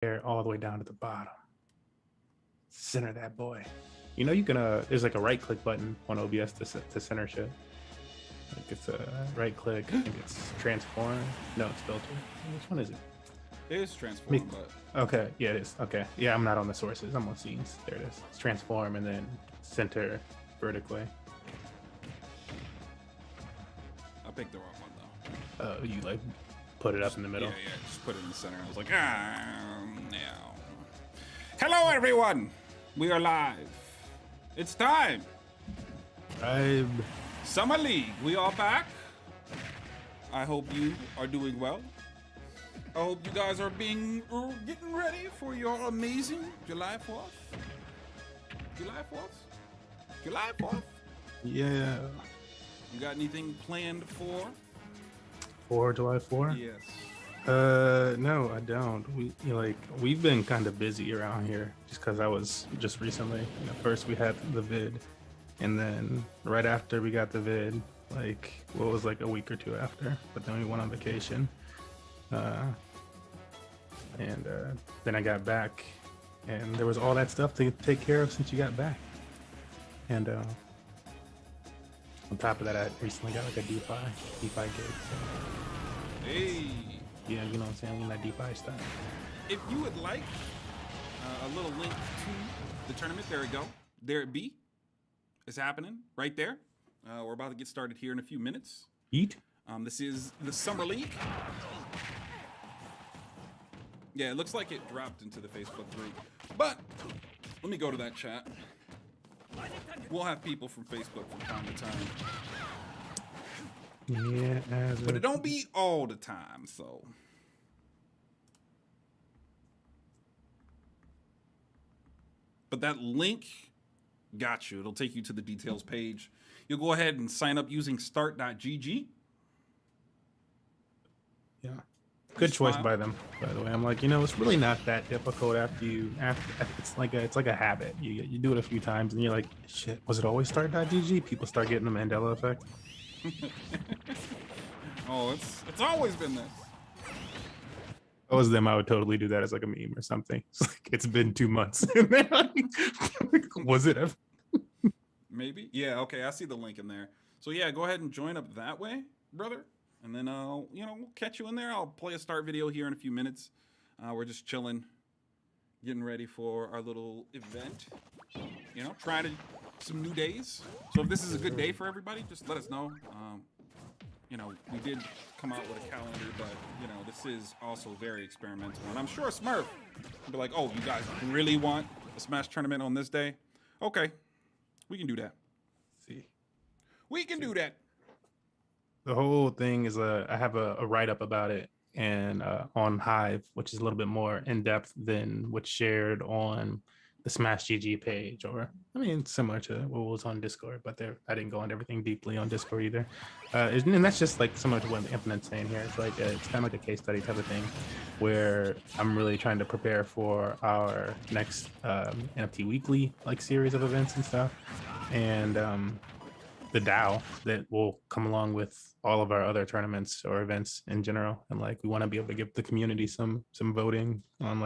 There, all the way down to the bottom. Center that boy. You know, you can there's like a right click button on OBS to center shit. Like it's a right click. I think it's transform. No, it's filter. Which one is it? It is transform, but okay, yeah, it is. Okay, yeah, I'm not on the sources. I'm on scenes. There it is. It's transform and then center vertically. I picked the wrong one though. Oh, you like put it up in the middle? Yeah, just put it in the center. I was like, no. Hello, everyone. We are live. It's time. Summer League. We are back. I hope you are doing well. I hope you guys are getting ready for your amazing July 4th. July 4th? July 4th? Yeah. You got anything planned for? For July 4th? Yes. No, I don't. We've been kind of busy around here just because I was just recently, first we had the vid and then right after we got the vid, a week or two after, but then we went on vacation. And then I got back and there was all that stuff to take care of since you got back. And on top of that, I recently got like a DeFi gig. So. Hey. Yeah, you know what I'm saying? That DeFi stuff. If you would like a little link to the tournament, there we go. There it be. It's happening right there. We're about to get started here in a few minutes. Eat. This is the Summer League. Yeah, it looks like it dropped into the Facebook group. But let me go to that chat. We'll have people from Facebook from time to time. Yeah, but it don't be all the time, so. But that link got you. It'll take you to the details page. You'll go ahead and sign up using start.gg. Yeah. Good choice by them, by the way. I'm like, it's really not that difficult it's like a habit. You do it a few times and you're like, shit, was it always start.gg? People start getting the Mandela effect. Oh, it's always been this. If I was them, I would totally do that as like a meme or something. It's like, it's been 2 months. Was it ever? Maybe. Yeah, okay, I see the link in there. So yeah, go ahead and join up that way, brother. And then, we'll catch you in there. I'll play a start video here in a few minutes. We're just chilling, getting ready for our little event. Trying some new days. So if this is a good day for everybody, just let us know. We did come out with a calendar, but, this is also very experimental. And I'm sure Smurf will be like, oh, you guys really want a Smash tournament on this day? Okay, we can do that. We can do that. The whole thing is I have a write-up about it and on Hive, which is a little bit more in-depth than what's shared on the Smash GG page, or similar to what was on Discord, but I didn't go into everything deeply on Discord either. And that's just like similar to what Infinite's saying here. It's like it's kind of like a case study type of thing, where I'm really trying to prepare for our next NFT Weekly series of events and stuff, and the DAO that will come along with all of our other tournaments or events in general. And we want to be able to give the community some voting on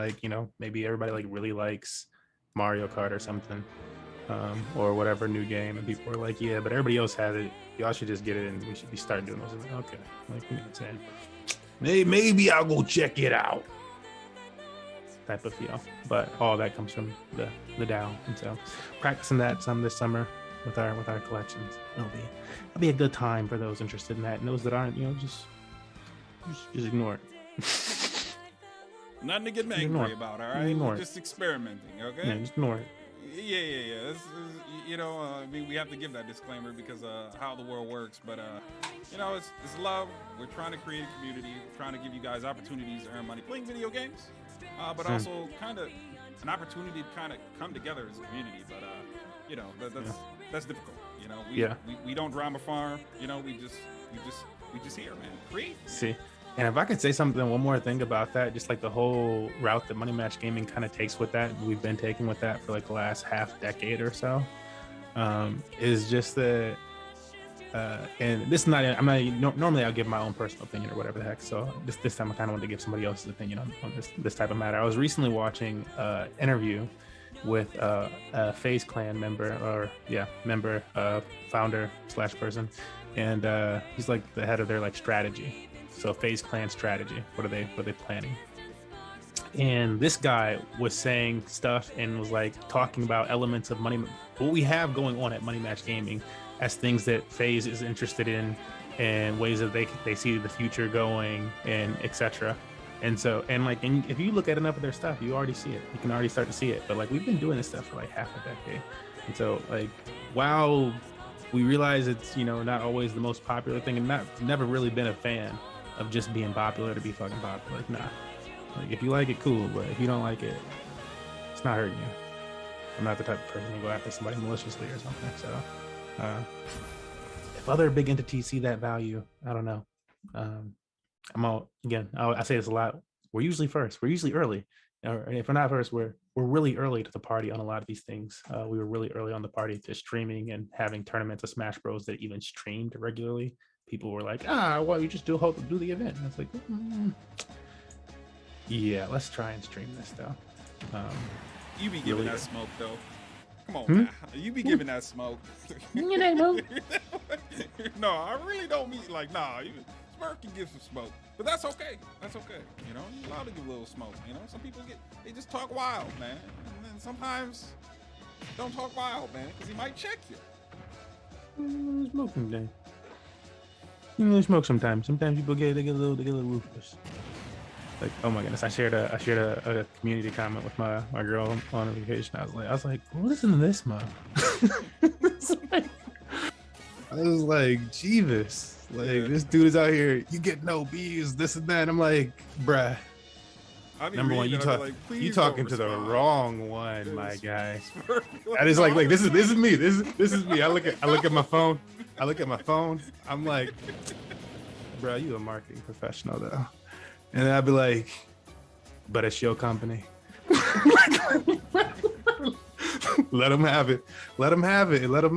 maybe everybody really likes Mario Kart or something, or whatever new game, and people are like, yeah, but everybody else has it, y'all should just get it and we should be starting doing those. Okay, you know what I'm saying? Maybe I'll go check it out type of feel. But all that comes from the DAO, and so practicing that some this summer with our collections. It'll be a good time for those interested in that, and those that aren't, just ignore it. Nothing to get angry about, all right? We're just experimenting, okay? Yeah, just ignore it. Yeah. We have to give that disclaimer because how the world works, but it's love. We're trying to create a community, trying to give you guys opportunities to earn money playing video games, but also kind of an opportunity to kind of come together as a community. But that's difficult. We don't drama farm. We just here, man. Create. See. And if I could say one more thing about that, just the whole route that Money Match Gaming kind of takes with that, we've been taking with that for the last half decade or so, is just that And this is not, I'm not, normally I'll give my own personal opinion or whatever the heck. So this time I kind of wanted to give somebody else's opinion on this type of matter. I was recently watching an interview with a FaZe Clan member, founder / person. And he's like the head of their like strategy. So FaZe Clan strategy. What are they planning? And this guy was saying stuff and was like talking about elements of what we have going on at Money Match Gaming as things that FaZe is interested in and ways that they see the future going and etc. And so, and if you look at enough of their stuff, you already see it. You can already start to see it. But like, we've been doing this stuff for like half a decade. And so like, while we realize it's, not always the most popular thing, and never really been a fan of just being popular to be fucking popular. Like, nah. Like, if you like it, cool. But if you don't like it, it's not hurting you. I'm not the type of person to go after somebody maliciously or something. So if other big entities see that value, I don't know. I'm all, again, I say this a lot. We're usually first. We're usually early. Or if we're not first, we're really early to the party on a lot of these things. We were really early on the party to streaming and having tournaments of Smash Bros that even streamed regularly. People were like, well, you just do the event. And it's like, yeah, let's try and stream this though. You be giving that smoke though. Come on, man. You be giving that smoke. No, I really don't mean like, nah. Smurf can give some smoke, but that's okay. That's okay. You're allowed to give a little smoke. Some people they just talk wild, man. And then sometimes don't talk wild, man, because he might check you. Smoke sometimes. Smoke sometimes. Sometimes people get a little ruthless. Like, oh my goodness, I shared a community comment with my girl on a vacation. I was like, listen to this, mom. I was like, Jeeves, like this dude is out here. You get no B's, this and that. I'm like, bruh. Number one, you talking to the wrong one, my guy. That is like this is me. This is me. I look at my phone. I'm like, bro, you a marketing professional though. And then I'd be like, but it's your company. Let them have it. Let them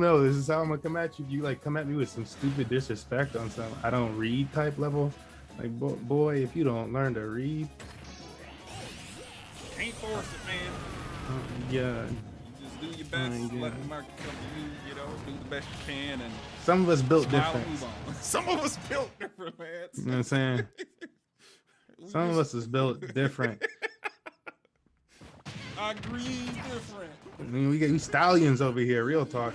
know this is how I'm gonna come at you. You like come at me with some stupid disrespect on some I don't read type level. Like, boy, if you don't learn to read, can't force it, man. Yeah. You just do your best. Let the market come to you. Do the best you can. And some of us built different. Some of us built different, man. You know what I'm saying? Some of us is built different. I agree, different. I mean, we got stallions over here. Real talk.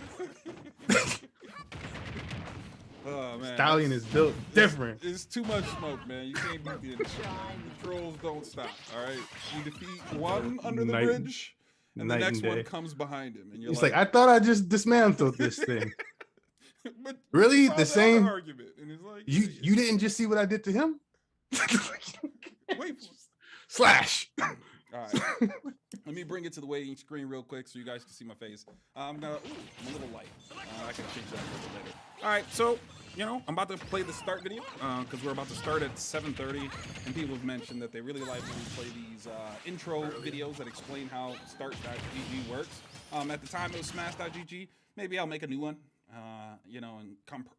Oh man, Stallion is built different. It's too much smoke, man. You can't beat the industry. The trolls don't stop. All right, you defeat one under the bridge, and the next one comes behind him, and you're like, I thought I just dismantled this thing. But really, the same argument, and it's like, you didn't just see what I did to him. Wait, slash. All right, let me bring it to the waiting screen real quick so you guys can see my face. I'm a little light. I can change that a little bit later. All right, so I'm about to play the start video because we're about to start at 7:30, and people have mentioned that they really like when we play these intro videos that explain how start.gg works. At the time it was smash.gg. Maybe I'll make a new one. And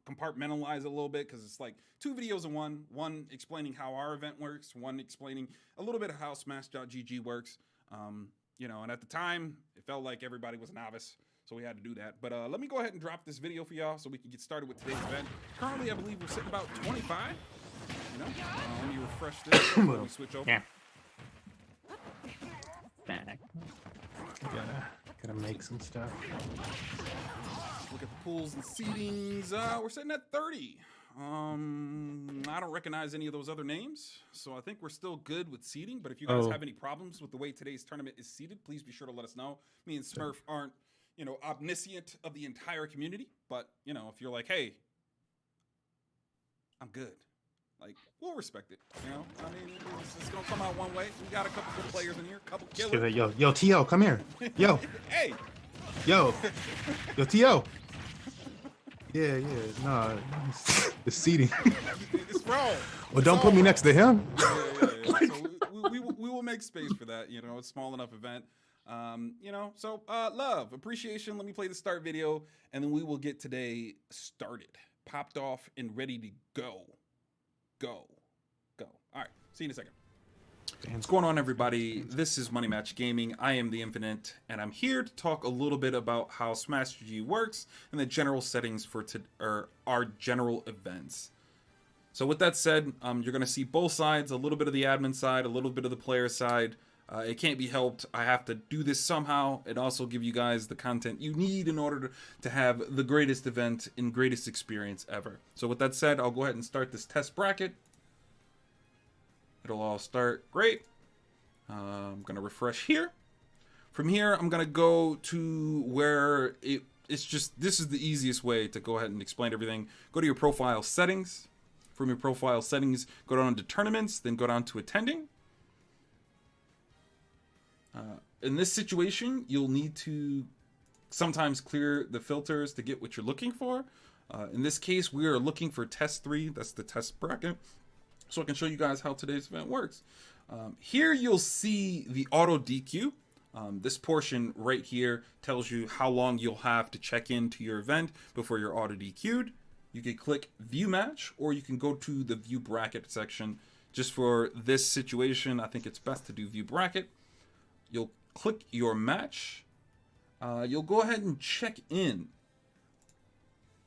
compartmentalize it a little bit because it's like two videos in one explaining how our event works, one explaining a little bit of how smash.gg works. And at the time it felt like everybody was a novice, so we had to do that. But let me go ahead and drop this video for y'all so we can get started with today's event. Currently, I believe we're sitting about 25. Let me refresh this before we switch over. Yeah. Gotta make some stuff. Look at the pools and seatings. We're sitting at 30. I don't recognize any of those other names, so I think we're still good with seating. But if you guys have any problems with the way today's tournament is seated, please be sure to let us know. Me and Smurf aren't, omniscient of the entire community, but if you're like, hey, I'm good, like, we'll respect it. I mean, it's gonna come out one way. We got a couple good players in here, a couple killers. Yo, T.O., come here. Yo. Hey. Yo, T.O. Yeah, no, the seating. It's wrong. Well, don't put me next to him. Yeah. So we will make space for that. It's a small enough event. So love, appreciation. Let me play the start video, and then we will get today started. popped off and ready to go. Go. All right. See you in a second. What's going on, everybody? This is Money Match Gaming. I am the Infinite, and I'm here to talk a little bit about how Smash GG works and the general settings for our general events. So with that said, you're going to see both sides, a little bit of the admin side, a little bit of the player side. It can't be helped. I have to do this somehow and also give you guys the content you need in order to have the greatest event and greatest experience ever. So with that said, I'll go ahead and start this test bracket. It'll all start great. I'm going to refresh here. From here, I'm going to go to where it's just, this is the easiest way to go ahead and explain everything. Go to your profile settings. From your profile settings, go down to tournaments, then go down to attending. In this situation, you'll need to sometimes clear the filters to get what you're looking for. In this case, we are looking for test 3. That's the test bracket. So I can show you guys how today's event works. Here you'll see the auto DQ. This portion right here tells you how long you'll have to check into your event before you're auto DQ'd. You can click view match, or you can go to the view bracket section. Just for this situation, I think it's best to do view bracket. You'll click your match. You'll go ahead and check in.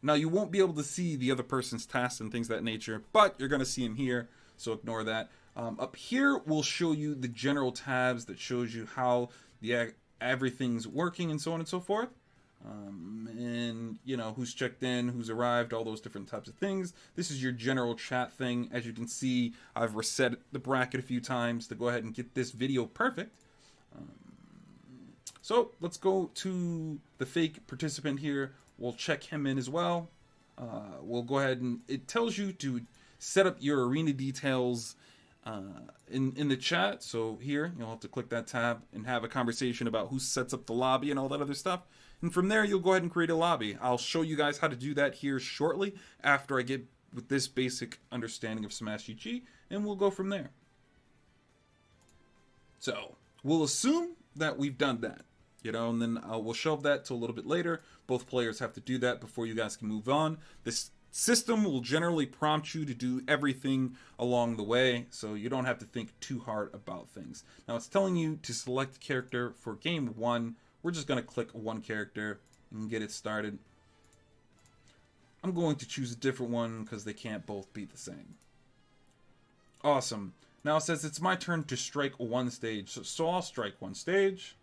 Now, you won't be able to see the other person's tasks and things of that nature, but you're going to see them here, so ignore that. Up here, we'll show you the general tabs that shows you how everything's working and so on and so forth. And, you know, who's checked in, who's arrived, all those different types of things. This is your general chat thing. As you can see, I've reset the bracket a few times to go ahead and get this video perfect. So let's go to the fake participant here. We'll check him in as well. We'll go ahead and it tells you to set up your arena details in the chat. So here you'll have to click that tab and have a conversation about who sets up the lobby and all that other stuff. And from there, you'll go ahead and create a lobby. I'll show you guys how to do that here shortly after I get with this basic understanding of Smash GG, and we'll go from there. So we'll assume that we've done that. You know, and then we'll shelve that to a little bit later. Both players have to do that before you guys can move on. This system will generally prompt you to do everything along the way, so you don't have to think too hard about things. Now, it's telling you to select a character for game 1. We're just going to click one character and get it started. I'm going to choose a different one because they can't both be the same. Awesome. Now it says it's my turn to strike one stage, so I'll strike one stage.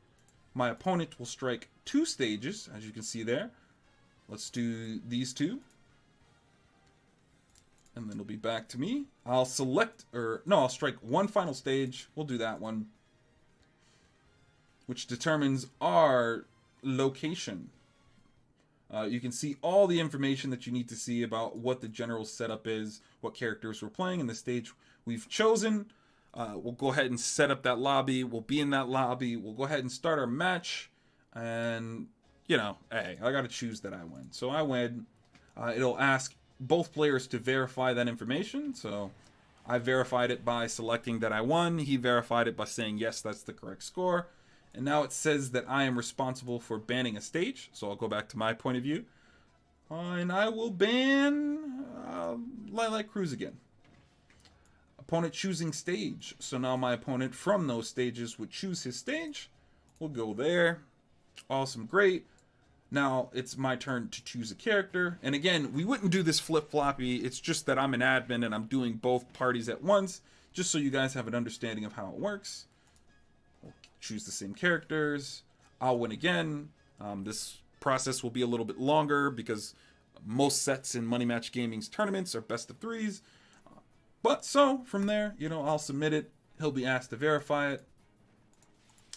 My opponent will strike 2 stages, as you can see there. Let's do these 2. And then it'll be back to me. I'll I'll strike one final stage. We'll do that one. Which determines our location. You can see all the information that you need to see about what the general setup is, what characters we're playing, and the stage we've chosen. We'll go ahead and set up that lobby. We'll be in that lobby. We'll go ahead and start our match. And, you know, hey, I got to choose that I win. So I win. It'll ask both players to verify that information. So I verified it by selecting that I won. He verified it by saying, yes, that's the correct score. And now it says that I am responsible for banning a stage. So I'll go back to my point of view. And I will ban Lilac Cruise again. Opponent choosing stage. So now my opponent from those stages would choose his stage. We'll go there. Awesome, great. Now it's my turn to choose a character. And again, we wouldn't do this flip-floppy. It's just that I'm an admin and I'm doing both parties at once, just so you guys have an understanding of how it works. We'll choose the same characters. I'll win again. This process will be a little bit longer because most sets in Money Match Gaming's tournaments are best of 3s. But so from there, you know, I'll submit it. He'll be asked to verify it.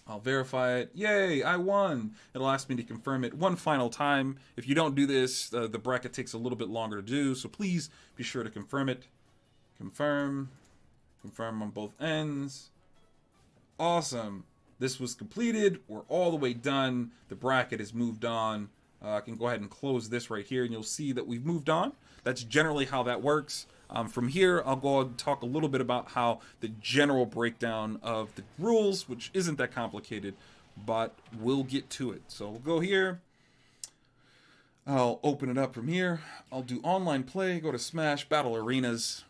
I'll verify it. Yay, I won. It'll ask me to confirm it one final time. If you don't do this, the bracket takes a little bit longer to do. So please be sure to confirm it. Confirm. Confirm on both ends. Awesome. This was completed. We're all the way done. The bracket is moved on. I can go ahead and close this right here, and you'll see that we've moved on. That's generally how that works. From here, I'll go and talk a little bit about how the general breakdown of the rules, which isn't that complicated, but we'll get to it. So we'll go here. I'll open it up from here. I'll do online play, go to Smash, Battle Arenas.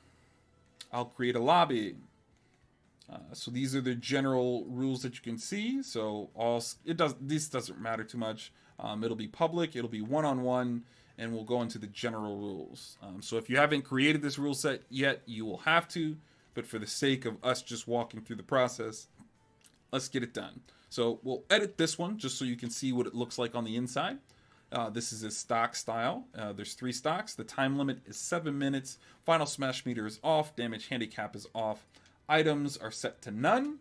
I'll create a lobby. So these are the general rules that you can see. So this doesn't matter too much. It'll be public, it'll be one-on-one, and we'll go into the general rules. So if you haven't created this rule set yet, you will have to, but for the sake of us just walking through the process, let's get it done. So we'll edit this one just so you can see what it looks like on the inside. This is a stock style. There's 3 stocks. The time limit is 7 minutes. Final smash meter is off. Damage handicap is off. Items are set to none.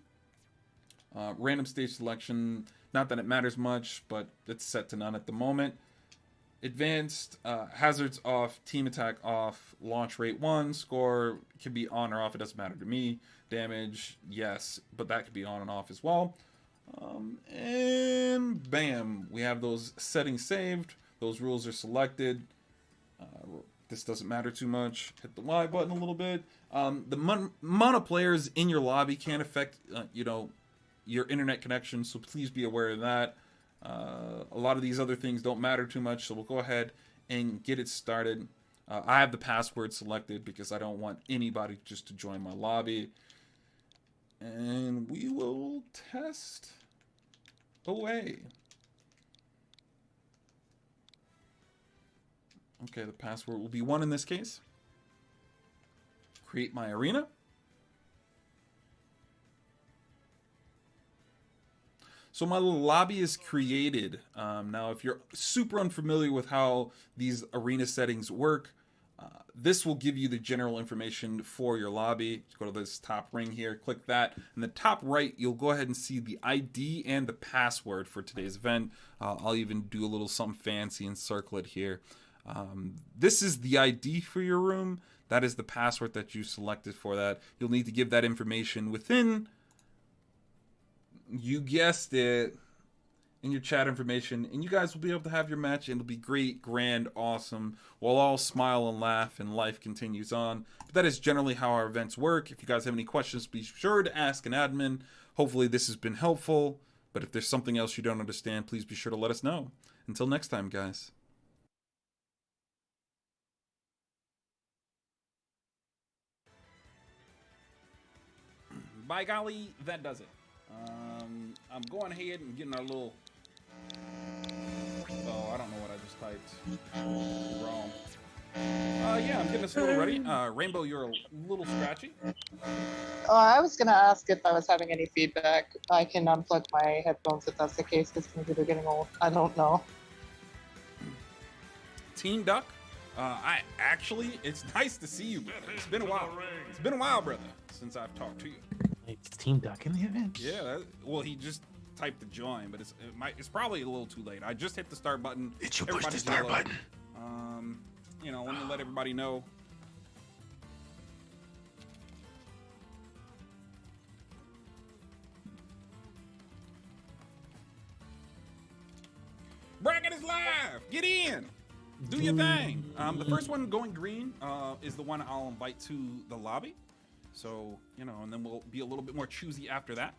Random stage selection, not that it matters much, but it's set to none at the moment. Advanced, hazards off, team attack off, launch rate 1, score can be on or off, it doesn't matter to me. Damage, yes, but that could be on and off as well. And bam, we have those settings saved. Those rules are selected. This doesn't matter too much. Hit the Y button a little bit. The amount of players in your lobby can affect, your internet connection, so please be aware of that. A lot of these other things don't matter too much, so we'll go ahead and get it started. I have the password selected because I don't want anybody just to join my lobby. And we will test away. Okay, the password will be 1 in this case. Create my arena. So my lobby is created. Now, if you're super unfamiliar with how these arena settings work, this will give you the general information for your lobby. Go to this top ring here, click that. In the top right, you'll go ahead and see the ID and the password for today's event. I'll even do a little something fancy and circle it here. This is the ID for your room. That is the password that you selected for that. You'll need to give that information within, you guessed it, in your chat information, and you guys will be able to have your match, and it'll be great, grand, awesome. We'll all smile and laugh, and life continues on. But that is generally how our events work. If you guys have any questions, be sure to ask an admin. Hopefully this has been helpful, but if there's something else you don't understand, please be sure to let us know. Until next time, guys. By golly, that does it. I'm going ahead and getting our little... Oh, I don't know what I just typed. Wrong. Yeah, I'm getting us a little ready. Rainbow, you're a little scratchy. Oh, I was gonna ask if I was having any feedback. I can unplug my headphones if that's the case, because maybe they're getting old. I don't know. Team Duck, it's nice to see you, brother. It's been a while. It's been a while, brother, since I've talked to you. It's Team Duck in the event? Yeah, well, he just typed the join, but it's probably a little too late. I just hit the start button. Did you push the start button? Let me let everybody know. Bracket is live! Get in! Do your thing! The first one going green is the one I'll invite to the lobby. So, and then we'll be a little bit more choosy after that.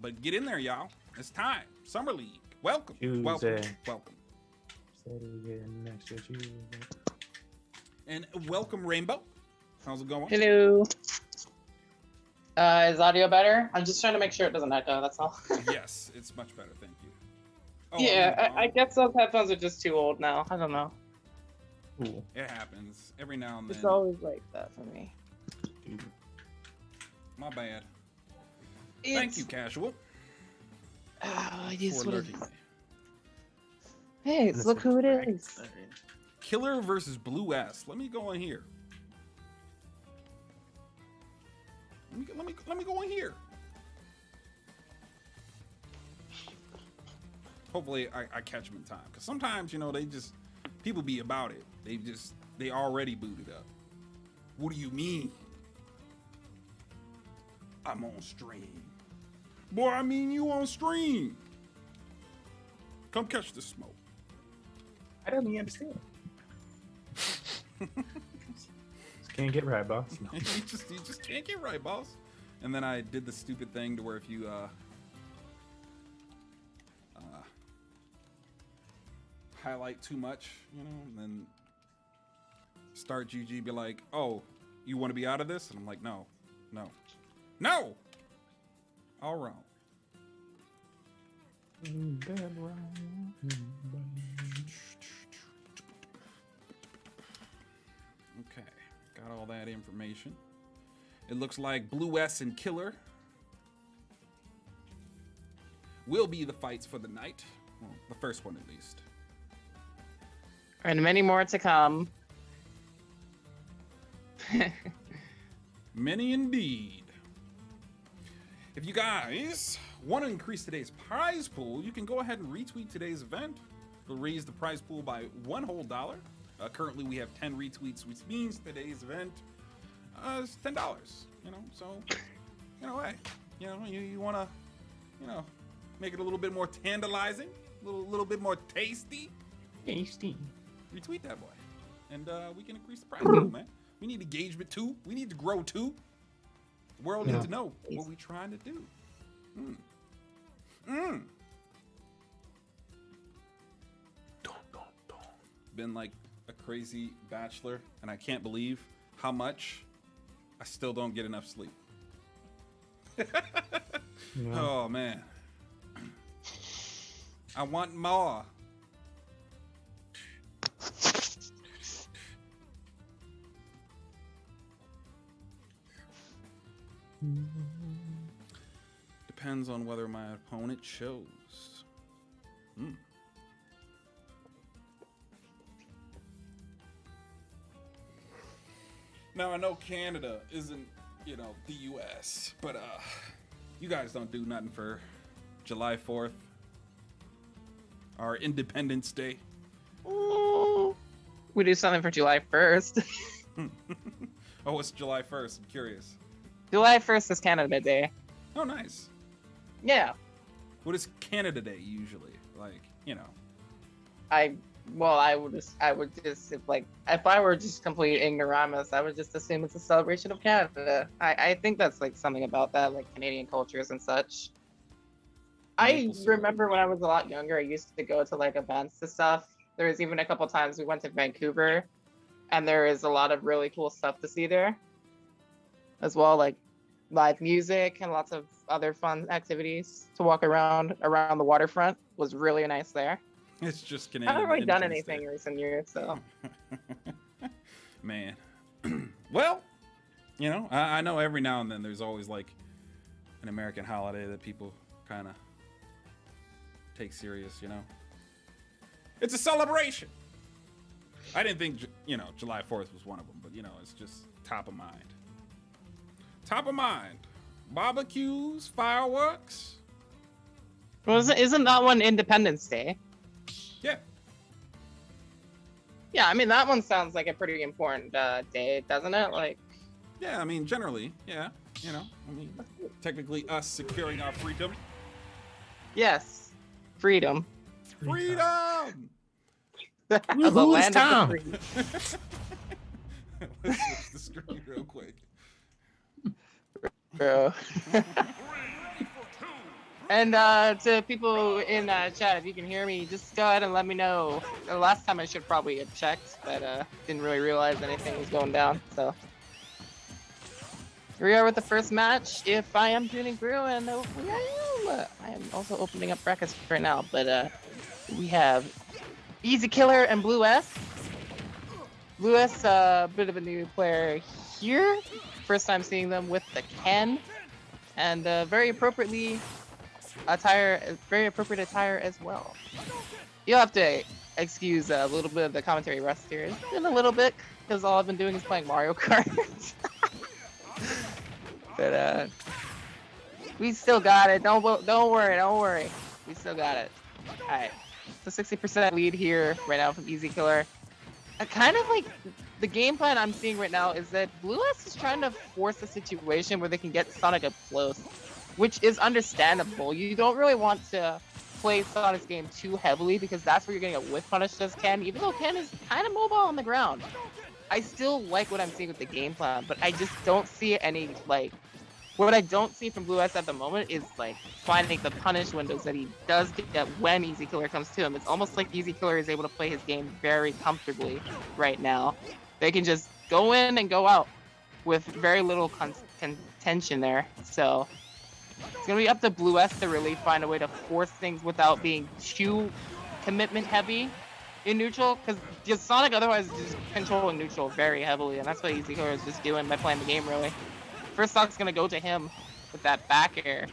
But get in there, y'all. It's time. Summer League. Welcome. Welcome. And welcome, Rainbow. How's it going? Hello. Is audio better? I'm just trying to make sure it doesn't echo, that's all. Yes, it's much better. Thank you. Oh, yeah, I guess those headphones are just too old now. I don't know. Cool. It happens every now and then. It's always like that for me. My bad. Thank you, Casual. Yes, what is... Hey, look who it is. Killer versus Blue S. Let me go in here. Let me go in here. Hopefully I catch them in time. Because sometimes, people be about it. They already booted up. What do you mean? I'm on stream. Boy, I mean you on stream. Come catch the smoke. I don't even understand. Just can't get right, boss. No. you just can't get right, boss. And then I did the stupid thing to where if you highlight too much, you know, and then start GG be like, oh, you want to be out of this? And I'm like, no. All wrong. Okay, got all that information. It looks like Blue S and Killer will be the fights for the night. Well, the first one at least. And many more to come. Many indeed. If you guys want to increase today's prize pool, you can go ahead and retweet today's event. It'll raise the prize pool by $1 whole. Currently, we have 10 retweets, which means today's event is $10. You know, so you know, hey, you know, you want to, you know, make it a little bit more tantalizing, a little bit more tasty. Tasty. Retweet that boy, and we can increase the prize pool, man. We need engagement too. We need to grow too. The world needs to know what we're trying to do. Been like a crazy bachelor, and I can't believe how much I still don't get enough sleep. Oh man, I want more. Depends on whether my opponent shows. Now I know Canada isn't, you know, the US, but you guys don't do nothing for July 4th, our Independence Day. Ooh. We do something for July 1st. Oh, it's July 1st. I'm curious. July 1st is Canada Day. Oh, nice. Yeah. What is Canada Day usually? Like, you know. I would just if I were just complete ignoramus, I would just assume it's a celebration of Canada. I think that's like something about that, like Canadian cultures and such. I remember when I was a lot younger, I used to go to like events and stuff. There was even a couple times we went to Vancouver, and there is a lot of really cool stuff to see there as well, like live music and lots of other fun activities to walk around the waterfront. Was really nice there. It's just Canadian. I haven't really done anything in recent years, so. Man. Well, you know, I know every now and then there's always like an American holiday that people kind of take serious, you know. It's a celebration. I didn't think, you know, July 4th was one of them, but, you know, it's just top of mind. Top of mind. Barbecues, fireworks. Well, isn't that one Independence Day? Yeah. Yeah, I mean, that one sounds like a pretty important day, doesn't it? Like. Yeah, I mean, generally, yeah. You know, I mean, technically us securing our freedom. Yes. Freedom. Freedom! The land of the free. Let's switch the screen real quick. Bro. And to people in chat, if you can hear me, just go ahead and let me know. The last time I should probably have checked, but didn't really realize anything was going down. So here we are with the first match. If I am tuning through, and I am also opening up brackets right now, but we have Easy Killer and Blue S. Blue S, a bit of a new player here. First time seeing them with the Ken, and very appropriate attire as well. You'll have to excuse a little bit of the commentary rust here. It's been a little bit because all I've been doing is playing Mario Kart. But we still got it. Don't worry. We still got it. All right. So 60% lead here right now from Easy Killer. Kind of like the game plan I'm seeing right now is that Blue S is trying to force a situation where they can get Sonic up close, which is understandable. You don't really want to play Sonic's game too heavily because that's where you're going to get whiff punished as Ken, even though Ken is kind of mobile on the ground. I still like what I'm seeing with the game plan, but I just don't see any like What I don't see from Blue S at the moment is like finding the punish windows that he does get when Easy Killer comes to him. It's almost like Easy Killer is able to play his game very comfortably right now. They can just go in and go out with very little contention there. So it's gonna be up to Blue S to really find a way to force things without being too commitment heavy in neutral, because Sonic otherwise is just controlling neutral very heavily, and that's what Easy Killer is just doing by playing the game really. First stock's gonna go to him with that back air.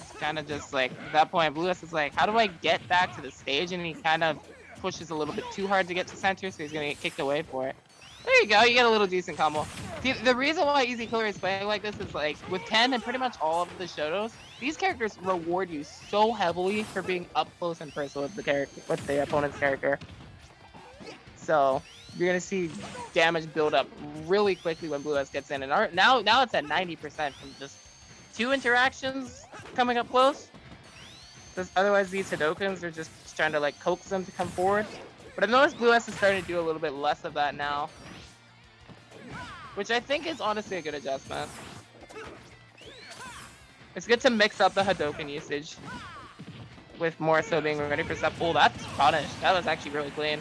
It's kind of just like at that point, Blue S is like, how do I get back to the stage? And he kind of pushes a little bit too hard to get to center, so he's gonna get kicked away for it. There you go, you get a little decent combo. The reason why Easy Killer is playing like this is like with Ken and pretty much all of the Shotos, these characters reward you so heavily for being up close and personal with the opponent's character. So you're gonna see damage build up really quickly when Blue S gets in, and now it's at 90% from just 2 interactions coming up close. Because otherwise these Hadokens are just trying to like coax them to come forward. But I've noticed Blue S is starting to do a little bit less of that now, which I think is honestly a good adjustment. It's good to mix up the Hadoken usage with more so being ready for stuff. Oh, that's punished. That was actually really clean.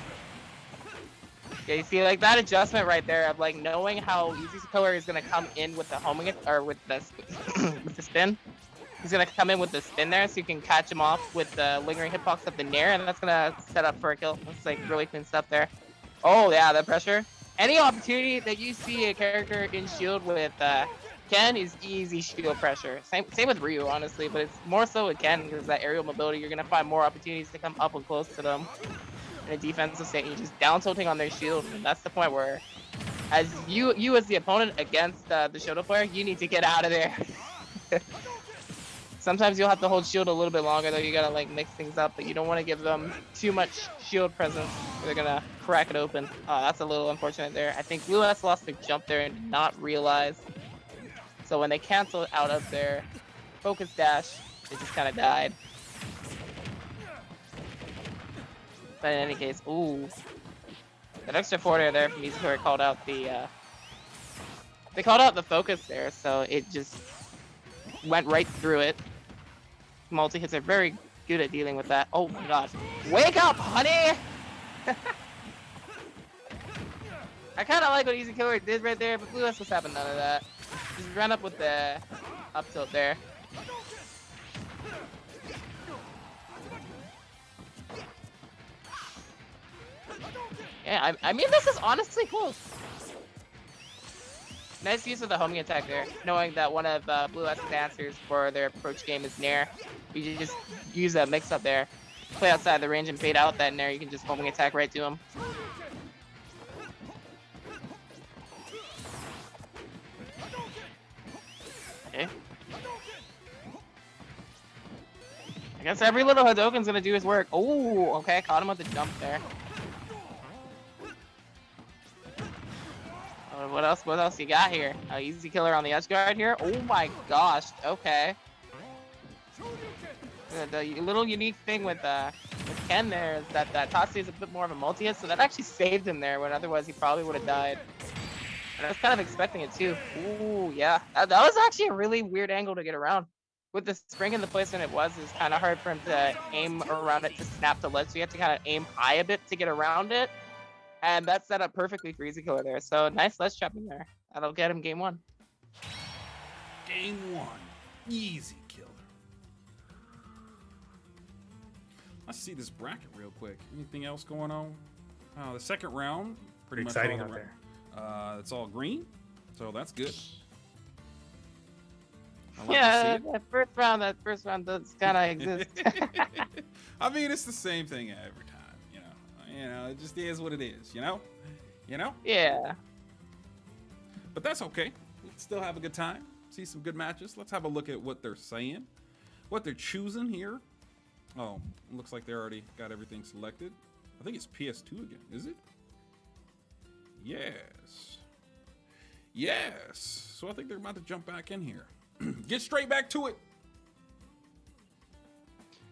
Yeah, you see, like that adjustment right there of like knowing how Easy Killer is gonna come in with the homing or with the with the spin. He's gonna come in with the spin there, so you can catch him off with the lingering hitbox up in the air, and that's gonna set up for a kill. That's like really clean stuff there. Oh yeah, the pressure. Any opportunity that you see a character in shield with Ken is easy shield pressure. Same with Ryu, honestly, but it's more so with Ken because that aerial mobility. You're gonna find more opportunities to come up and close to them in a defensive state. You're just down tilting on their shield, and that's the point where, as you as the opponent against the Shoto player, you need to get out of there. Sometimes you'll have to hold shield a little bit longer, though. You gotta like mix things up, but you don't want to give them too much shield presence. They're gonna crack it open. That's a little unfortunate there. I think Blue S lost their jump there and did not realize. So when they canceled out of their focus dash, they just kind of died. But in any case, ooh, that extra forward air there from Easy Killer called out the they called out the focus there, so it just went right through it. Multi hits are very good at dealing with that. Oh my god, wake up, honey! I kind of like what Easy Killer did right there, but Blue S was having none of that. Just ran up with the up tilt there. Yeah, I mean, this is honestly close. Nice use of the homing attack there, knowing that one of Blue S's answers for their approach game is Nair. You just use that mix up there, play outside the range and fade out that Nair. You can just homing attack right to him. Okay. I guess every little Hadoken's gonna do his work. Oh, okay, caught him with the jump there. What else? What else you got here? Easy Killer on the edge guard here. Oh my gosh. Okay. The little unique thing with Ken there is that Tatsu is a bit more of a multi-hit, so that actually saved him there, when otherwise he probably would have died. And I was kind of expecting it too. Ooh, yeah. That was actually a really weird angle to get around. With the spring in the placement it was kind of hard for him to aim around it to snap the ledge, so you have to kind of aim high a bit to get around it. And that's set up perfectly for Easy Killer there. So nice ledge trapping there. That'll get him game 1. Game 1. Easy Killer. Let's see this bracket real quick. Anything else going on? The second round. Pretty exciting out there. It's all green. So that's good. That first round does kind of exist. I mean, it's the same thing every time. You know, it just is what it is, you know? Yeah. But that's okay. We can still have a good time. See some good matches. Let's have a look at what they're saying. What they're choosing here. Oh, looks like they already got everything selected. I think it's PS2 again, is it? Yes. Yes. So I think they're about to jump back in here. Get straight back to it.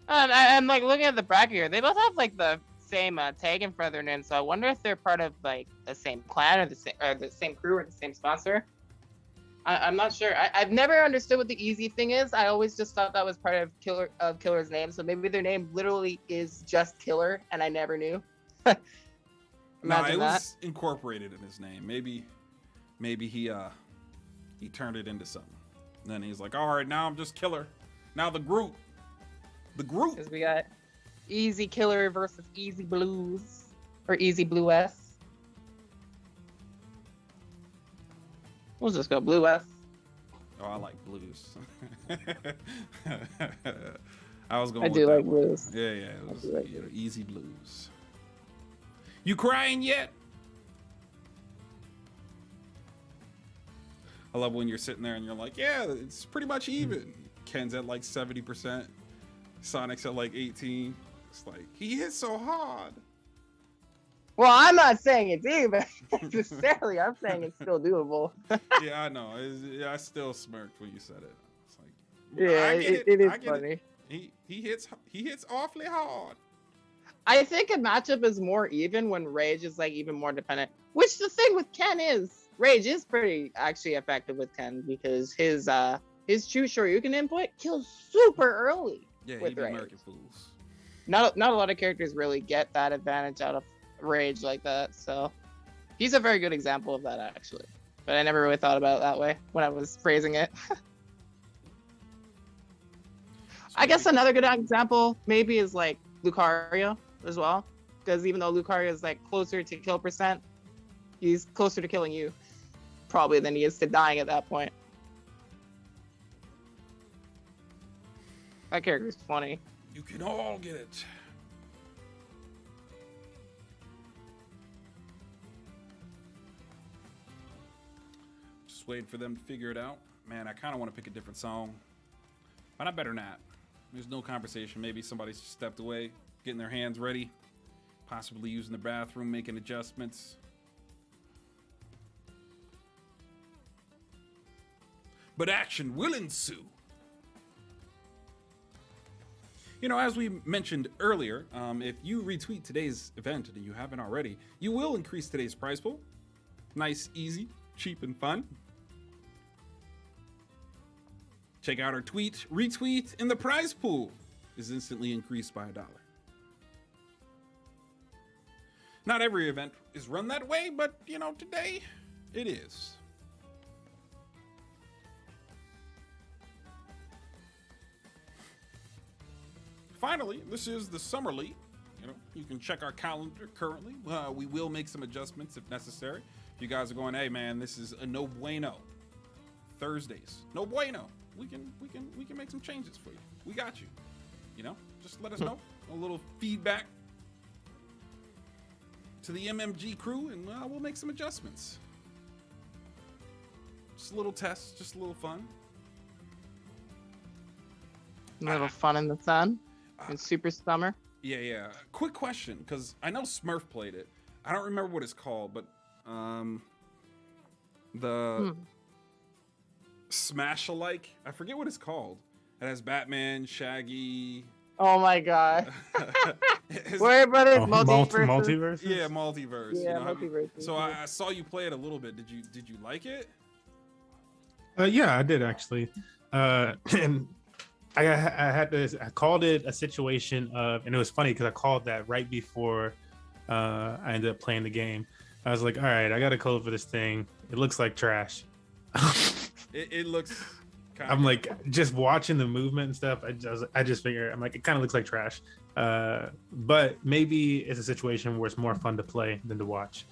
I'm like looking at the bracket here. They both have like the same tag in front of their name, so I wonder if they're part of like the same clan or the same crew or the same sponsor. I'm not sure. I've never understood what the easy thing is. I always just thought that was part of Killer's name. So maybe their name literally is just Killer, and I never knew. Imagine it was incorporated in his name. Maybe he turned it into something. And then he's like, all right, now I'm just Killer. Now the group. Because we got Easy Killer versus Easy Blues or Easy Blue S. We'll just go Blue S. Oh, I like blues. I was going. I do like blues. Yeah, it was Easy Blues. You crying yet? I love when you're sitting there and you're like, yeah, it's pretty much even. Ken's at like 70%. Sonic's at like 18. It's like, he hits so hard. Well, I'm not saying it's even necessarily. I'm saying it's still doable. Yeah, I know. I still smirked when you said it. It's like, yeah, it is funny. He hits awfully hard. I think a matchup is more even when Rage is like even more dependent. Which the thing with Ken is, Rage is pretty actually effective with Ken because his true Shoryuken input kills super early. Yeah, with he Rage. American fools. Not a lot of characters really get that advantage out of Rage like that, so he's a very good example of that actually. But I never really thought about it that way when I was phrasing it. I guess another good example maybe is like Lucario as well, because even though Lucario is like closer to kill percent, he's closer to killing you probably than he is to dying at that point. That character's funny. You can all get it. Just waiting for them to figure it out. Man, I kind of want to pick a different song, but I better not. There's no conversation. Maybe somebody's stepped away, getting their hands ready, possibly using the bathroom, making adjustments. But action will ensue. You know, as we mentioned earlier, if you retweet today's event and you haven't already, you will increase today's prize pool. Nice, easy, cheap, and fun. Check out our tweet, retweet, and the prize pool is instantly increased by $1. Not every event is run that way, but, you know, today it is. Finally, this is the Summer League. You know, you can check our calendar currently. We will make some adjustments if necessary. If you guys are going, hey man, this is a no bueno. Thursdays, no bueno. We can make some changes for you. We got you. You know, just let us know. A little feedback to the MMG crew, and we'll make some adjustments. Just a little test, just a little fun. A little fun in the sun. In super summer. Yeah. Quick question, because I know Smurf played it. I don't remember what it's called, but the Smash-alike. I forget what it's called. It has Batman, Shaggy. Oh my god. Warrior Brothers multiverse. Yeah, multiverse. Yeah, you know, multiverse. So I saw you play it a little bit. Did you like it? Yeah, I did actually. And I called it a situation of, and it was funny because I called that right before I ended up playing the game. I was like, all right, I got a code for this thing. It looks like trash. It looks kind I'm like, just watching the movement and stuff, I just figure, I'm like, it kind of looks like trash. But maybe it's a situation where it's more fun to play than to watch.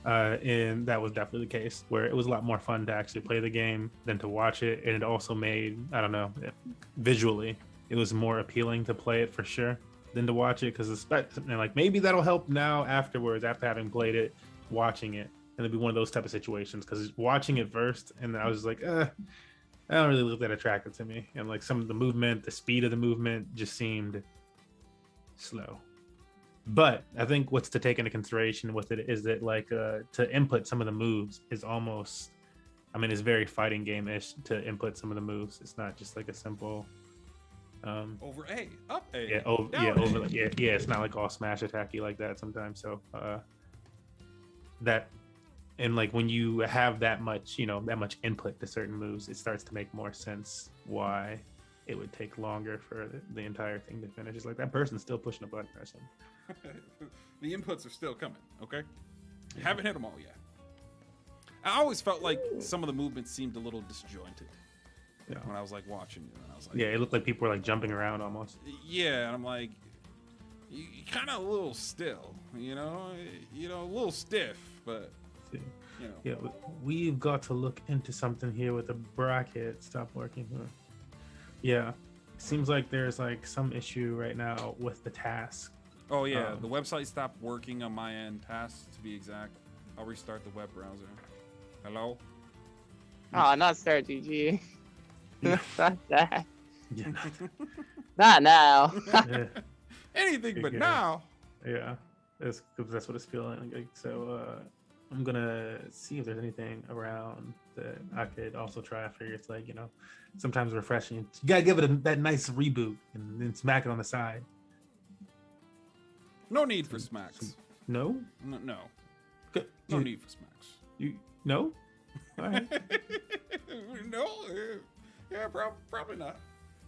And that was definitely the case, where it was a lot more fun to actually play the game than to watch it. And it also made, I don't know, visually, it was more appealing to play it for sure than to watch it. Because like maybe that'll help now afterwards, after having played it, watching it. And it'd be one of those type of situations, because watching it first, and I was like, I don't really look that attractive to me. And like some of the movement, the speed of the movement just seemed slow. But I think what's to take into consideration with it is that like to input some of the moves is almost, I mean, it's very fighting game-ish to input some of the moves. It's not just like a simple over A, up A. Yeah, over yeah, it's not like all smash attacky like that sometimes. So that And like when you have that much, that much input to certain moves, it starts to make more sense why it would take longer for the entire thing to finish. It's like that person's still pushing a button or something. The inputs are still coming, okay? Haven't hit them all yet. I always felt like some of the movements seemed a little disjointed when I was like watching you, and I was like, yeah, it looked like people were like jumping around almost. Yeah, and I'm like, you kind of a little still, a little stiff, but Yeah, we've got to look into something here with the bracket. Stop working here. Yeah, seems like there's like some issue right now with the task. Oh yeah, the website stopped working on my end. Task to be exact. I'll restart the web browser. Hello. Oh, not Star GG. Not that. Yeah. Not now. Yeah. Anything but now. Yeah, that's what it's feeling like. So I'm gonna see if there's anything around that I could also try. I figure it's like, sometimes refreshing. You gotta give it that nice reboot and then smack it on the side. No need for smacks. No? No. No need for smacks. No? All right. No? Yeah, probably not.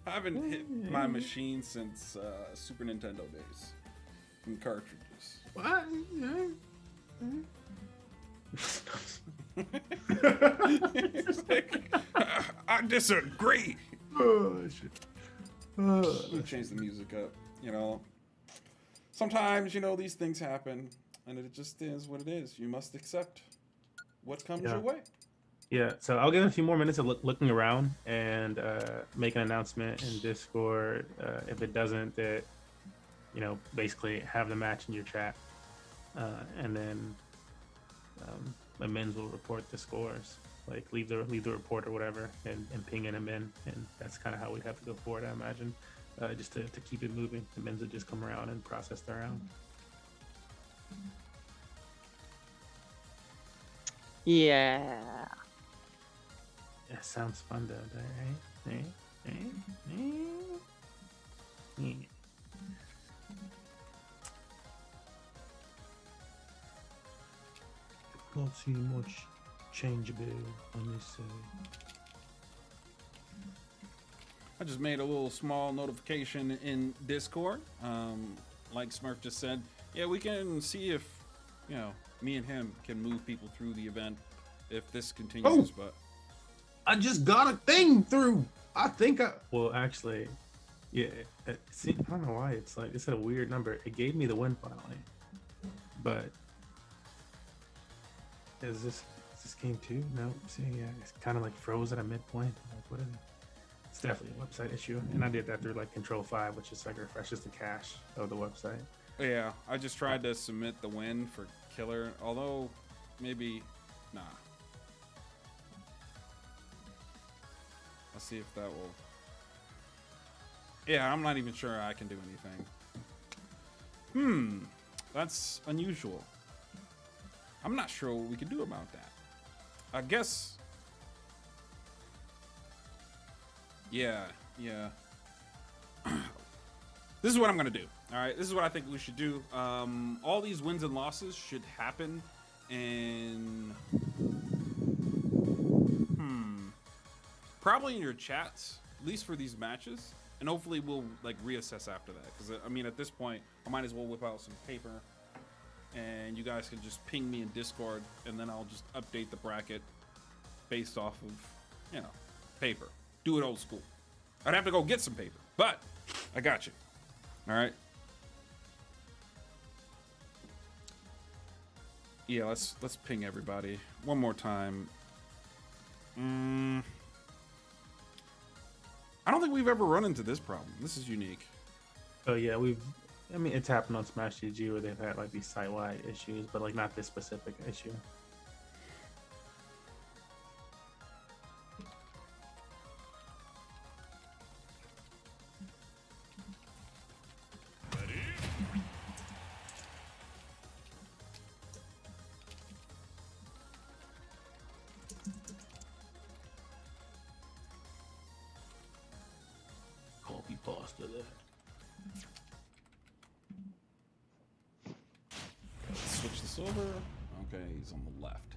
I haven't hit my machine since Super Nintendo days. From cartridges. What? I disagree. Oh, shit. Let me change the music up. Sometimes, these things happen, and it just is what it is. You must accept what comes your way. Yeah, so I'll give it a few more minutes of looking around and make an announcement in Discord. If it doesn't, that basically have the match in your chat, and then admins will report the scores. Like leave the report or whatever, and ping in admin, and that's kind of how we'd have to go forward, I imagine, just to keep it moving. Admins would just come around and process their round. Yeah. Yeah, sounds fun though, right? Yeah. Not too much changeable on this side. I just made a little small notification in Discord. Like Smurf just said, yeah, we can see if, me and him can move people through the event if this continues, but... I just got a thing through. Well, actually, yeah. See, I don't know why it's like, it's a weird number. It gave me the win finally, but is this game too? No. See, yeah, it's kind of like froze at a midpoint. Like, what is it? It's definitely a website issue, and I did that through like Control 5, which is like refreshes the cache of the website. Yeah, I just tried to submit the win for Killer, although maybe nah. Let's see if that will. Yeah, I'm not even sure I can do anything. That's unusual. I'm not sure what we can do about that. I guess. Yeah. This is what I'm gonna do. All right, this is what I think we should do. All these wins and losses should happen in probably in your chats, at least for these matches, and hopefully we'll like reassess after that. Because I mean, at this point, I might as well whip out some paper, and you guys can just ping me in Discord, and then I'll just update the bracket based off of paper. Do it old school. I'd have to go get some paper, but I got you. All right. Yeah, let's ping everybody one more time. I don't think we've ever run into this problem. This is unique. Oh yeah, it's happened on Smash GG where they've had like these site-wide issues, but like not this specific issue. Let's switch this over. Okay, he's on the left.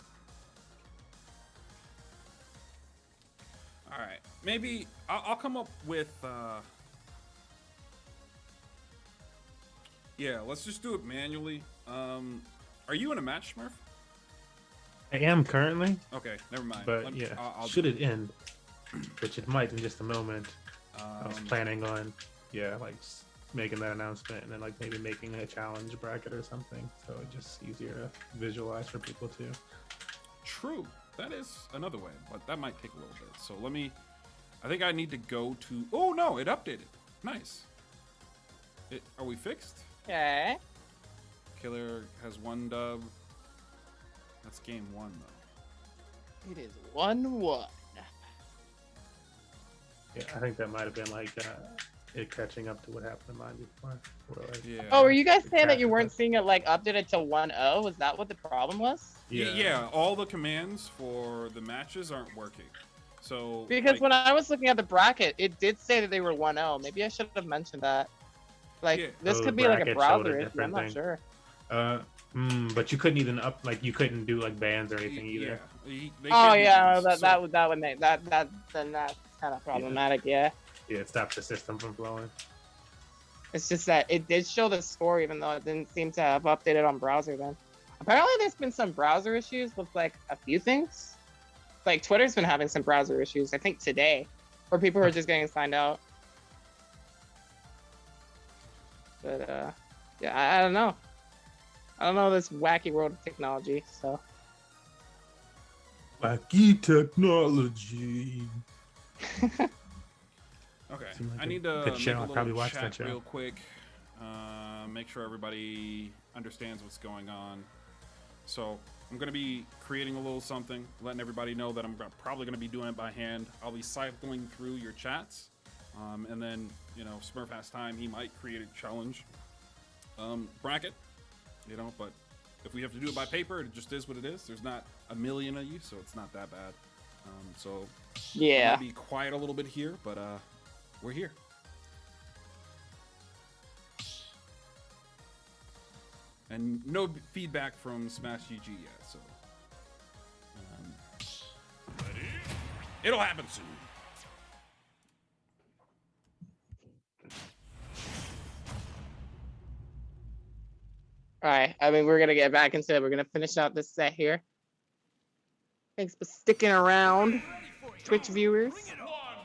All right, maybe I'll come up with. Yeah, let's just do it manually. Are you in a match, Smurf? I am currently, Okay, never mind. but yeah, I'll should it end, which it might in just a moment. I was planning on, like making that announcement and then like maybe making a challenge bracket or something, so it's just easier to visualize for people too. True, that is another way, but that might take a little bit. So let me. I think I need to go to. Oh no, it updated. Nice. Are we fixed? Okay. Killer has 1 dub. That's game 1 though. It is 1-1. Yeah, I think that might have been like it catching up to what happened in mine before. Where, like, Yeah. Oh, were you guys saying that you crashed weren't us. seeing it like updated to 1.0? Was that what the problem was? Yeah, all the commands for the matches aren't working. So Because like, when I was looking at the bracket, it did say that they were 1.0. Maybe I should have mentioned that. Like, Yeah. this Oh, could the be like a bracket showed a browser issue. I'm different not thing. sure. But you couldn't even you couldn't do like bans or anything either. they Oh can't do yeah, this. that would make that then that's kind of problematic. Yeah. Yeah, it stopped the system from flowing. It's just that it did show the score, even though it didn't seem to have updated on browser then. Apparently, there's been some browser issues with like a few things. Like Twitter's been having some browser issues. I think today, where people are just getting signed out. But yeah, I don't know. I don't know this wacky world of technology. So Wacky technology. Okay, Seemed like I a need to good make show. a I little probably watched chat that show. real quick. Make sure everybody understands what's going on. So I'm gonna be creating a little something, letting everybody know that I'm probably gonna be doing it by hand. I'll be cycling through your chats, and then if Smurf has time, he might create a challenge bracket. But if we have to do it by paper, it just is what it is. There's not a million of you, so it's not that bad. So yeah. I'm gonna be quiet a little bit here, but we're here. And no feedback from Smash GG yet, so it'll happen soon. All right. I mean, we're gonna get back into it. We're gonna finish out this set here. Thanks for sticking around, Twitch viewers.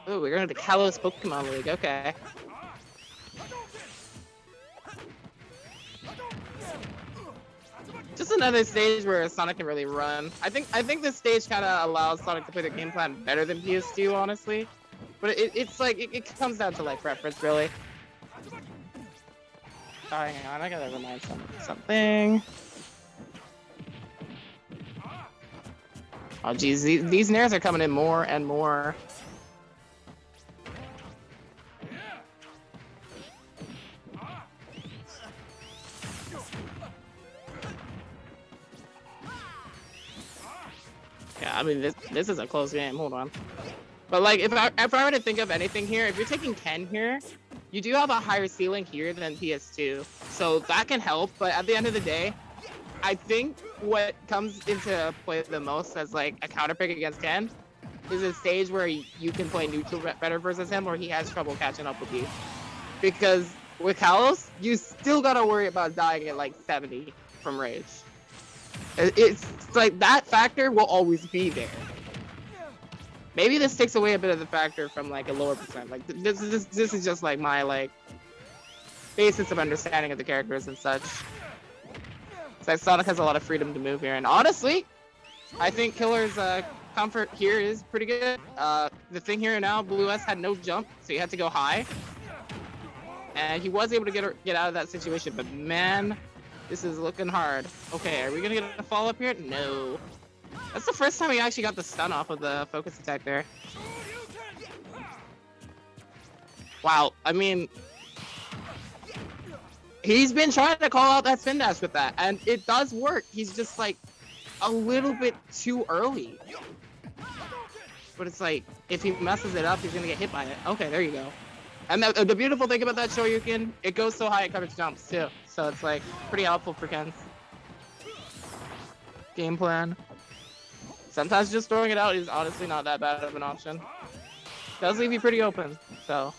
Oh, we're going to Kalos Pokemon League. Okay. Just another stage where Sonic can really run. I think this stage kind of allows Sonic to play the game plan better than PS2, honestly. But it's like it comes down to like preference, really. Oh, hang on, I gotta remind something. Oh geez, these nairs are coming in more and more. Yeah, I mean this is a close game. Hold on. But like if I were to think of anything here, if you're taking Ken here, you do have a higher ceiling here than PS2, so that can help. But at the end of the day, I think what comes into play the most as like a counter pick against Ken is a stage where you can play neutral better versus him, or he has trouble catching up with you. Because with Kalos, you still gotta worry about dying at like 70 from rage. It's like that factor will always be there. Maybe this takes away a bit of the factor from like a lower percent. Like this is just like my like basis of understanding of the characters and such. It's like Sonic has a lot of freedom to move here, and honestly, I think Killer's comfort here is pretty good. The thing here now, Blue S had no jump, so he had to go high, and he was able to get out of that situation. But man, this is looking hard. Okay, are we gonna get a follow up here? No. That's the first time he actually got the stun off of the focus attack there. Wow, I mean, he's been trying to call out that spin dash with that, and it does work. He's just like a little bit too early. But it's like, if he messes it up, he's gonna get hit by it. Okay, there you go. And the beautiful thing about that Shoryuken, it goes so high it covers jumps too. So it's like pretty helpful for Ken's game plan. Sometimes just throwing it out is honestly not that bad of an option. does leave you pretty open. So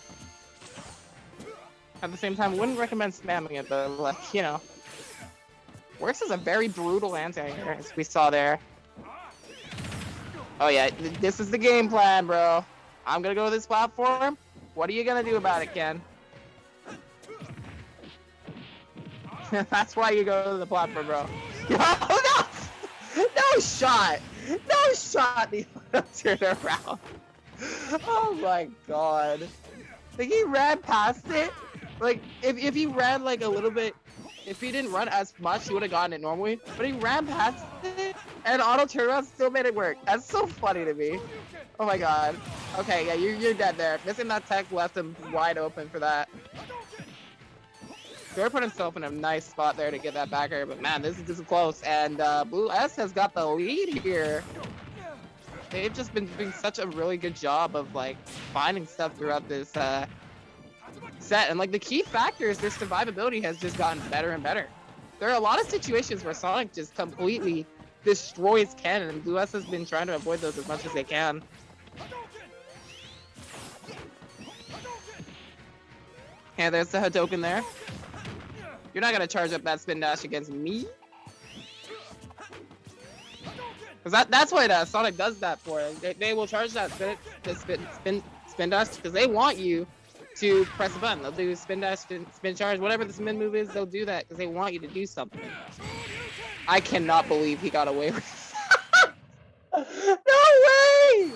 at the same time, wouldn't recommend spamming it, but like, you know, works as a very brutal anti-air, as we saw there. Oh yeah, this is the game plan, bro. I'm gonna go to this platform. What are you gonna do about it, Ken? That's why you go to the platform, bro. Oh, no! No shot! No shot! The turn around. Oh my god. Like, he ran past it. Like, if he ran like a little bit, if he didn't run as much, he would have gotten it normally. But he ran past it, and auto turnaround still made it work. That's so funny to me. Oh my god. Okay, yeah, you're dead there. Missing that tech left him wide open for that. Joy put himself in a nice spot there to get that back air, but man, this is close. And Blue S has got the lead here. They've just been doing such a really good job of like finding stuff throughout this set, and like the key factor is their survivability has just gotten better and better. There are a lot of situations where Sonic just completely destroys Ken, and Blue S has been trying to avoid those as much as they can. Yeah, there's the Hadouken there. You're not gonna charge up that spin dash against me. Cause that's what Sonic does that for. They will charge that spin dash because they want you to press a button. They'll do spin dash, spin charge, whatever the spin move is. They'll do that because they want you to do something. I cannot believe he got away with that. No way!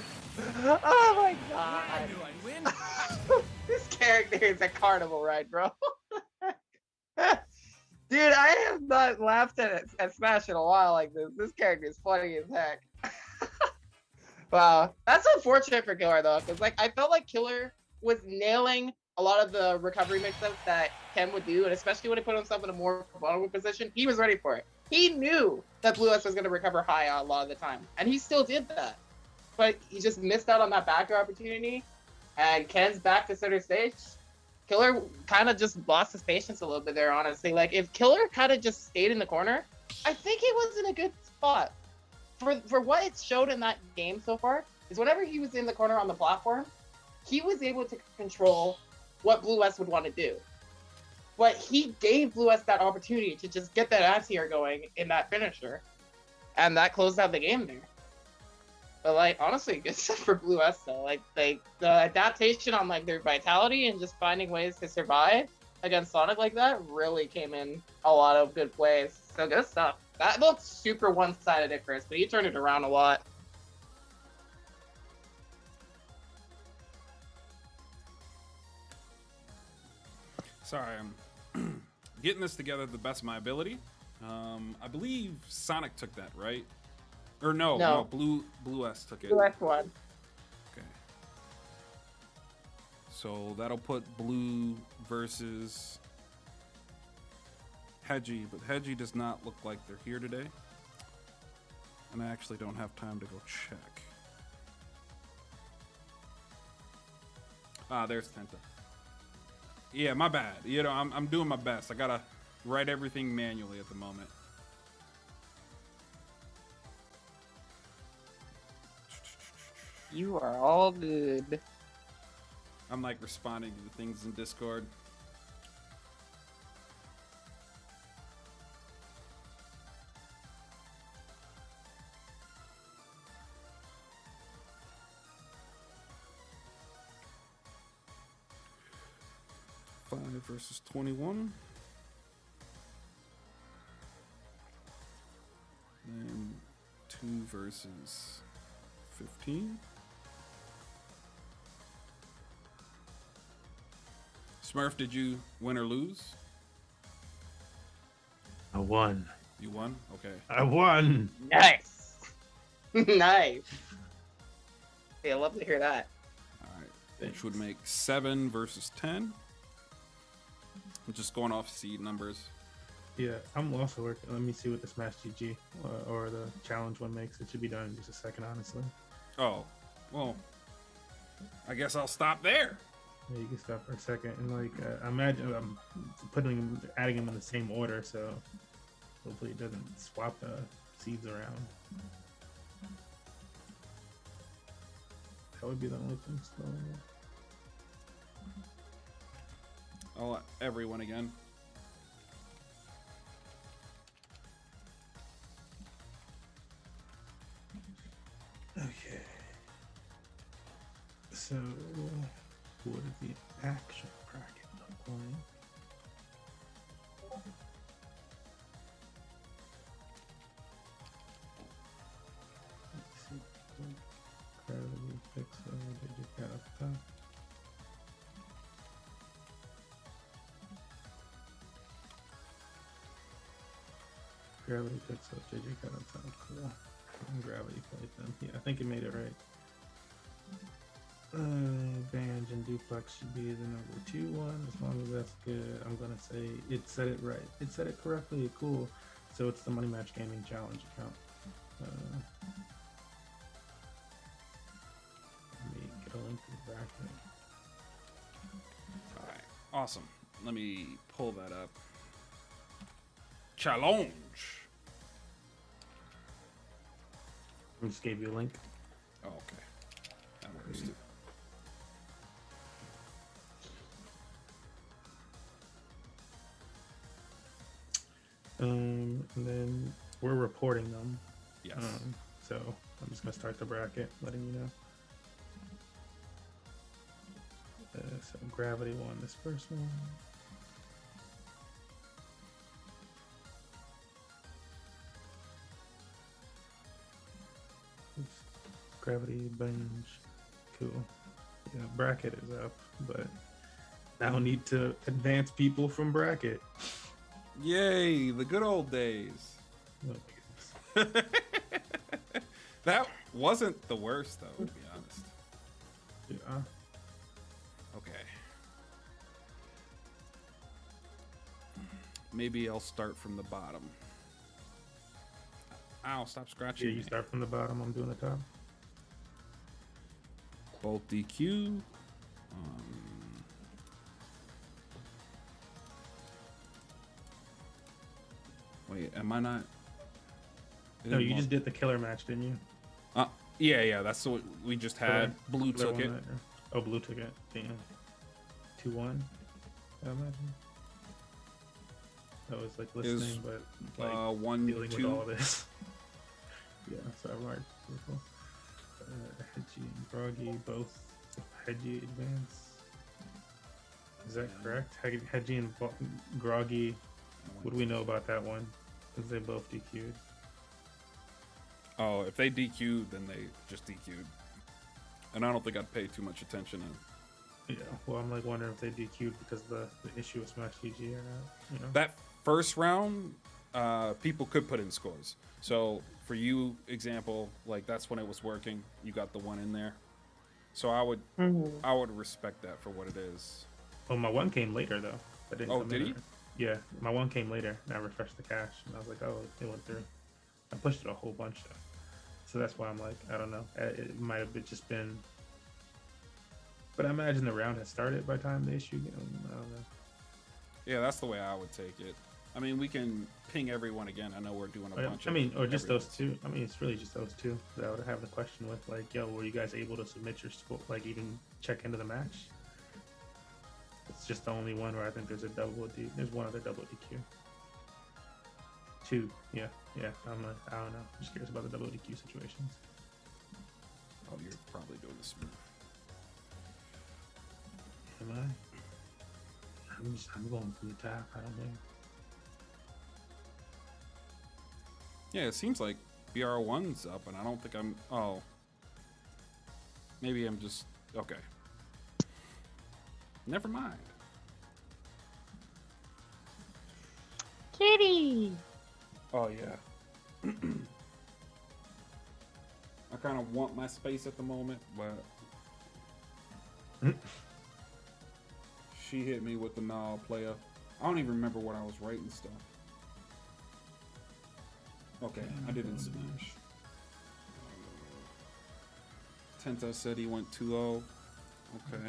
Oh my god! This character is a carnival ride, bro. Dude, I have not laughed at Smash in a while like this. This character is funny as heck. Wow, that's unfortunate for Killer though, because like I felt like Killer was nailing a lot of the recovery mix-ups that Ken would do, and especially when he put himself in a more vulnerable position, he was ready for it. He knew that Blue S was going to recover high a lot of the time, and he still did that. But he just missed out on that backer opportunity, and Ken's back to center stage. Killer kind of just lost his patience a little bit there, honestly. Like, if Killer kind of just stayed in the corner, I think he was in a good spot. For what it showed in that game so far, is whenever he was in the corner on the platform, he was able to control what Blue S would want to do. But he gave Blue S that opportunity to just get that anti-air going in that finisher. And that closed out the game there. But like, honestly, good stuff for Blue S though. Like the adaptation on like their vitality and just finding ways to survive against Sonic like that really came in a lot of good plays. So good stuff. That looked super one-sided at first, but he turned it around a lot. Sorry, I'm getting this together the best of my ability. I believe Sonic took that, right? Or no, Blue S took it. Blue S won. Okay. So that'll put Blue versus Hedgie, but Hedgie does not look like they're here today. And I actually don't have time to go check. Ah, there's Tenta. Yeah, my bad. You know, I'm doing my best. I gotta write everything manually at the moment. You are all good. I'm like responding to the things in Discord. Versus 21. And 2 versus 15. Smurf, did you win or lose? I won. You won? Okay. I won. Nice. Nice. Hey, I love to hear that. Alright. Which would make 7 versus 10. I'm just going off seed numbers. Yeah, I'm also working. Let me see what the Smash GG or the challenge one makes. It should be done in just a second, honestly. Oh, well, I guess I'll stop there. Yeah, you can stop for a second. And like, I imagine I'm adding them in the same order, so hopefully it doesn't swap the seeds around. That would be the only thing slowing it. Oh, everyone again. Okay. So, what is the actual bracket look like? Let's see. Gravity pixel, digit got up top. Gravity pixel, digit got up top. Cool. And gravity plate then. Yeah, I think it made it right. Banj and duplex should be the number 2 one. As long as that's good, I'm gonna say it said it right. It said it correctly. Cool. So it's the Money Match Gaming Challenge account. Let me get a link to the bracket. All right, awesome. Let me pull that up. Challenge. I just gave you a link. Oh, okay. That works too. And then we're reporting them. Yes. So I'm just gonna start the bracket, letting you know. So gravity won this first one. Oops. Gravity binge. Cool. Yeah, bracket is up, but now need to advance people from bracket. Yay, the good old days. Oh my goodness. That wasn't the worst, though, to be honest. Yeah. Okay. Maybe I'll start from the bottom. Ow, stop scratching Yeah, you me. start from the bottom, I'm doing the top. Both DQ. Wait, am I not? It No, didn't you want- just did the killer match, didn't you? Yeah, that's what we just had. Blue Killer took it. won that, or- Oh, blue took it. Damn. 2-1, I imagine. I was like listening, but like 1, dealing 2. with all this. Yeah, so I'm right. Cool. Hedgie and Groggy both Hedgie advance. Is that correct? Hedgie and Groggy, what do we know about that one? Because they both DQ'd. Oh, if they DQ'd, then they just DQ'd. And I don't think I'd pay too much attention to Yeah, well, I'm like wondering if they DQ'd because the issue with Smash GG or not. You know? that first round. People could put in scores. So for you, example, like that's when it was working. You got the one in there. So I would respect that for what it is. Oh, my one came later though. That didn't Oh, come did in. he? Yeah, my one came later, and I refreshed the cache, and I was like, oh, it went through. I pushed it a whole bunch though, so that's why I'm like, I don't know. It might have just been, but I imagine the round has started by the time the issue. I don't know. Yeah, that's the way I would take it. I mean, we can ping everyone again. I know we're doing a bunch. I mean, or just everyone's. those two. I mean, it's really just those two that I would have the question with. Like, yo, were you guys able to submit your score? Like, even check into the match? It's just the only one where I think there's a double D. There's one other double DQ. 2, yeah. I don't know. I'm just curious about the double DQ situations. Oh, you're probably doing this smooth. Am I? I'm going from the top. I don't know. Yeah, it seems like BR1's up, and I don't think I'm. Oh, maybe I'm just okay. Never mind. Kitty. Oh yeah. I kind of want my space at the moment, but she hit me with the nah player. I don't even remember what I was writing stuff. Okay, I didn't smash. Tenta said he went 2-0. Okay,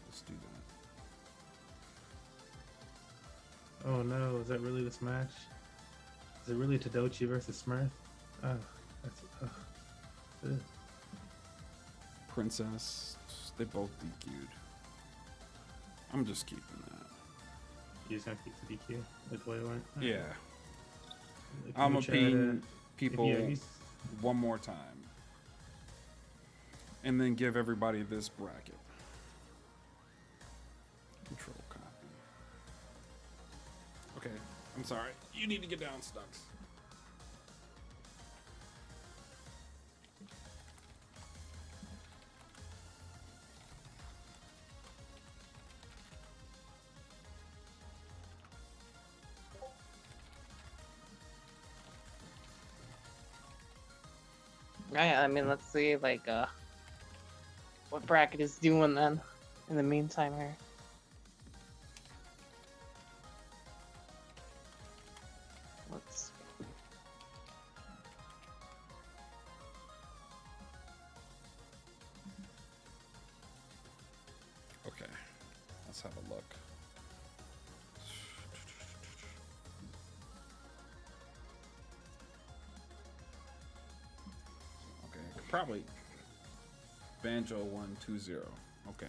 let's do that. Oh no, is that really this match? Is it really Tadochi versus Smurf? Oh, that's ugh. Princess. They both DQ'd. I'm just keeping that. You just gonna keep the DQ with the way it went? Yeah. Like, I'm you gonna try ping to- people yeah, he's- one more time. And then give everybody this bracket. Control copy. Okay, I'm sorry. You need to get down, Stux. Right, I mean, let's see, like, what bracket is doing then, in the meantime here. Let's see. Okay, let's have a look. Okay, probably Banjo 120. Okay.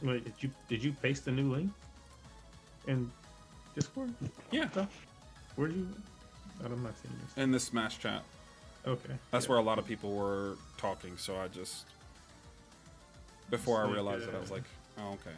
Wait, did you paste the new link in Discord? Yeah. Oh, where'd you? I'm not seeing this. In the Smash chat. Okay. That's yeah. where a lot of people were talking, so I just before I Like, realized it, I was like, oh, okay.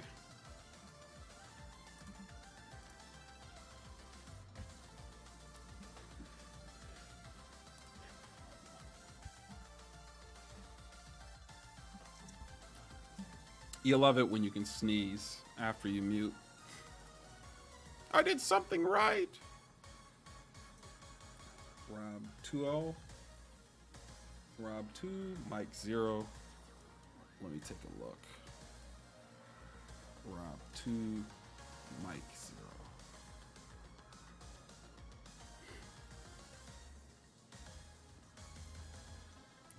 You love it when you can sneeze after you mute. I did something right. Rob 2-0. Rob 2, Mike 0. Let me take a look. Rob 2, Mike 0.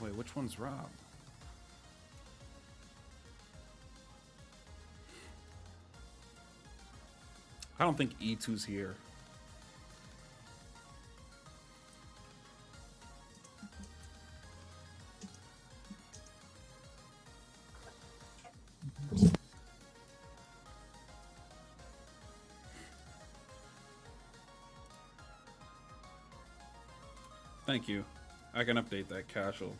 Wait, which one's Rob? I don't think E2's here. Thank you. I can update that casual.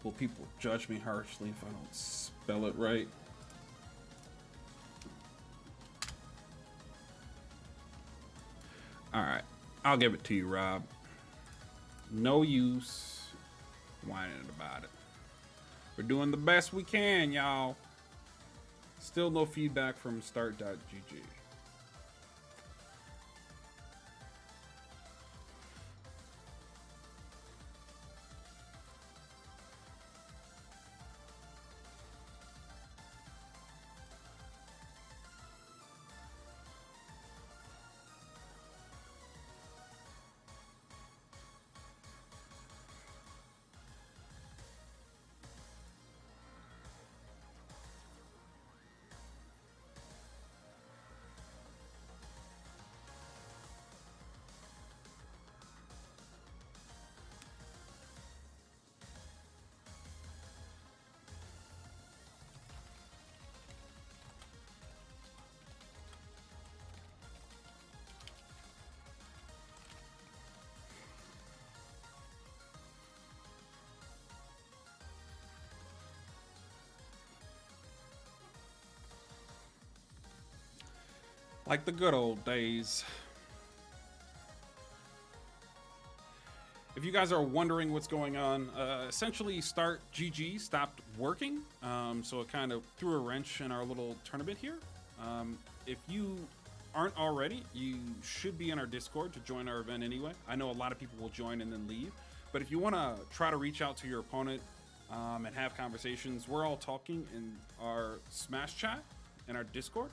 Will people judge me harshly if I don't spell it right? Alright, I'll give it to you, Rob. No use whining about it. We're doing the best we can, y'all. Still no feedback from start.gg. Like the good old days. if you guys are wondering what's going on, essentially Start GG stopped working, so it kind of threw a wrench in our little tournament here. If you aren't already, you should be in our Discord to join our event anyway. I know a lot of people will join and then leave, but if you want to try to reach out to your opponent and have conversations, we're all talking in our Smash chat in our Discord.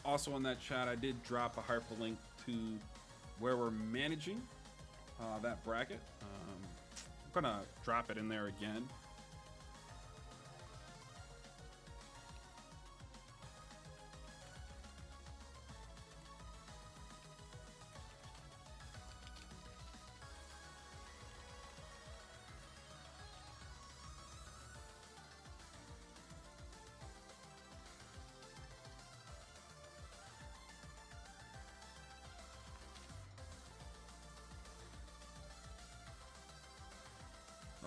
Also in that chat, I did drop a hyperlink to where we're managing that bracket. I'm gonna drop it in there again.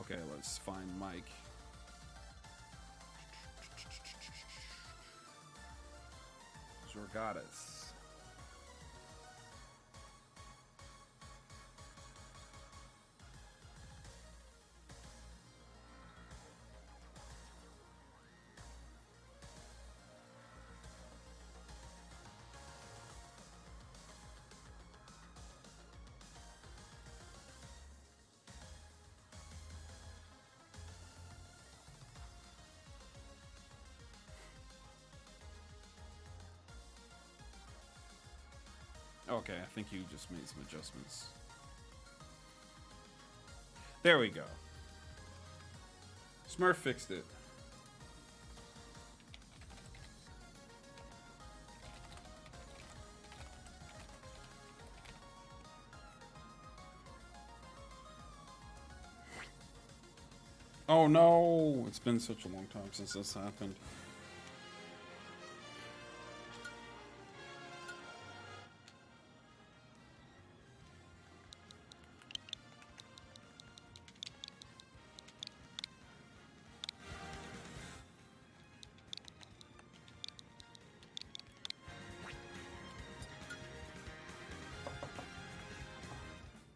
Okay, let's find Mike. Zorgatus. Okay, I think you just made some adjustments. There we go. Smurf fixed it. Oh no! It's been such a long time since this happened.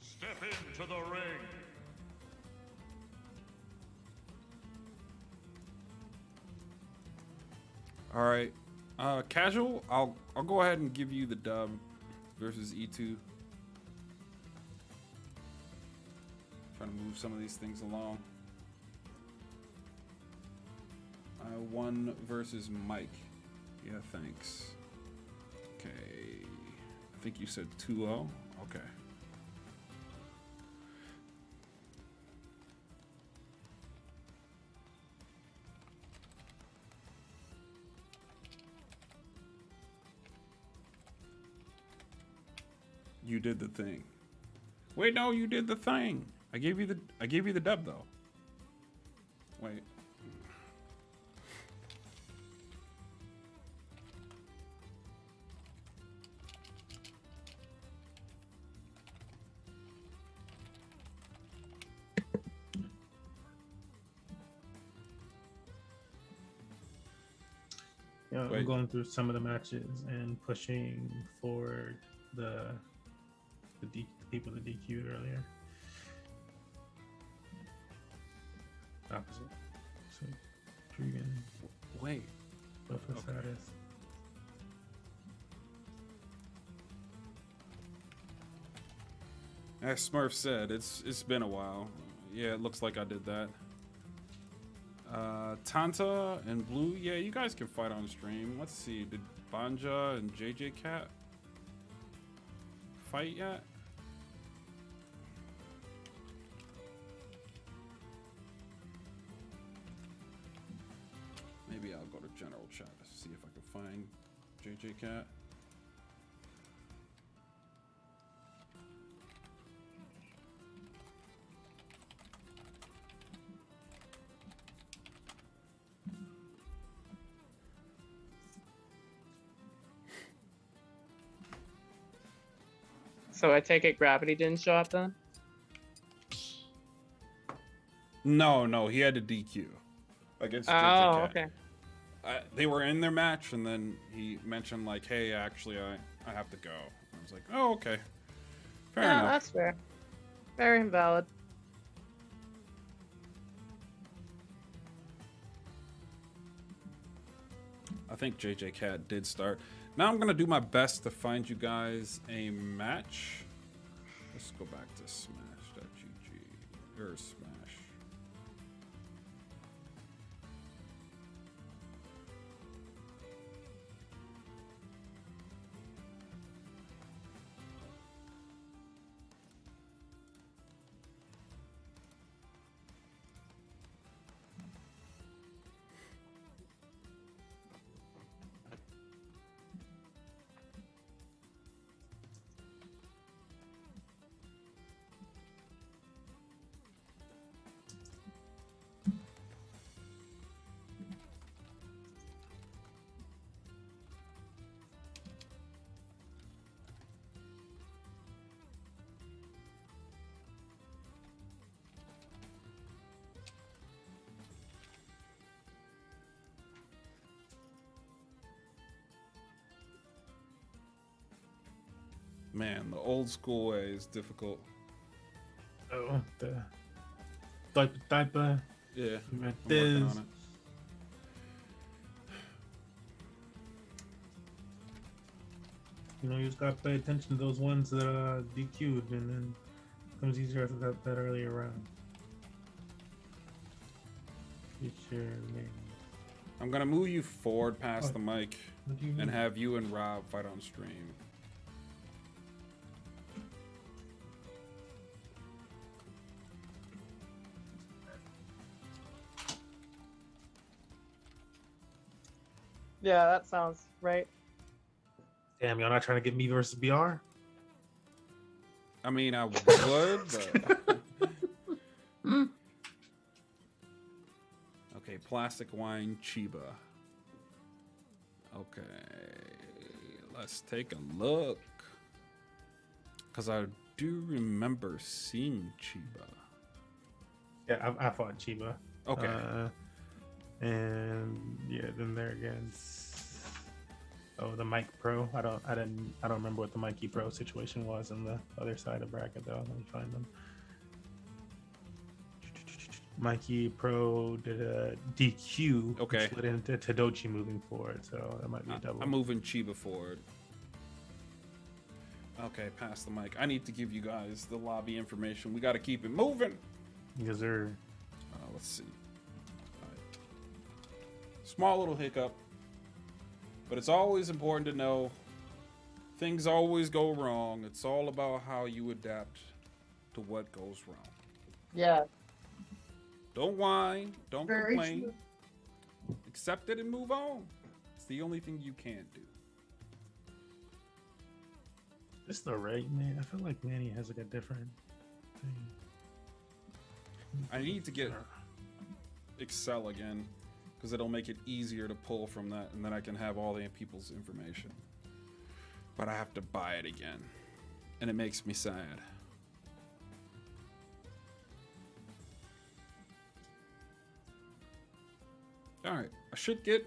Step into the ring. All right, casual. I'll go ahead and give you the dub versus E2. Trying to move some of these things along. 1 versus Mike. Yeah, thanks. Okay, I think you said 2-0. Okay. You did the thing. Wait, no, you did the thing. I gave you the dub though. Wait. Yeah, Wait. I'm going through some of the matches and pushing for the people that DQ'd earlier. Opposite. So Trigan, Wait. both for Okay. status. As Smurf said, it's been a while. Yeah, it looks like I did that. Tanta and Blue, yeah, you guys can fight on stream. Let's see, did Banja and JJ Cat fight yet? Maybe I'll go to general chat to see if I can find JJ Cat. So I take it Gravity didn't show up then? No, he had to DQ against JJ Oh, Cat. okay. They were in their match, and then he mentioned like, "Hey, actually, I have to go. I was like, oh, okay. Fair Yeah, enough. that's fair. Very invalid. I think JJ Cat did start. Now I'm going to do my best to find you guys a match. Let's go back to smash.gg. Or smash. Man, the old school way is difficult. Oh, the type of Yeah, I'm working this. on it. You know, you just gotta pay attention to those ones that are DQ'd, and then it becomes easier after that earlier round. Future name. I'm gonna move you forward past the mic What do you and mean? have you and Rob fight on stream. Yeah, that sounds right. Damn, y'all not trying to get me versus BR? I mean, I would, but... Okay, plastic wine Chiba. Okay, let's take a look. Because I do remember seeing Chiba. Yeah, I fought Chiba. Okay. And yeah, then there again. Oh, the Mike Pro. I don't remember what the Mikey Pro situation was on the other side of bracket though. Let me find them. Mikey Pro did a DQ. Okay. Split into Tadochi moving forward, so that might be a double. I'm moving Chiba forward. Okay, pass the mic. I need to give you guys the lobby information. We got to keep it moving. Yes, sir. Let's see. All right. Small little hiccup. But it's always important to know things always go wrong. It's all about how you adapt to what goes wrong. Yeah. Don't whine. Don't Very complain. true. Accept it and move on. It's the only thing you can do. It's the right man. I feel like Manny has like a different thing. I need to get Excel again because it'll make it easier to pull from that, and then I can have all the people's information. But I have to buy it again, and it makes me sad. All right, I should get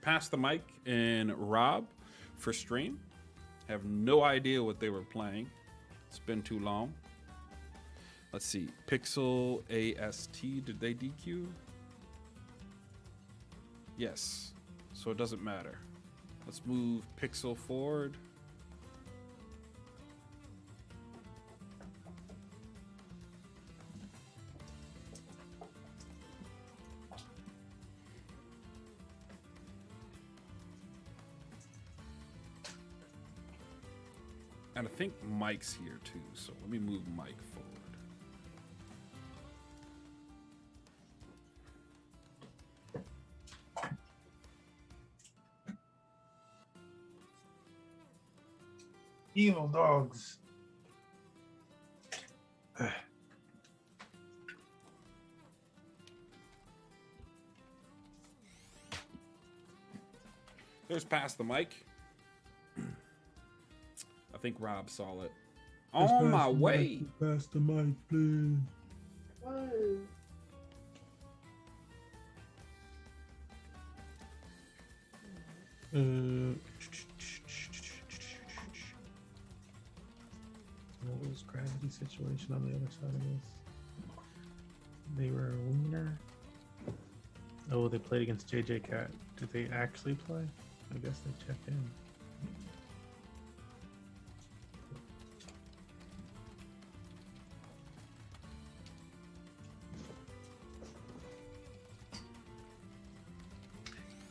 past the mic and Rob for stream. Have no idea what they were playing. It's been too long. Let's see. Pixel AST, did they DQ? Yes. So it doesn't matter. Let's move Pixel forward. And I think Mike's here too, so let me move Mike forward. Evil dogs. There's past the mic. I think Rob saw it. On my way. Pass the mic, please. gravity situation on the other side of this? They were a wiener. Oh, they played against JJ Cat. Did they actually play? I guess they checked in.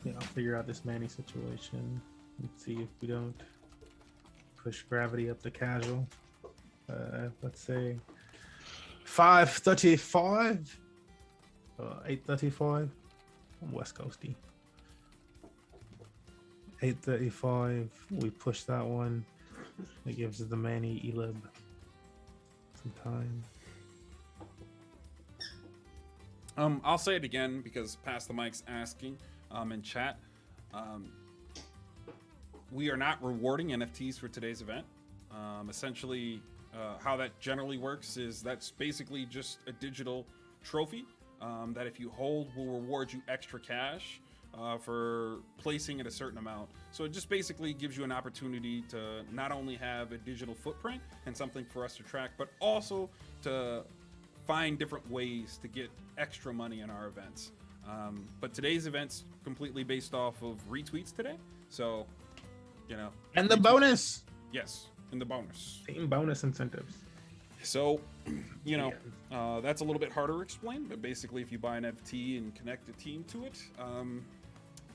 Yeah, I'll figure out this Manny situation. Let's see if we don't push gravity up to casual. Let's say 5:35, 8:35. I'm West Coasty. 8:35. We push that one. It gives the Manny Elib some time. I'll say it again because Pass the Mic's asking in chat. We are not rewarding NFTs for today's event. Essentially, how that generally works is that's basically just a digital trophy that if you hold will reward you extra cash for placing at a certain amount. So it just basically gives you an opportunity to not only have a digital footprint and something for us to track, but also to find different ways to get extra money in our events. But today's event's completely based off of retweets today. So, you know. And the bonus. Yes, and the bonus. Team bonus incentives. So, you know, that's a little bit harder to explain, but basically if you buy an NFT and connect a team to it,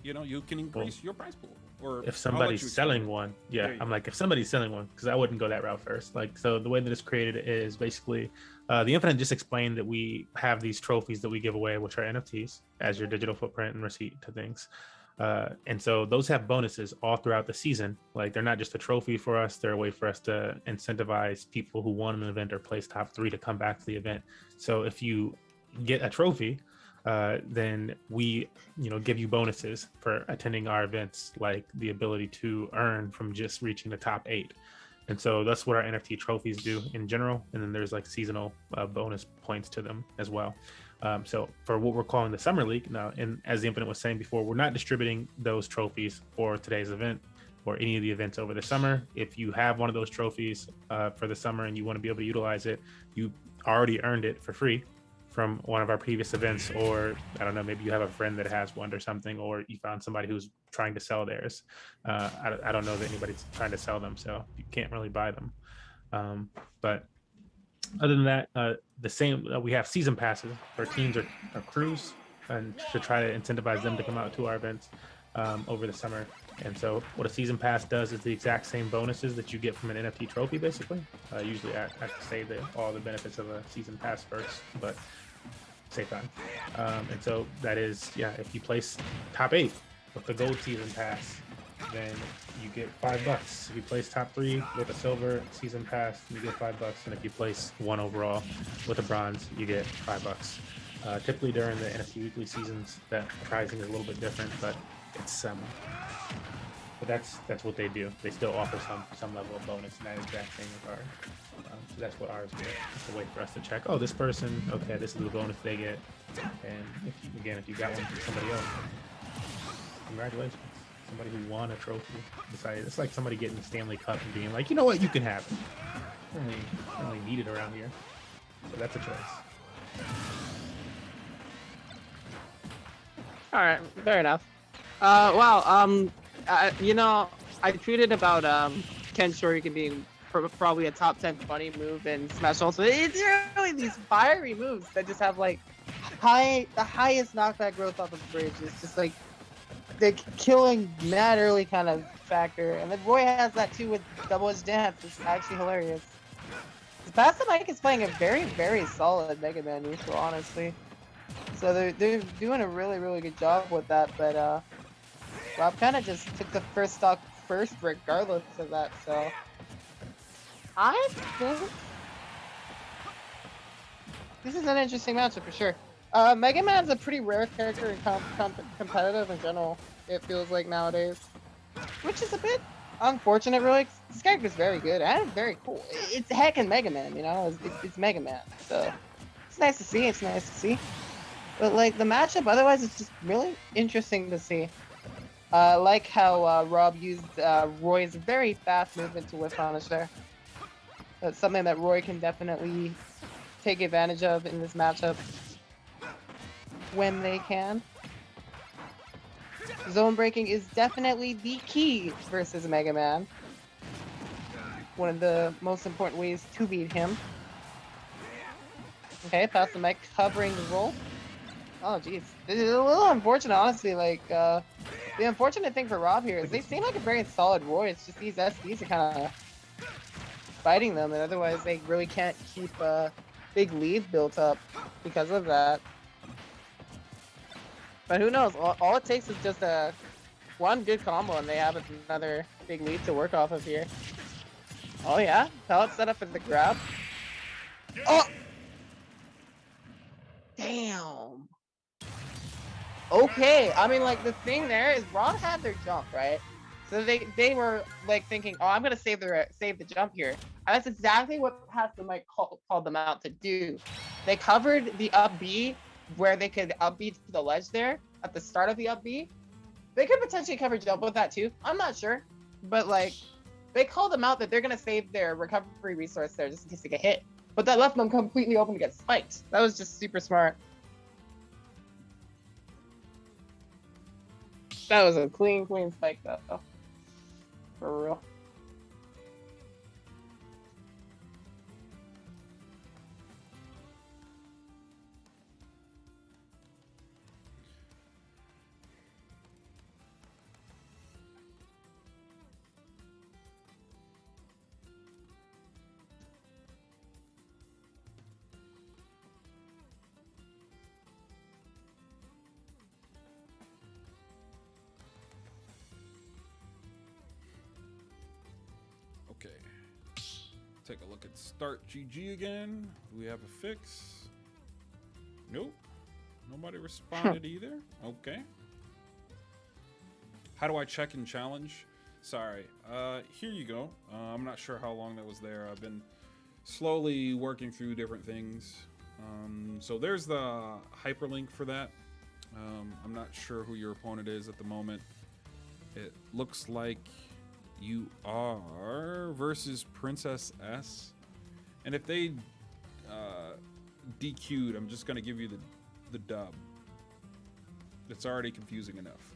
you know, you can increase your prize pool. Or if somebody's selling one, yeah, I'm like, if somebody's selling one, because I wouldn't go that route first. Like, so the way that it's created is basically the Infinite just explained that we have these trophies that we give away, which are NFTs as your digital footprint and receipt to things. And so those have bonuses all throughout the season. Like, they're not just a trophy for us, they're a way for us to incentivize people who won an event or placed top 3 to come back to the event. So if you get a trophy, then we, you know, give you bonuses for attending our events, like the ability to earn from just reaching the top 8. And so that's what our NFT trophies do in general. And then there's like seasonal bonus points to them as well. So for what we're calling the Summer League now, and as the Infinite was saying before, we're not distributing those trophies for today's event or any of the events over the summer. If you have one of those trophies for the summer and you want to be able to utilize it, you already earned it for free from one of our previous events, or I don't know, maybe you have a friend that has one or something, or you found somebody who's trying to sell theirs. I don't know that anybody's trying to sell them, so you can't really buy them. But other than that, the same, we have season passes for teams or crews, and to try to incentivize them to come out to our events over the summer. And so what a season pass does is the exact same bonuses that you get from an NFT trophy, basically. Usually I say all the benefits of a season pass first, but save time. And so that is, yeah, if you place top 8 with the gold season pass, then you get $5. If you place top 3 with a silver season pass, you get $5. And if you place 1 overall with a bronze, you get $5. Typically during the NFT weekly seasons, that pricing is a little bit different, but it's but that's what they do. They still offer some level of bonus in that exact same regard. So that's what ours do. It's a way for us to check, oh, this person, okay, this is the bonus they get. And if you got one from somebody else, congratulations. Somebody who won a trophy decided, it's like somebody getting the Stanley Cup and being like, you know what, you can have it. I don't really need it around here. So that's a choice. All right, fair enough. You know, I tweeted about Ken Shoryuken being probably a top 10 funny move in Smash Ultimate. So it's really these fiery moves that just have like the highest knockback growth off of the bridge. It's just like the killing mad early kind of factor, and then Roy has that too with Double Edge Dance. It's actually hilarious. Pass the Mic is playing a very, very solid Mega Man neutral, honestly. So they're doing a really, really good job with that, but Rob kind of just took the first stock first regardless of that, so I think this is an interesting matchup for sure. Mega Man's a pretty rare character in competitive in general, it feels like nowadays, which is a bit unfortunate, really. This character's very good and very cool. It's heckin' Mega Man, you know? It's Mega Man, so it's nice to see. It's nice to see. But like the matchup, otherwise, it's just really interesting to see. Like how Rob used Roy's very fast movement to whip punish there. That's something that Roy can definitely take advantage of in this matchup when they can. Zone breaking is definitely the key versus Mega Man. One of the most important ways to beat him. Okay, pass the mic, covering the roll. Oh, jeez. This is a little unfortunate, honestly. Like, the unfortunate thing for Rob here is they seem like a very solid Roy. It's just these SDs are kind of fighting them, and otherwise they really can't keep a big lead built up because of that. But who knows? All it takes is just one good combo, and they have another big lead to work off of here. Oh yeah, pellet set up for the grab. Oh, damn. Okay, I mean, like, the thing there is Rob had their jump, right? So they were like thinking, oh, I'm gonna save the jump here. And that's exactly what Pass the Mic called them out to do. They covered the up B where they could up B to the ledge there at the start of the up B. They could potentially cover jump with that too. I'm not sure, but like they called them out that they're gonna save their recovery resource there just in case they get hit. But that left them completely open to get spiked. That was just super smart. That was a clean spike though. For real. Okay. Take a look at Start GG again. Do we have a fix? Nope. Nobody responded either. Okay. How do I check and challenge? Sorry. Here you go. I'm not sure how long that was there. I've been slowly working through different things. So there's the hyperlink for that. I'm not sure who your opponent is at the moment. It looks like you are versus Princess S. And if they DQ'd, I'm just going to give you the dub. It's already confusing enough.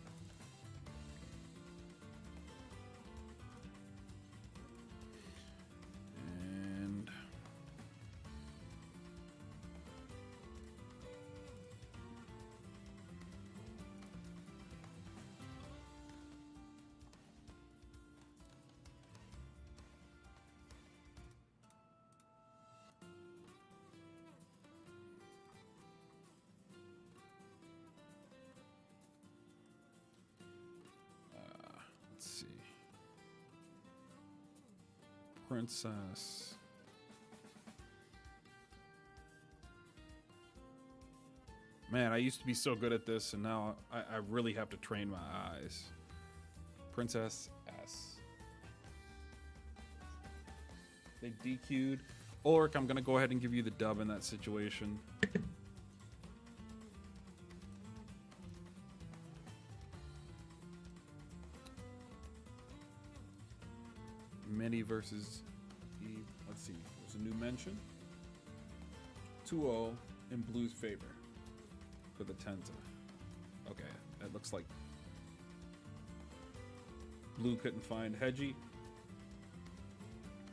And let's see. Princess. Man, I used to be so good at this, and now I really have to train my eyes. Princess S. They DQ'd. Ulrich, I'm going to go ahead and give you the dub in that situation. Many versus Eve. Let's see. There's a new mention. 2-0 in Blue's favor for the Tenta. Okay, that looks like Blue couldn't find Hedgie,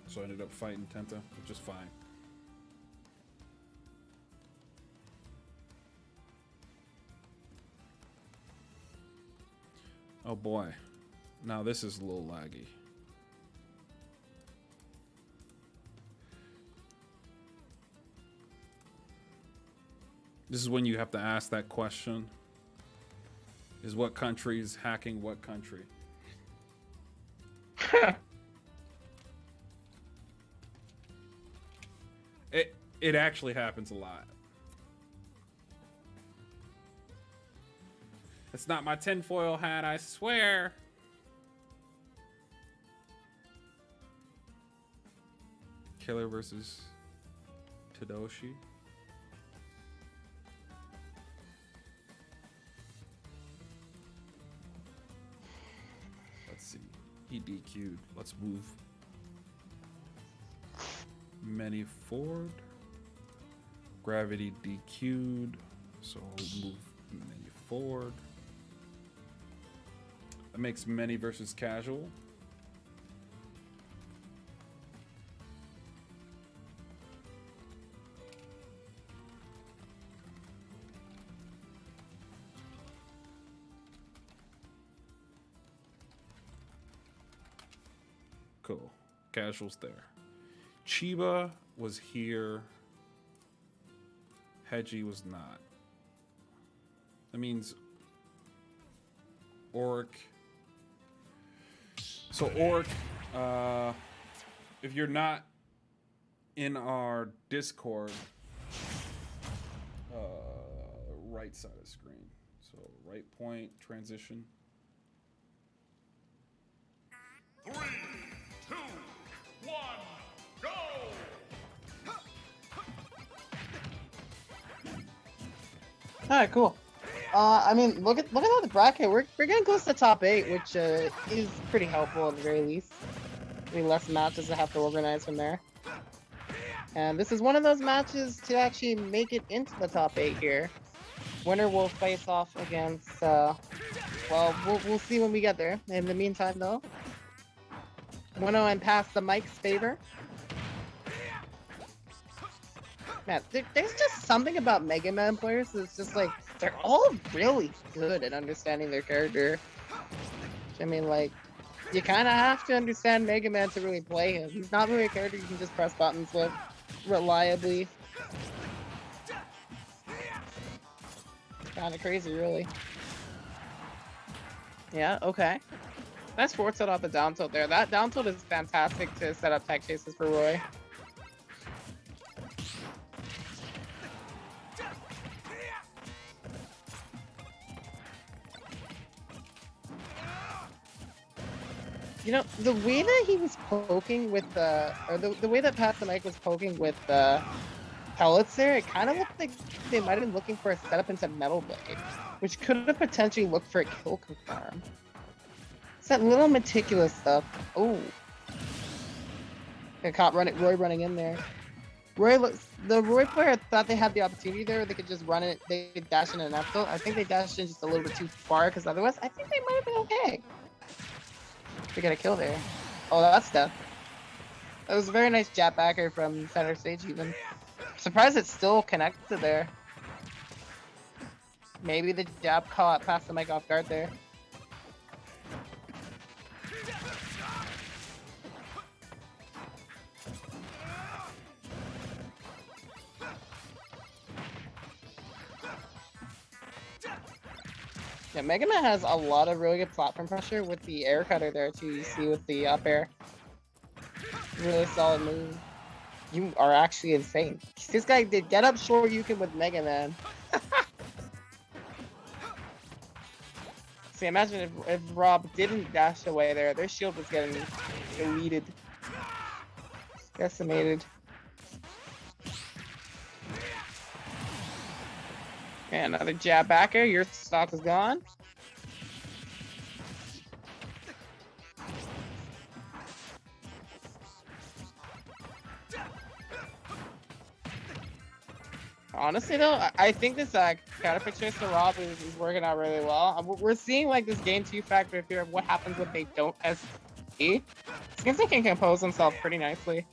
so I ended up fighting Tenta, which is fine. Oh boy, now this is a little laggy. This is when you have to ask that question. Is what country is hacking what country? It actually happens a lot. It's not my tinfoil hat, I swear. Killer versus Tadashi. Let's see. He DQ'd. Let's move. many forward. Gravity DQ'd. So move many forward. That makes many versus casual. Cool. Casual's there. Chiba was here. Hedgie was not. That means Orc. So Orc, if you're not in our Discord, right side of the screen. So right point, transition. 3, 2, 1, go! All right, cool. I mean, look at all the bracket. We're getting close to top 8, which is pretty helpful at the very least. I mean, less matches to have to organize from there. And this is one of those matches to actually make it into the top 8 here. Winner will face off against. Well, we'll see when we get there. In the meantime, though, Winnow and pass the Mike's favor. Man, there's just something about Mega Man players that's just like, they're all really good at understanding their character. I mean, like, you kind of have to understand Mega Man to really play him. He's not really a character you can just press buttons with reliably. Kind of crazy, really. Yeah, okay. Nice forward set off the down tilt there. That down tilt is fantastic to set up tech chases for Roy. You know, the way that he was poking with the way that Pat the Mike was poking with the pellets there, it kind of looked like they might have been looking for a setup into Metal Blade, which could have potentially looked for a kill confirm. It's that little meticulous stuff. Oh, I caught Roy running in there. The Roy player thought they had the opportunity there. They could just run it. They could dash in an F tilt. I think they dashed in just a little bit too far because otherwise, I think they might have been okay. We got a kill there. Oh, that's death. That was a very nice jab backer from center stage even. Surprised it's still connected there. Maybe the jab caught past the Mike off guard there. Yeah, Mega Man has a lot of really good platform pressure with the air cutter there too. You see with the up air. Really solid move. You are actually insane. This guy did get up short Yukin with Mega Man. See, imagine if Rob didn't dash away there. Their shield was getting deleted. Decimated. And another jab backer. Your stock is gone. Honestly, though, I think this counter choice to Rob is working out really well. We're seeing like this game 2 factor here of what happens when they don't SD. Seems like he can compose himself pretty nicely.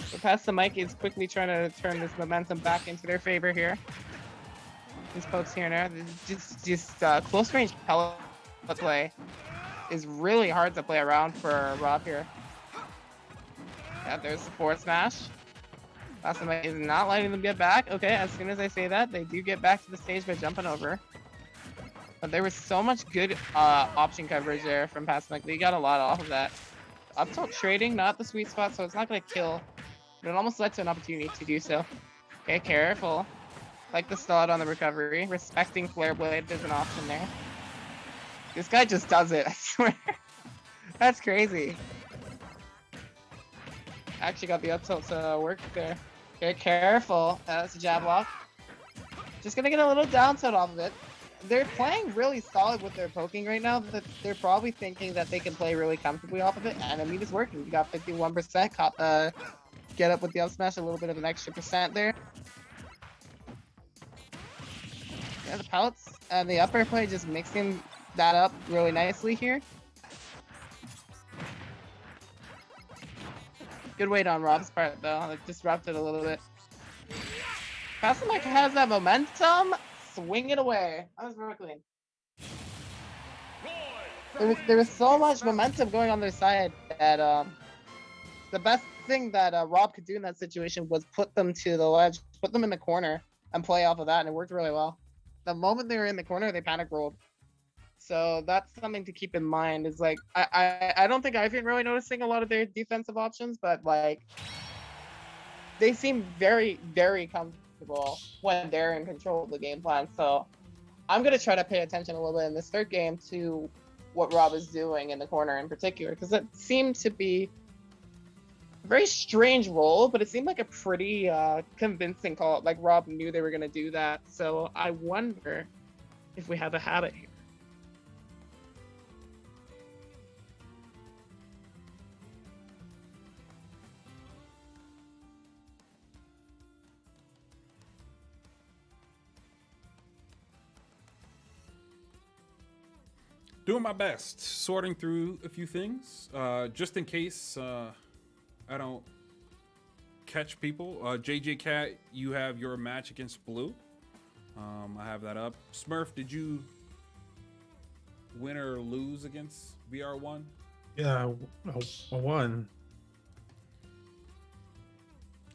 So past the Mike is quickly trying to turn this momentum back into their favor here. These pokes here and there. Just close range pellet play is really hard to play around for Rob here. Yeah, there's the forward smash. Past the Mike is not letting them get back. Okay, as soon as I say that, they do get back to the stage by jumping over. But there was so much good option coverage there from past the Mike. We got a lot off of that. Up tilt trading, not the sweet spot, so it's not going to kill. But it almost led to an opportunity to do so. Okay, careful. Like the stall on the recovery. Respecting Flare Blade is an option there. This guy just does it, I swear. That's crazy. Actually got the up tilt to work there. Okay, careful. That's a jab lock. Just gonna get a little down tilt off of it. they're playing really solid with their poking right now. That they're probably thinking that they can play really comfortably off of it, and I mean it's working. You got 51%. Get up with the up smash, a little bit of an extra percent there. Yeah, the pellets and the upper play just mixing that up really nicely here. Good weight on Rob's part though. It disrupted a little bit. Pasamike has that momentum. Swing it away. That was Brooklyn. There was so much momentum going on their side that the best thing that Rob could do in that situation was put them to the ledge, put them in the corner, and play off of that, and it worked really well. The moment they were in the corner, they panic rolled. So that's something to keep in mind. Is like I don't think I've been really noticing a lot of their defensive options, but like they seem very, very comfortable when they're in control of the game plan. So I'm gonna try to pay attention a little bit in this third game to what Rob is doing in the corner in particular, because it seemed to be a very strange role, but it seemed like a pretty convincing call. Like Rob knew they were gonna do that. So I wonder if we have a habit here. Doing my best, sorting through a few things, just in case I don't catch people. JJ Cat, you have your match against Blue. I have that up. Smurf, did you win or lose against VR1? Yeah, I won.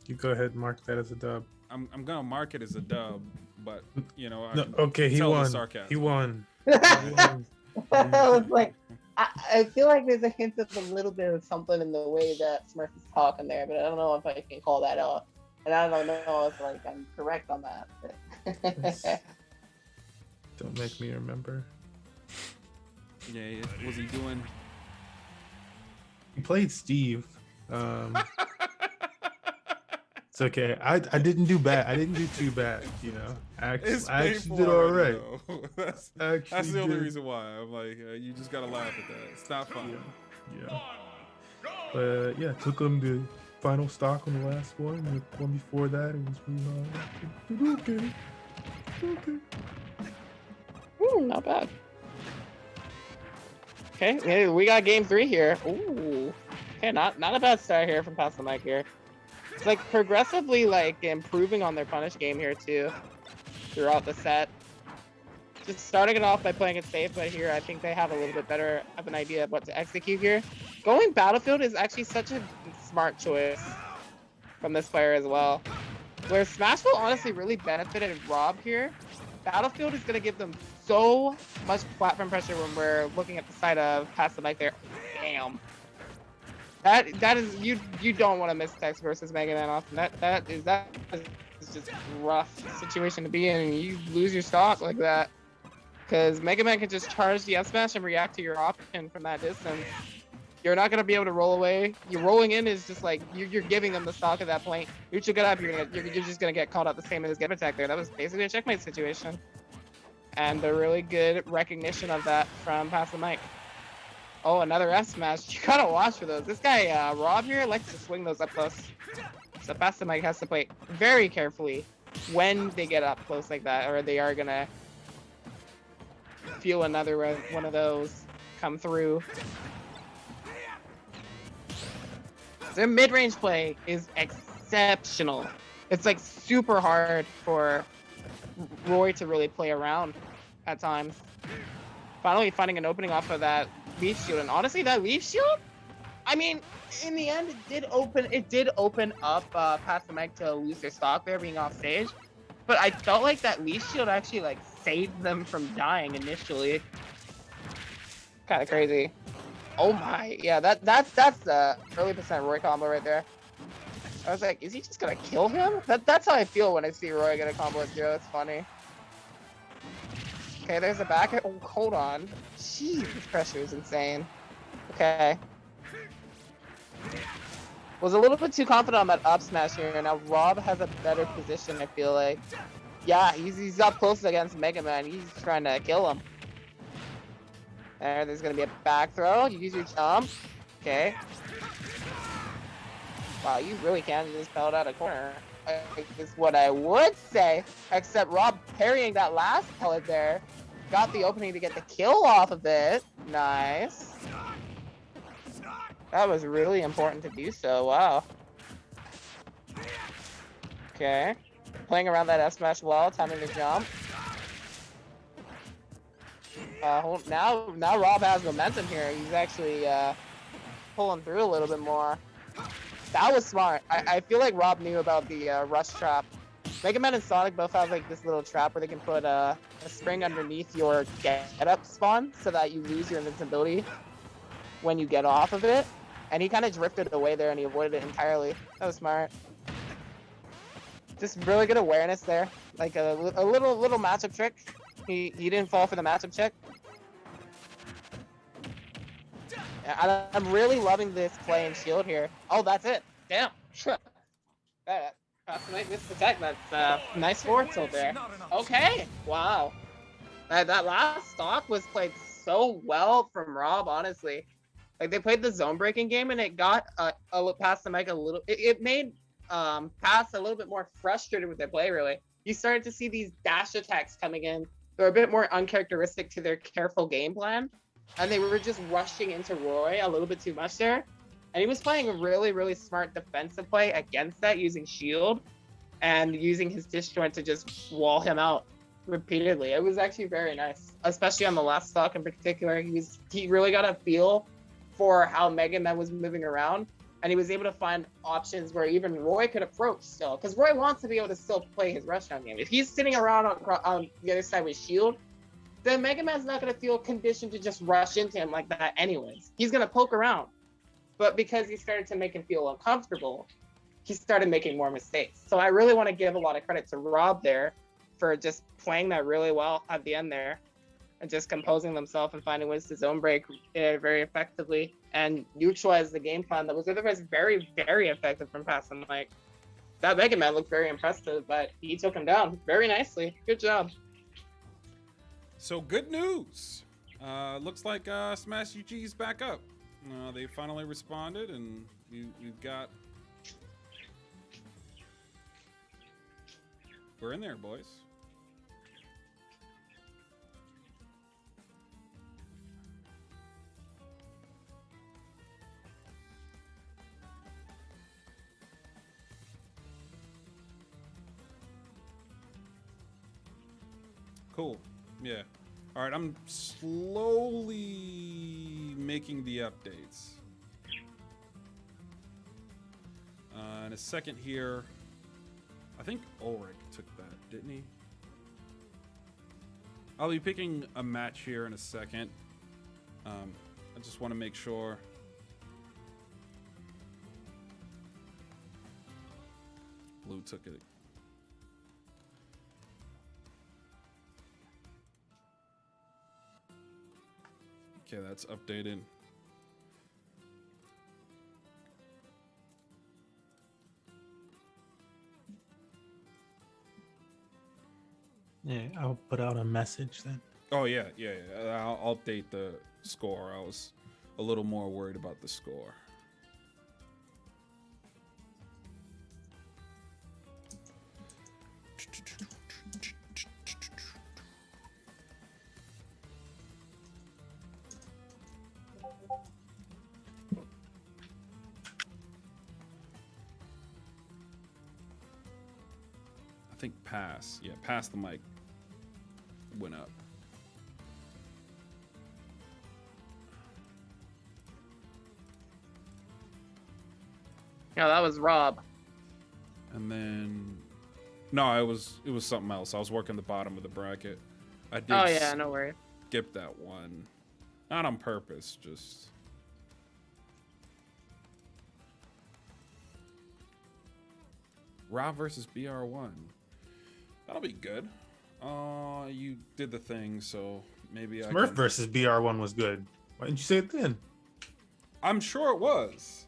You go ahead and mark that as a dub. I'm gonna mark it as a dub, but you know, I No, can okay, he tell the won. sarcasm. He won. He won. I was like, I feel like there's a hint of a little bit of something in the way that Smurf is talking there, but I don't know if I can call that out. And I don't know if like I'm correct on that. But... Don't make me remember. Yeah, was he doing? He played Steve. It's okay. I didn't do bad. I didn't do too bad, you know. I actually did all right. That's the only reason why. I'm like, you just gotta laugh at that. It's not fun. Yeah. But yeah, took him to final stock on the last one. The one before that, it was pretty hard. Okay. Ooh, not bad. Okay, we got game 3 here. Ooh. Okay, not a bad start here from Past the Mic here. It's like progressively like improving on their punish game here too throughout the set. Just starting it off by playing it safe, but here I think they have a little bit better of an idea of what to execute here. Going Battlefield is actually such a smart choice from this player as well. Where Smashville honestly really benefited Rob here. Battlefield is going to give them so much platform pressure when we're looking at the side of Past the Mic there. Damn. That is you don't want to miss text versus Mega Man often. That is just a rough situation to be in. You lose your stock like that because Mega Man can just charge the up smash and react to your option from that distance. You're not gonna be able to roll away. Your rolling in is just like you're giving them the stock at that point. Neutral get up, you're just gonna get caught up the same as get attack there. That was basically a checkmate situation, and a really good recognition of that from Past the Mic. Oh, another F smash. You gotta watch for those. This guy, Rob here, likes to swing those up close. So Past the Mic has to play very carefully when they get up close like that, or they are gonna feel another one of those come through. Their mid-range play is exceptional. It's like super hard for Roy to really play around at times. Finally finding an opening off of that leaf shield, and honestly, that leaf shield, I mean, in the end, it did open up Past the Mic to lose their stock there, being off stage. But I felt like that leaf shield actually like saved them from dying initially. Kind of crazy. Oh my, yeah, that's the early percent Roy combo right there. I was like, is he just gonna kill him? That's how I feel when I see Roy get a combo at 0. It's funny. Okay, there's a back. Oh, hold on. Jeez, this pressure is insane. Okay. Was a little bit too confident on that up smash here. Now Rob has a better position, I feel like. Yeah, he's up close against Mega Man. He's trying to kill him. There's gonna be a back throw. You use your jump. Okay. Wow, you really can just pelt out a corner. Is what I would say. Except Rob parrying that last pellet there. Got the opening to get the kill off of it. Nice. That was really important to do so. Wow. Okay. Playing around that F smash well, timing the jump. Now Rob has momentum here. He's actually pulling through a little bit more. That was smart. I feel like Rob knew about the rush trap. Mega Man and Sonic both have like this little trap where they can put a spring underneath your get up spawn so that you lose your invincibility when you get off of it. And he kind of drifted away there and he avoided it entirely. That was smart. Just really good awareness there. Like a little matchup trick. He didn't fall for the matchup check. Yeah, I'm really loving this play and shield here. Oh, that's it. Damn. Might miss the tech. That's nice forward tilt there. Okay. Wow. That last stock was played so well from Rob, honestly. Like, they played the zone breaking game and it got past the mic a little. It made Pass a little bit more frustrated with their play, really. You started to see these dash attacks coming in. They're a bit more uncharacteristic to their careful game plan. And they were just rushing into Roy a little bit too much there. And he was playing a really, really smart defensive play against that, using shield and using his disjoint to just wall him out repeatedly. It was actually very nice, especially on the last stock in particular. He really got a feel for how Mega Man was moving around, and he was able to find options where even Roy could approach still, because Roy wants to be able to still play his rushdown game. If he's sitting around on the other side with shield, then Mega Man's not going to feel conditioned to just rush into him like that anyways. He's going to poke around. But because he started to make him feel uncomfortable, he started making more mistakes. So I really want to give a lot of credit to Rob there for just playing that really well at the end there and just composing themselves and finding ways to zone break very effectively and neutralize the game plan that was otherwise very, very effective from past the mic. That Mega Man looked very impressive, but he took him down very nicely. Good job. So good news. Looks like Smash UG's back up. They finally responded, and you've got... We're in there, boys. Cool. Yeah. All right, I'm slowly making the updates. In a second here, I think Ulrich took that, didn't he? I'll be picking a match here in a second. I just want to make sure. Blue took it. Okay, that's updated. Yeah, I'll put out a message then. Oh yeah. I'll update the score. I was a little more worried about the score. I think pass. Yeah, pass the mic went up. No, that was Rob. And then no, it was something else. I was working the bottom of the bracket. I did Oh yeah, no worries. skip that one. Not on purpose, just Rob versus BR1. That'll be good. You did the thing, so maybe Smurf versus BR1 was good. Why didn't you say it then? I'm sure it was.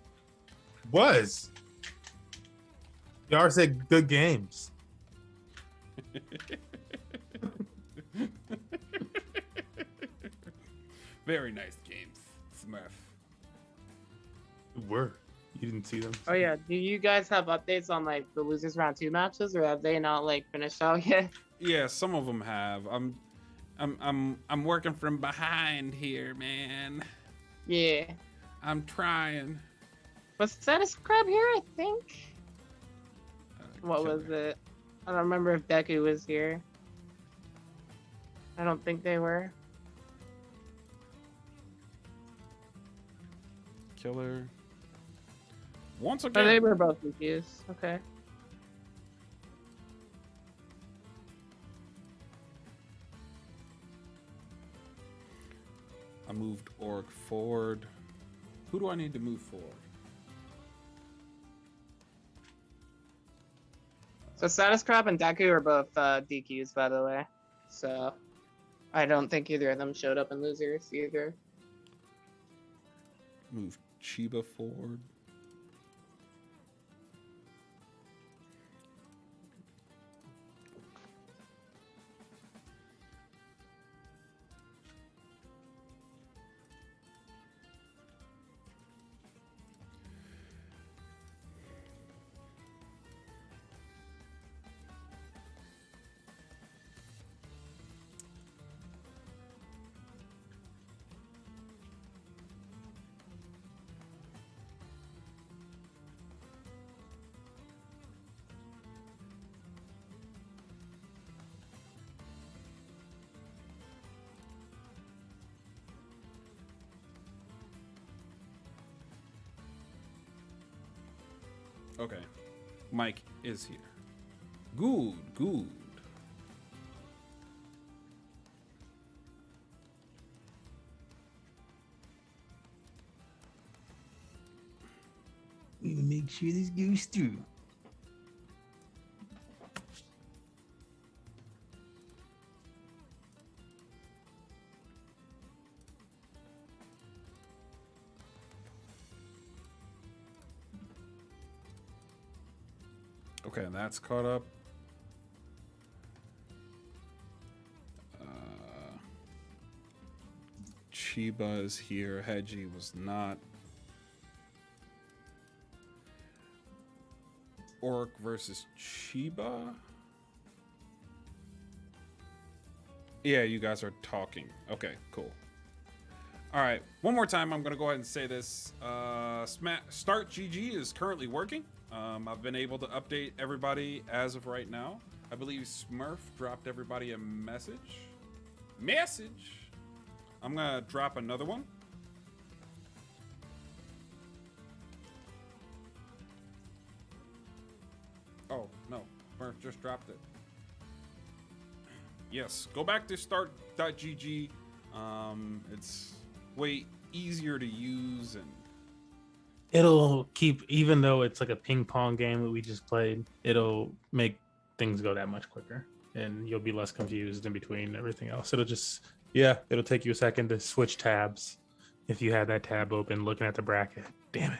Was. BR said good games. Very nice games, Smurf. Were you didn't see them? Oh yeah, do you guys have updates on like the losers round 2 matches, or have they not like finished out yet? Yeah, some of them have. I'm working from behind here, man. Yeah. I'm trying. Was Status Crab here, I think? What Killer. was it? I don't remember if Deku was here. I don't think they were. Killer. Once Oh, again. they were both confused. Okay. I moved Orc forward. Who do I need to move forward? So Status Crab and Deku are both DQs, by the way. So I don't think either of them showed up in losers either. Move Chiba forward. Okay. Mike is here. Good, good. We will make sure this goes through. Okay, that's caught up. Chiba is here. Heiji was not. Orc versus Chiba. Yeah, you guys are talking. Okay, cool. All right, one more time. I'm gonna go ahead and say this. Start GG is currently working. I've been able to update everybody as of right now. I believe Smurf dropped everybody a message. I'm gonna drop another one. Oh, no, Smurf just dropped it. Yes, go back to start.gg. It's way easier to use, and It'll keep, even though it's like a ping pong game that we just played, it'll make things go that much quicker, and you'll be less confused in between everything else. It'll just, yeah, it'll take you a second to switch tabs if you have that tab open looking at the bracket. Damn it.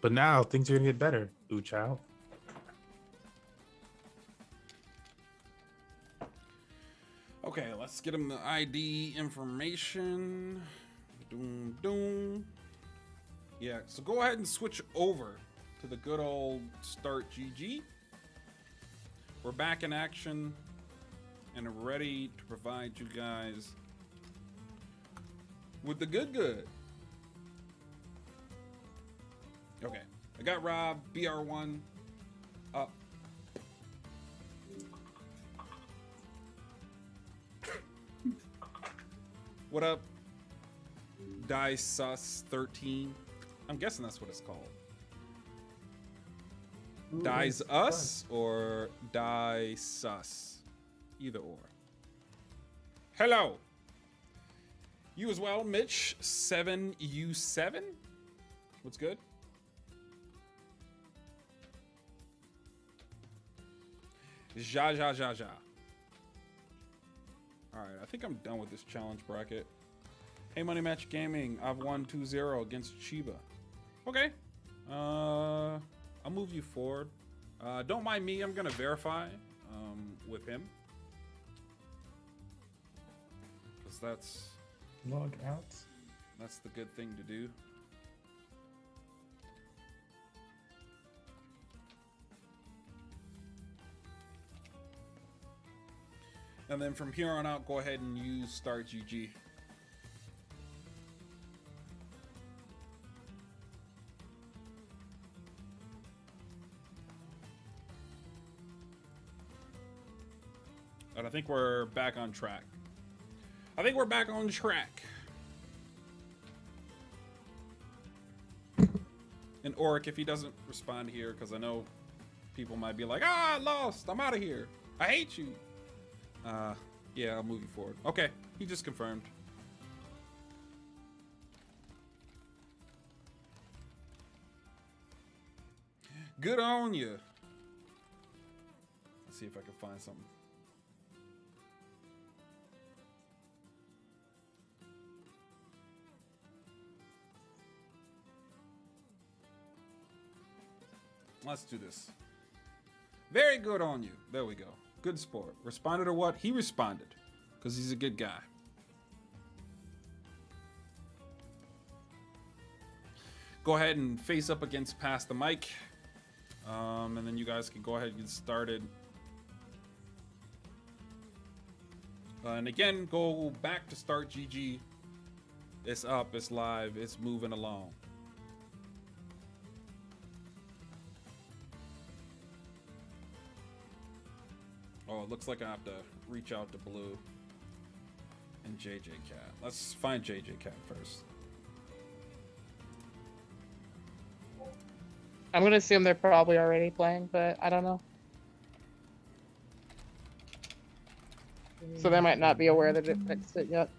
But now things are gonna get better. Ooh, child. okay, let's get him the ID information. Doom, doom. Yeah, so go ahead and switch over to the good old Start GG. We're back in action and ready to provide you guys with the good. Okay, I got Rob, BR1 up. What up? Die Sus 13. I'm guessing that's what it's called. Dies Us or Die Sus? Either or. Hello. You as well, Mitch 7U7. What's good? Ja. Alright, I think I'm done with this challenge bracket. Hey, Money Match Gaming, I've won 2-0 against Chiba. Okay. I'll move you forward. Don't mind me, I'm gonna verify. with him. Because Log out. that's the good thing to do. And then from here on out, go ahead and use Start GG. And I think we're back on track. And Oric, if he doesn't respond here, because I know people might be like, I lost, I'm out of here, I hate you. Yeah, I'll move you forward. Okay, he just confirmed. Good on you. Let's see if I can find something. Let's do this. Very good on you. There we go. Good sport. Responded or what? He responded. Because he's a good guy. Go ahead and face up against Pass the Mic. And then you guys can go ahead and get started. And again, go back to Start GG. It's up, it's live, it's moving along. Oh, it looks like I have to reach out to Blue and JJ Cat. Let's find JJ Cat first. I'm gonna assume they're probably already playing, but I don't know. So they might not be aware that it fixed it yet.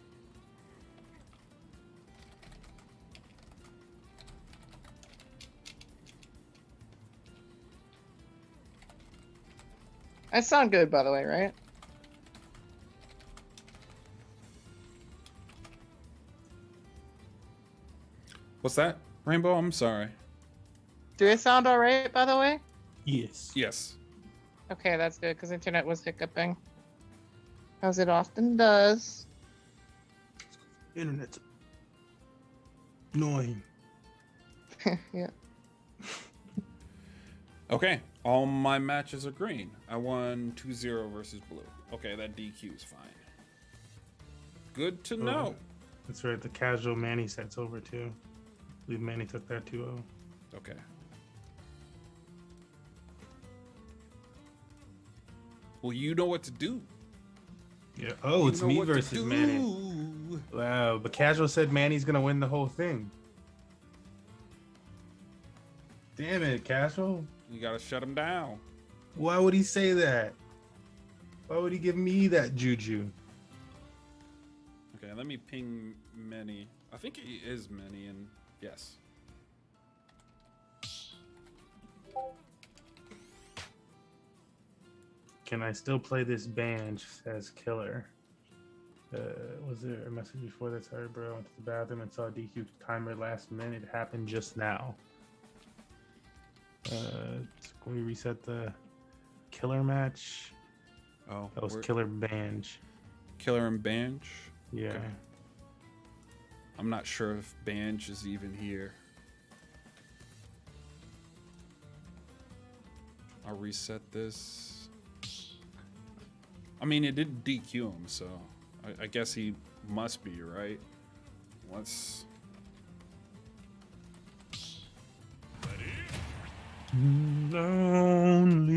I sound good, by the way, right? What's that, Rainbow? I'm sorry. Do I sound alright, by the way? Yes. Yes. Okay, that's good, because internet was hiccuping. As it often does. Internet's annoying. Yeah. Okay, all my matches are green. I won 2-0 versus Blue. Okay, that DQ is fine. Good to know. That's right. The casual Manny set's over too. I believe Manny took that 2-0. Okay. Well, you know what to do. Yeah. Oh, it's You know me what to versus do. Manny. Wow. But casual said Manny's gonna win the whole thing. Damn it, casual. You gotta shut him down. Why would he say that? Why would he give me that juju? Okay, let me ping Manny. I think he is Manny, and yes. Can I still play this band? Says Killer. Was there a message before that? Sorry, bro. I went to the bathroom and saw a DQ timer last minute. It happened just now. Can we reset the Killer match? Oh, That was Killer Banj. Killer and Banj. Yeah. Okay. I'm not sure if Banj is even here. I'll reset this. I mean, it did DQ him, so I guess he must be, right? Let's... Loneliness.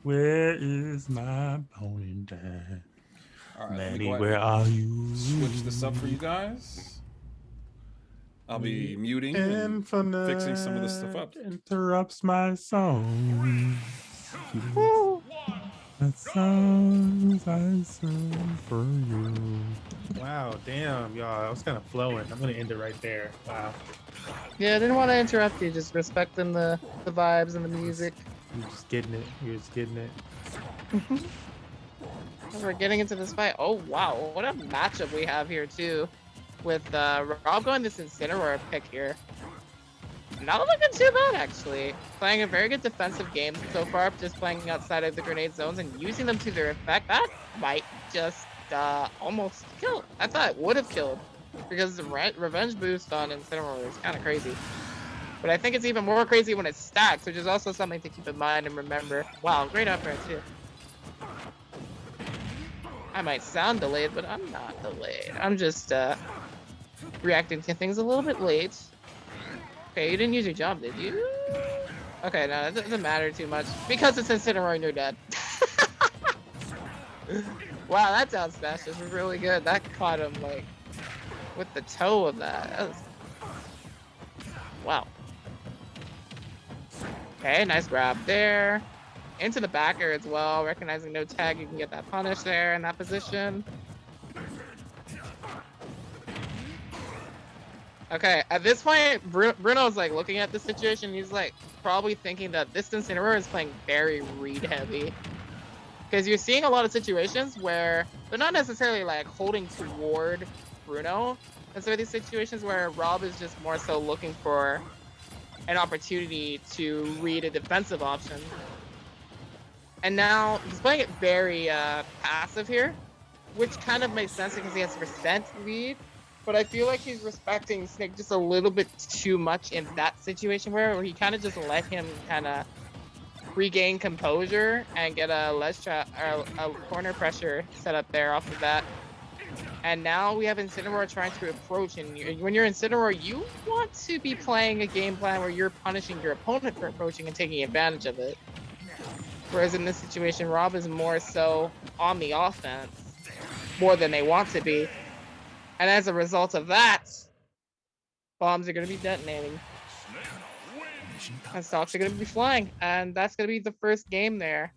Where is my pony dad? All right, Manny, where are you? Switch this up for you guys. I'll be muting and Infinite fixing some of this stuff up. interrupts my song. One. The songs I sing for you. Wow, damn, y'all. I was kind of flowing. I'm going to end it right there. Wow. Yeah, I didn't want to interrupt you, just respecting the vibes and the music. You're just getting it. You're just getting it. We're getting into this fight. Oh, wow. What a matchup we have here, too. With Rob going this Incineroar pick here. Not looking too bad, actually. Playing a very good defensive game so far, just playing outside of the grenade zones and using them to their effect. That might just almost kill. I thought it would have killed, because the revenge boost on Incineroar is kind of crazy. But I think it's even more crazy when it stacks, which is also something to keep in mind and remember. Wow, great up air too. I might sound delayed, but I'm not delayed. I'm just reacting to things a little bit late. Okay, you didn't use your jump, did you? Okay, no, it doesn't matter too much. Because it's Incineroar and you're dead. Wow, that down smash is really good. That caught him, like, with the toe of that. That was... Wow. Okay, nice grab there. Into the backer as well. Recognizing no tag, you can get that punish there in that position. Okay, at this point, Bruno's like looking at the situation. He's like probably thinking that this Incineroar is playing very read heavy. Because you're seeing a lot of situations where they're not necessarily like holding toward Bruno. And so these situations where Rob is just more so looking for an opportunity to read a defensive option. And now he's playing it very passive here, which kind of makes sense because he has percent lead. But I feel like he's respecting Snake just a little bit too much in that situation where he kind of just let him kind of regain composure and get a ledge trap or a corner pressure set up there off of that. And now we have Incineroar trying to approach, and when you're Incineroar, you want to be playing a game plan where you're punishing your opponent for approaching and taking advantage of it. Whereas in this situation, Rob is more so on the offense, more than they want to be. And as a result of that, bombs are going to be detonating. And stocks are going to be flying. And that's going to be the first game there.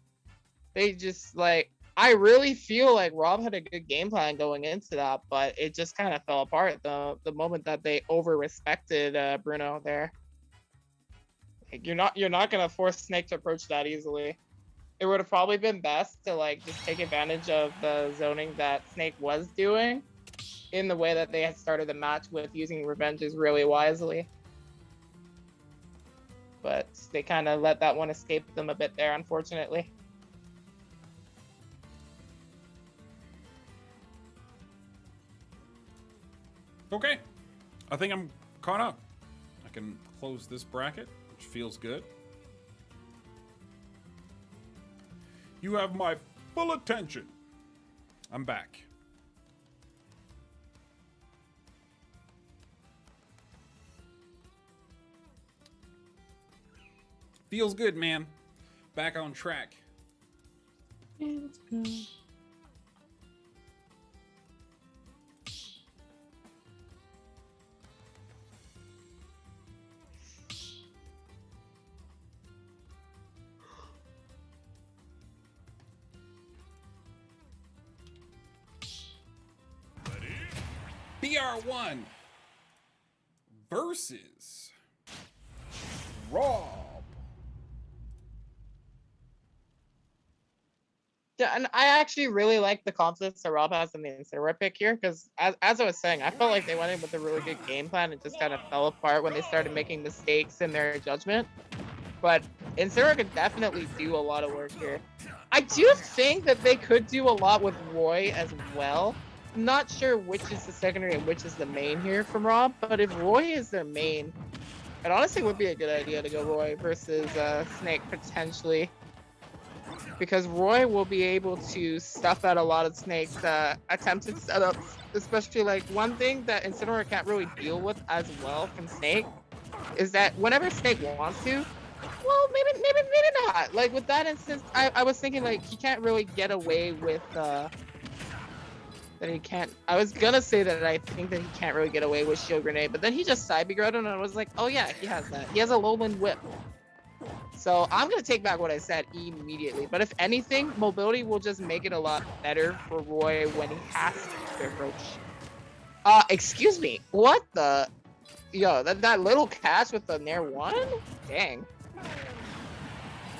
They just, like, I really feel like Rob had a good game plan going into that, but it just kind of fell apart the moment that they over-respected Bruno there. Like, you're not going to force Snake to approach that easily. It would have probably been best to, like, just take advantage of the zoning that Snake was doing in the way that they had started the match with, using revenges really wisely. But they kind of let that one escape them a bit there, unfortunately. Okay, I think I'm caught up. I can close this bracket, which feels good. You have my full attention. I'm back. Feels good, man. Back on track. Feels good. BR1 versus Rob. Yeah, and I actually really like the confidence that Rob has in the Incineroar pick here, because as I was saying, I felt like they went in with a really good game plan. It just kind of fell apart when they started making mistakes in their judgment. But Incineroar could definitely do a lot of work here. I do think that they could do a lot with Roy as well. I'm not sure which is the secondary and which is the main here from Rob, but if Roy is their main, it honestly would be a good idea to go Roy versus Snake potentially. Because Roy will be able to stuff out a lot of Snake's attempted setups, especially like one thing that Incineroar can't really deal with as well from Snake is that whenever Snake wants to, well, maybe not. Like with that instance, I was thinking like he can't really get away with that he can't. I was gonna say that I think that he can't really get away with shield grenade, but then he just side begrudged and I was like, oh yeah, he has that. He has a lowland whip. So I'm going to take back what I said immediately. But if anything, mobility will just make it a lot better for Roy when he has to approach. Excuse me. What the? Yo, that little catch with the Nair 1? Dang.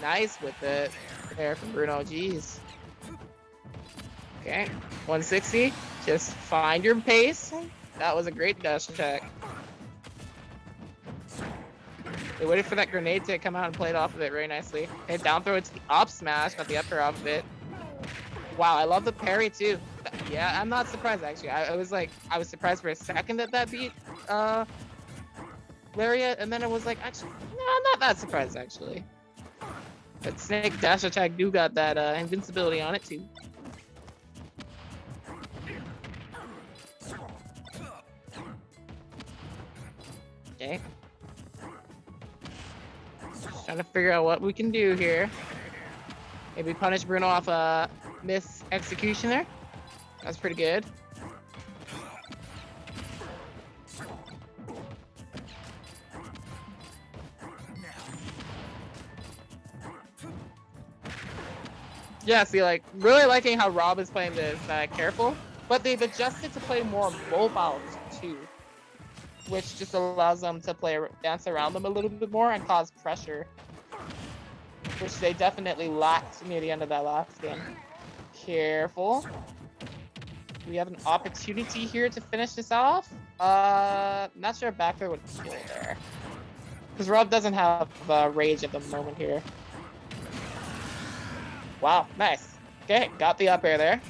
Nice with it there from Bruno. Jeez. Okay. 160. Just find your pace. That was a great dash attack. They waited for that grenade to come out and played off of it very nicely. Hit down throw, it's the up smash, got the up throw off of it. Wow, I love the parry too. Yeah, I'm not surprised actually. I was surprised for a second that beat Lariat, and then it was like, actually, no, I'm not that surprised actually. That snake dash attack do got that invincibility on it too. Okay. Just trying to figure out what we can do here. Maybe punish Bruno off a miss execution there. That's pretty good. Yeah, see, like, really liking how Rob is playing this careful, but they've adjusted to play more mobile too, which just allows them to dance around them a little bit more and cause pressure, which they definitely lacked near the end of that last game. Careful. We have an opportunity here to finish this off. Not sure if back throw would kill there, because Rob doesn't have rage at the moment here. Wow, nice. Okay, got the up air there.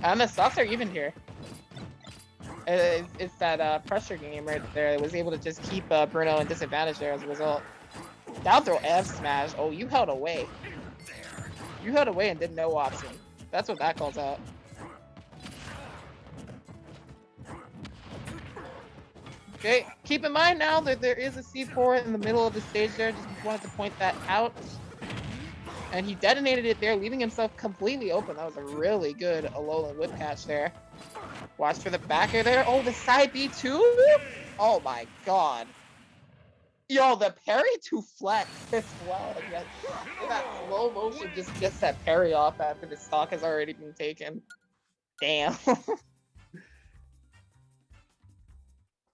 And the stocks are even here. It's that pressure game right there that was able to just keep Bruno in disadvantage there as a result. Down throw F smash. Oh, you held away. You held away and did no option. That's what that calls out. Okay, keep in mind now that there is a C4 in the middle of the stage there. Just wanted to point that out. And he detonated it there, leaving himself completely open. That was a really good Alolan whip catch there. Watch for the backer there. Oh, the side B too? Oh my god. Yo, the parry to flex as well. That slow motion just gets that parry off after the stock has already been taken. Damn.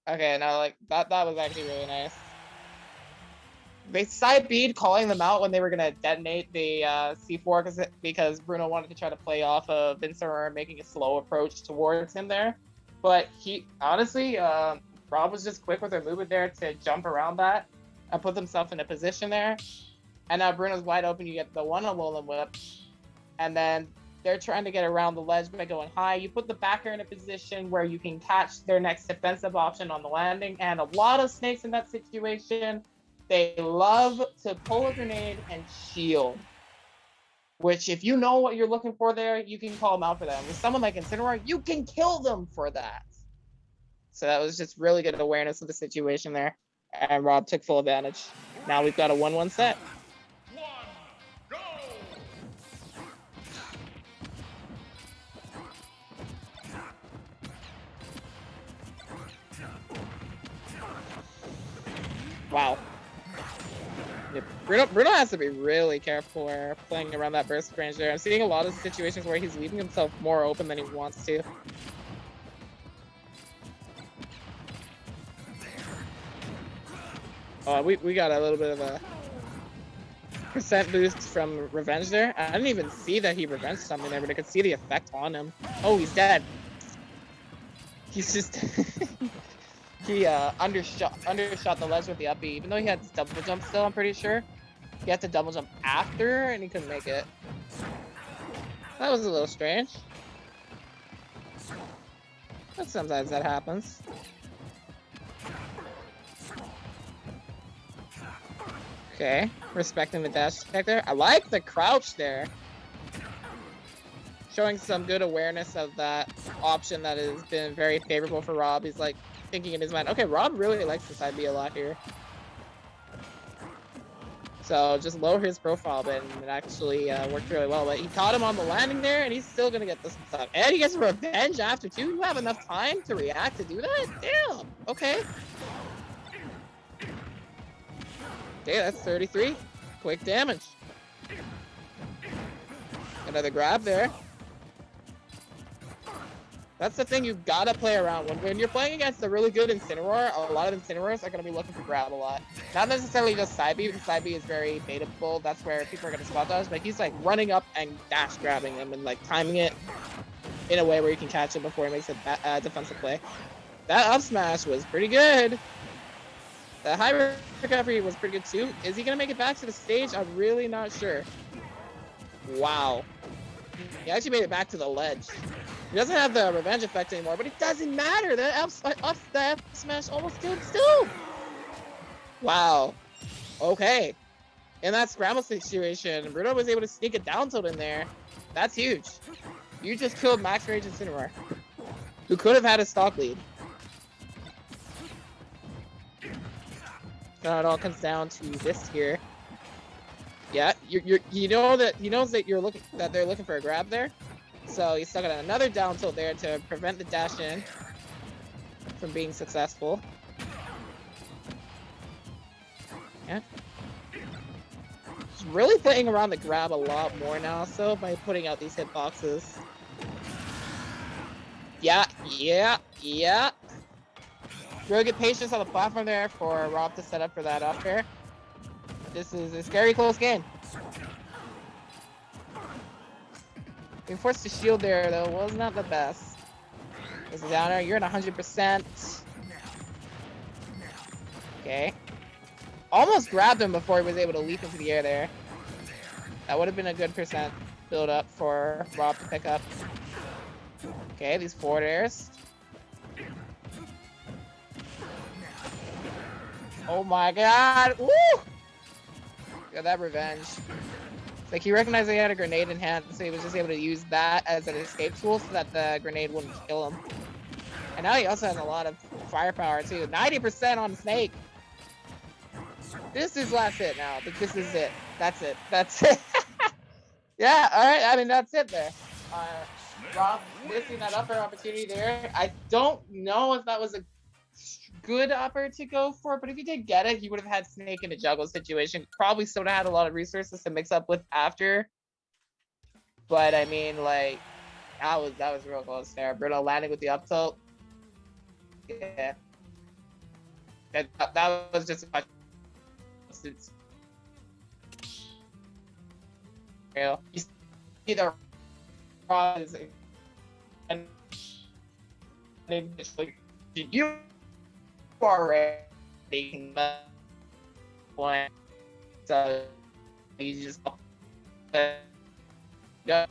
Okay, now like that was actually really nice. They side B'd calling them out when they were gonna detonate the C4 because Bruno wanted to try to play off of Vincent making a slow approach towards him there. But he honestly, Rob was just quick with her movement there to jump around that and put himself in a position there. And now Bruno's wide open. You get the one Alolan whip, and then they're trying to get around the ledge by going high. You put the backer in a position where you can catch their next defensive option on the landing, and a lot of snakes in that situation. They love to pull a grenade and shield, which if you know what you're looking for there, you can call them out for that. With someone like Incineroar, you can kill them for that. So that was just really good awareness of the situation there. And Rob took full advantage. Now we've got a 1-1 set. Go! Wow. Yeah, Bruno has to be really careful where playing around that burst range there. I'm seeing a lot of situations where he's leaving himself more open than he wants to. Oh, we got a little bit of a percent boost from Revenge there. I didn't even see that he revenged something there, but I could see the effect on him. Oh, he's dead. He's just... He undershot the ledge with the up B, even though he had double jump still, I'm pretty sure. He had to double jump after, and he couldn't make it. That was a little strange. But sometimes that happens. Okay, respecting the dash attack there. I like the crouch there. Showing some good awareness of that option that has been very favorable for Rob. He's like, thinking in his mind, okay, Rob really likes the side B a lot here. So just lower his profile bit, and it actually worked really well. But he caught him on the landing there, and he's still gonna get this stuff. And he gets revenge after too. You have enough time to react to do that? Damn. Okay. Okay, that's 33. Quick damage. Another grab there. That's the thing you've got to play around. When you're playing against a really good Incineroar, a lot of Incineroars are going to be looking for grab a lot. Not necessarily just side B, because side B is very baitable. That's where people are going to spot dodge, but he's like running up and dash grabbing him and like timing it in a way where you can catch him before he makes a defensive play. That up smash was pretty good. The high recovery was pretty good too. Is he gonna make it back to the stage? I'm really not sure. Wow. He actually made it back to the ledge. He doesn't have the revenge effect anymore, but it doesn't matter. The F smash almost killed still. Wow. Okay. In that scramble situation, Bruno was able to sneak a down tilt in there. That's huge. You just killed Max Rage and Cineroar, who could have had a stock lead. So it all comes down to this here. Yeah, you know that he knows that they're looking for a grab there. So he's stuck at another down tilt there to prevent the dash in from being successful. Yeah. He's really playing around the grab a lot more now, so by putting out these hitboxes. Yeah. Really good patience on the platform there for Rob to set up for that up air. This is a scary close game. Being forced to shield there though was not the best. This is down there. You're at 100%. Okay. Almost grabbed him before he was able to leap into the air there. That would have been a good percent build up for Rob to pick up. Okay, these forward airs. Oh my god! Woo! Got that revenge. It's like he recognized he had a grenade in hand, so he was just able to use that as an escape tool so that the grenade wouldn't kill him. And now he also has a lot of firepower too. 90% on Snake. This is last hit now, but this is it. That's it. That's it. Yeah, alright, I mean that's it there. Rob missing that upper opportunity there. I don't know if that was a good upper to go for, but if he did get it, he would have had Snake in a juggle situation. Probably still would have had a lot of resources to mix up with after. But I mean, like, that was real close there. Bruno landing with the up tilt. Yeah. That was just a much. You see the rise and you are ready, so you just yeah.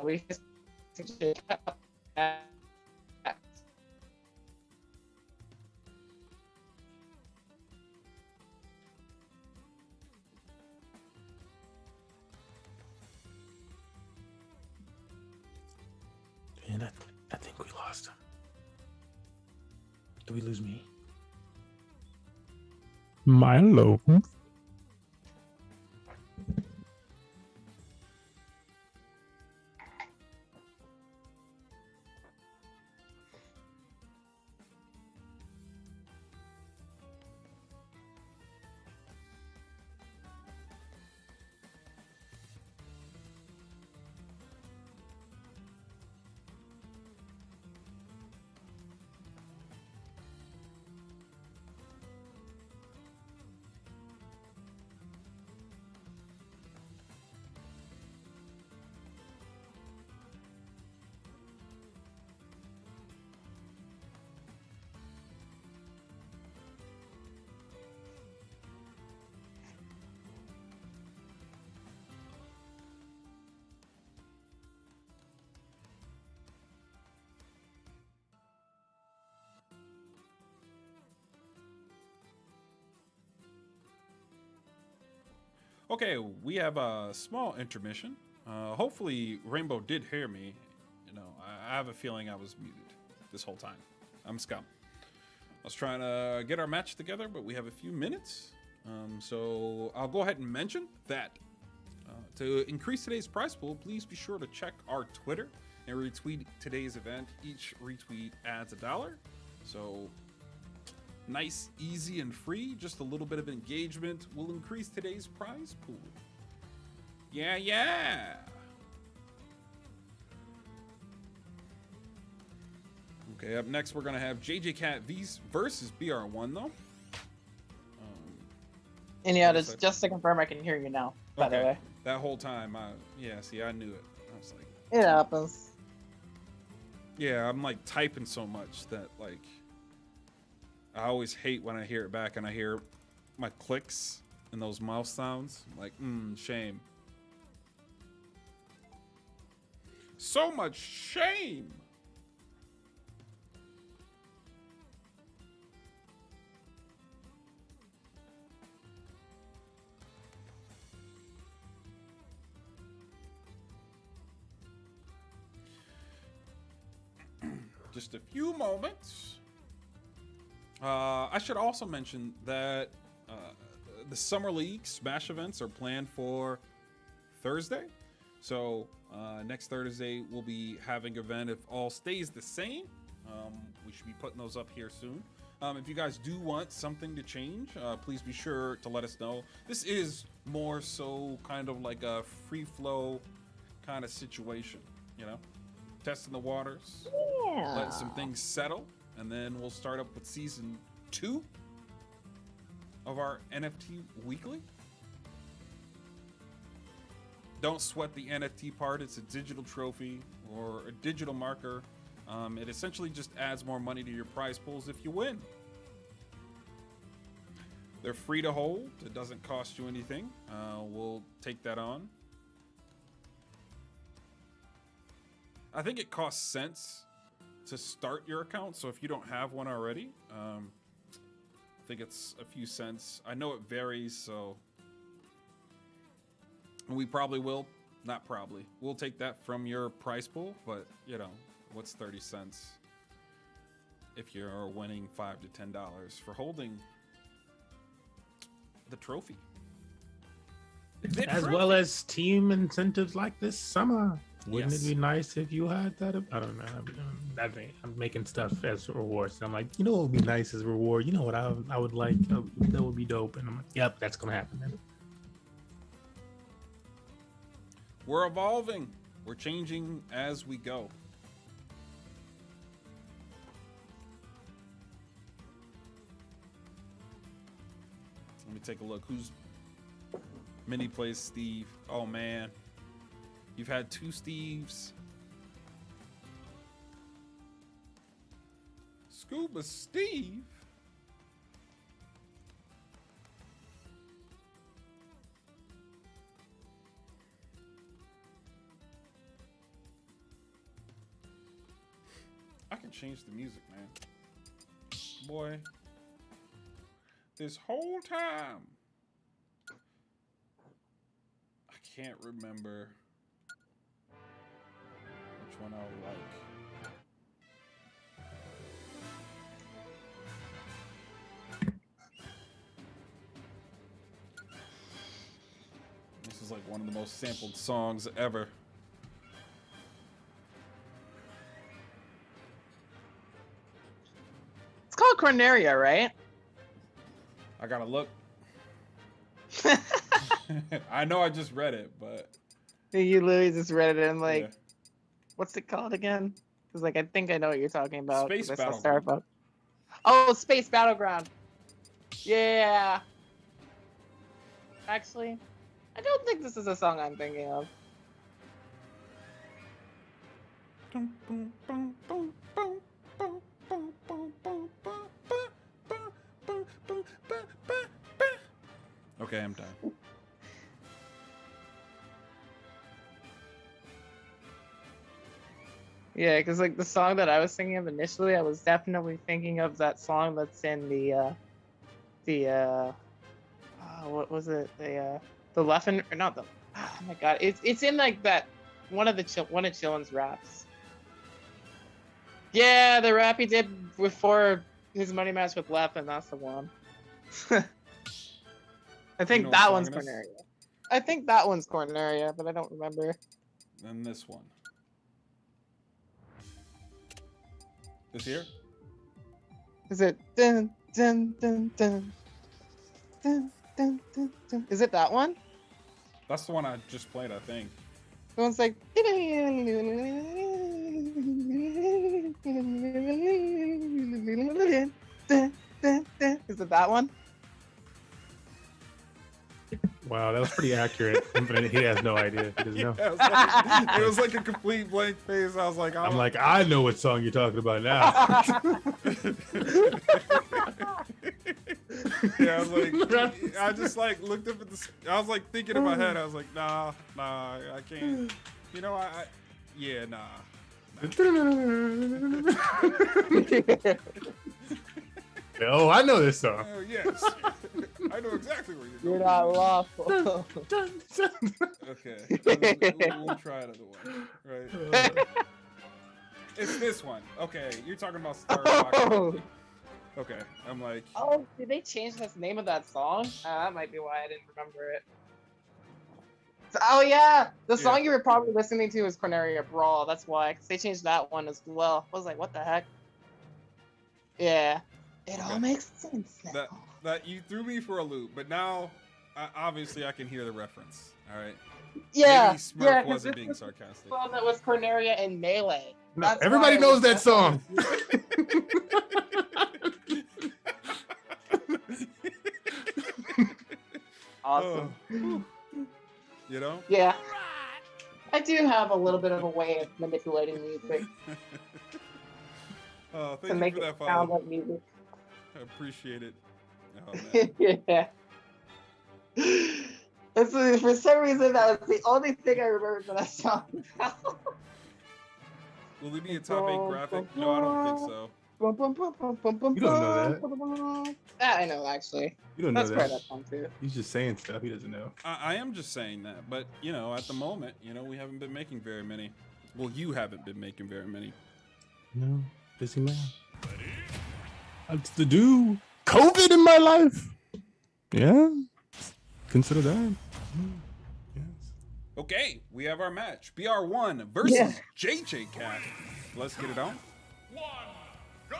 We just Man, I think we lost him. Did we lose me? Milo. Okay, we have a small intermission. Hopefully, Rainbow did hear me. You know, I have a feeling I was muted this whole time. I'm scum. I was trying to get our match together, but we have a few minutes. So I'll go ahead and mention that to increase today's prize pool, please be sure to check our Twitter and retweet today's event. Each retweet adds $1. So nice, easy, and free. Just a little bit of engagement will increase today's prize pool. Yeah. Okay, up next we're gonna have JJ Cat V's versus BR1 though. And yeah, just to confirm, I can hear you now. By the way, that whole time, yeah. See, I knew it. I was like, It happens. Yeah, I'm like typing so much that like I always hate when I hear it back and I hear my clicks and those mouse sounds. I'm like, shame. So much shame. Just a few moments. I should also mention that the Summer League Smash events are planned for Thursday. So next Thursday, we'll be having an event if all stays the same. We should be putting those up here soon. If you guys do want something to change, please be sure to let us know. This is more so kind of like a free flow kind of situation, you know? Testing the waters, let some things settle, and then we'll start up with season 2 of our NFT weekly. Don't sweat the NFT part. It's a digital trophy or a digital marker. It essentially just adds more money to your prize pools if you win. They're free to hold. It doesn't cost you anything. We'll take that on. I think it costs cents to start your account, so if you don't have one already, I think it's a few cents. I know it varies, so we probably will, not probably, we'll take that from your prize pool, but you know, what's 30 cents if you're winning $5 to $10 for holding the trophy? As well as team incentives like this summer. Wouldn't Yes. it be nice if you had that? I don't know. I'm making stuff as rewards. I'm like, you know what would be nice as a reward? You know what I would like? That would be dope. And I'm like, yep, that's going to happen. Then. We're evolving. We're changing as we go. Let me take a look. Who's mini plays Steve? Oh man. You've had 2 Steves. Scuba Steve? I can change the music, man. Boy. This whole time. I can't remember which one I would like. This is like one of the most sampled songs ever. It's called Corneria, right? I gotta look. I know I just read it, but You literally just read it and like, yeah. what's it called again? Because like I think I know what you're talking about. Space 'cause I saw Battleground. Starbucks. Oh, Space Battleground. Yeah. Actually, I don't think this is a song I'm thinking of. Okay, I'm done. Yeah, because like the song that I was thinking of initially, I was definitely thinking of that song that's in what was it? The Leffen, or not the, oh my god, it's in like that one of Chillin's raps. Yeah, the rap he did before his money match with Leffen, that's the one. I think know what that song one's it is? Corneria. I think that one's Corneria, but I don't remember. Then this one. This here? Is it dun dun dun dun dun dun dun dun? Is it that one? That's the one I just played, I think. The one's like. Is it that one? Wow, that was pretty accurate. But he has no idea. He doesn't know. Yeah, it was like a complete blank face. I was like, I'm like, I know what song you're talking about now. yeah, I was like, I just like looked up at the. I was like thinking in my head. I was like, nah, I can't. You know, yeah, nah. Oh, I know this song. Oh yes, I know exactly where you're going. You're not lawful. Okay, we'll try another one. Right. It's this one. Okay, you're talking about Star Rock. Oh. Okay, I'm like. Oh, did they change the name of that song? That might be why I didn't remember it. Oh yeah, the song you were probably listening to was Corneria Brawl. That's why, because they changed that one as well. I was like, what the heck? Yeah, it all makes sense now. That you threw me for a loop, but now obviously I can hear the reference. All right. Yeah, Maybe Smurf wasn't being sarcastic. Song that was Corneria and Melee. No, That's everybody why knows that song. Awesome. You know? Yeah. I do have a little bit of a way of manipulating music Oh, to thank make you for it that sound follow. like music. I appreciate it. Oh, man. Yeah. For some reason, that was the only thing I remember from that song. Will it be a top 8 graphic? No, I don't think so. You don't know that. That I know, actually. You don't know That's part that. of that song, too. He's just saying stuff. He doesn't know. I am just saying that, but you know, at the moment, you know, we haven't been making very many. Well, you haven't been making very many. No, busy man. What's to do? COVID in my life. Yeah, consider that. Yes. Okay, we have our match. BR1 versus JJ Cat. Let's get it on. 1, go!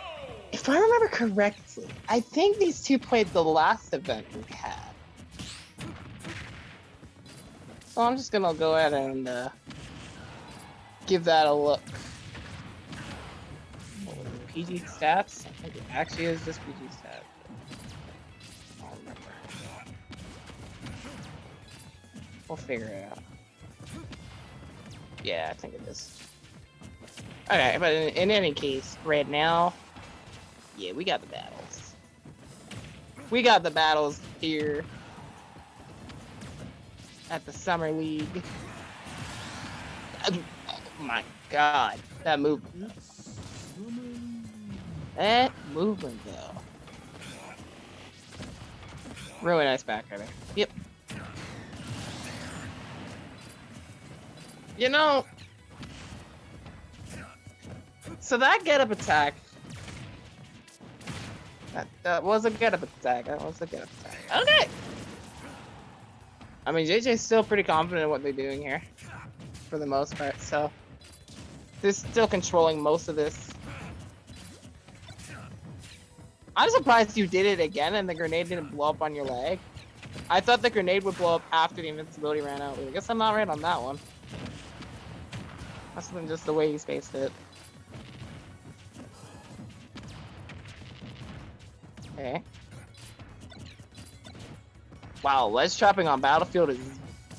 If I remember correctly, I think these two played the last event we had. So I'm just gonna go ahead and give that a look. PG stats? I think it actually is just PG stats. I don't remember. We'll figure it out. Yeah, I think it is. Okay, but in any case, right now, yeah, we got the battles. We got the battles here at the Summer League. Oh my god, that movement. That movement, though. Really nice backcutter. Yep. You know, so that get-up attack. That was a get-up attack. That was a get-up attack. Okay. I mean, JJ's still pretty confident in what they're doing here, for the most part. So they're still controlling most of this. I'm surprised you did it again and the grenade didn't blow up on your leg. I thought the grenade would blow up after the invincibility ran out. I guess I'm not right on that one. Must have been just the way you spaced it. Okay. Wow, ledge trapping on Battlefield is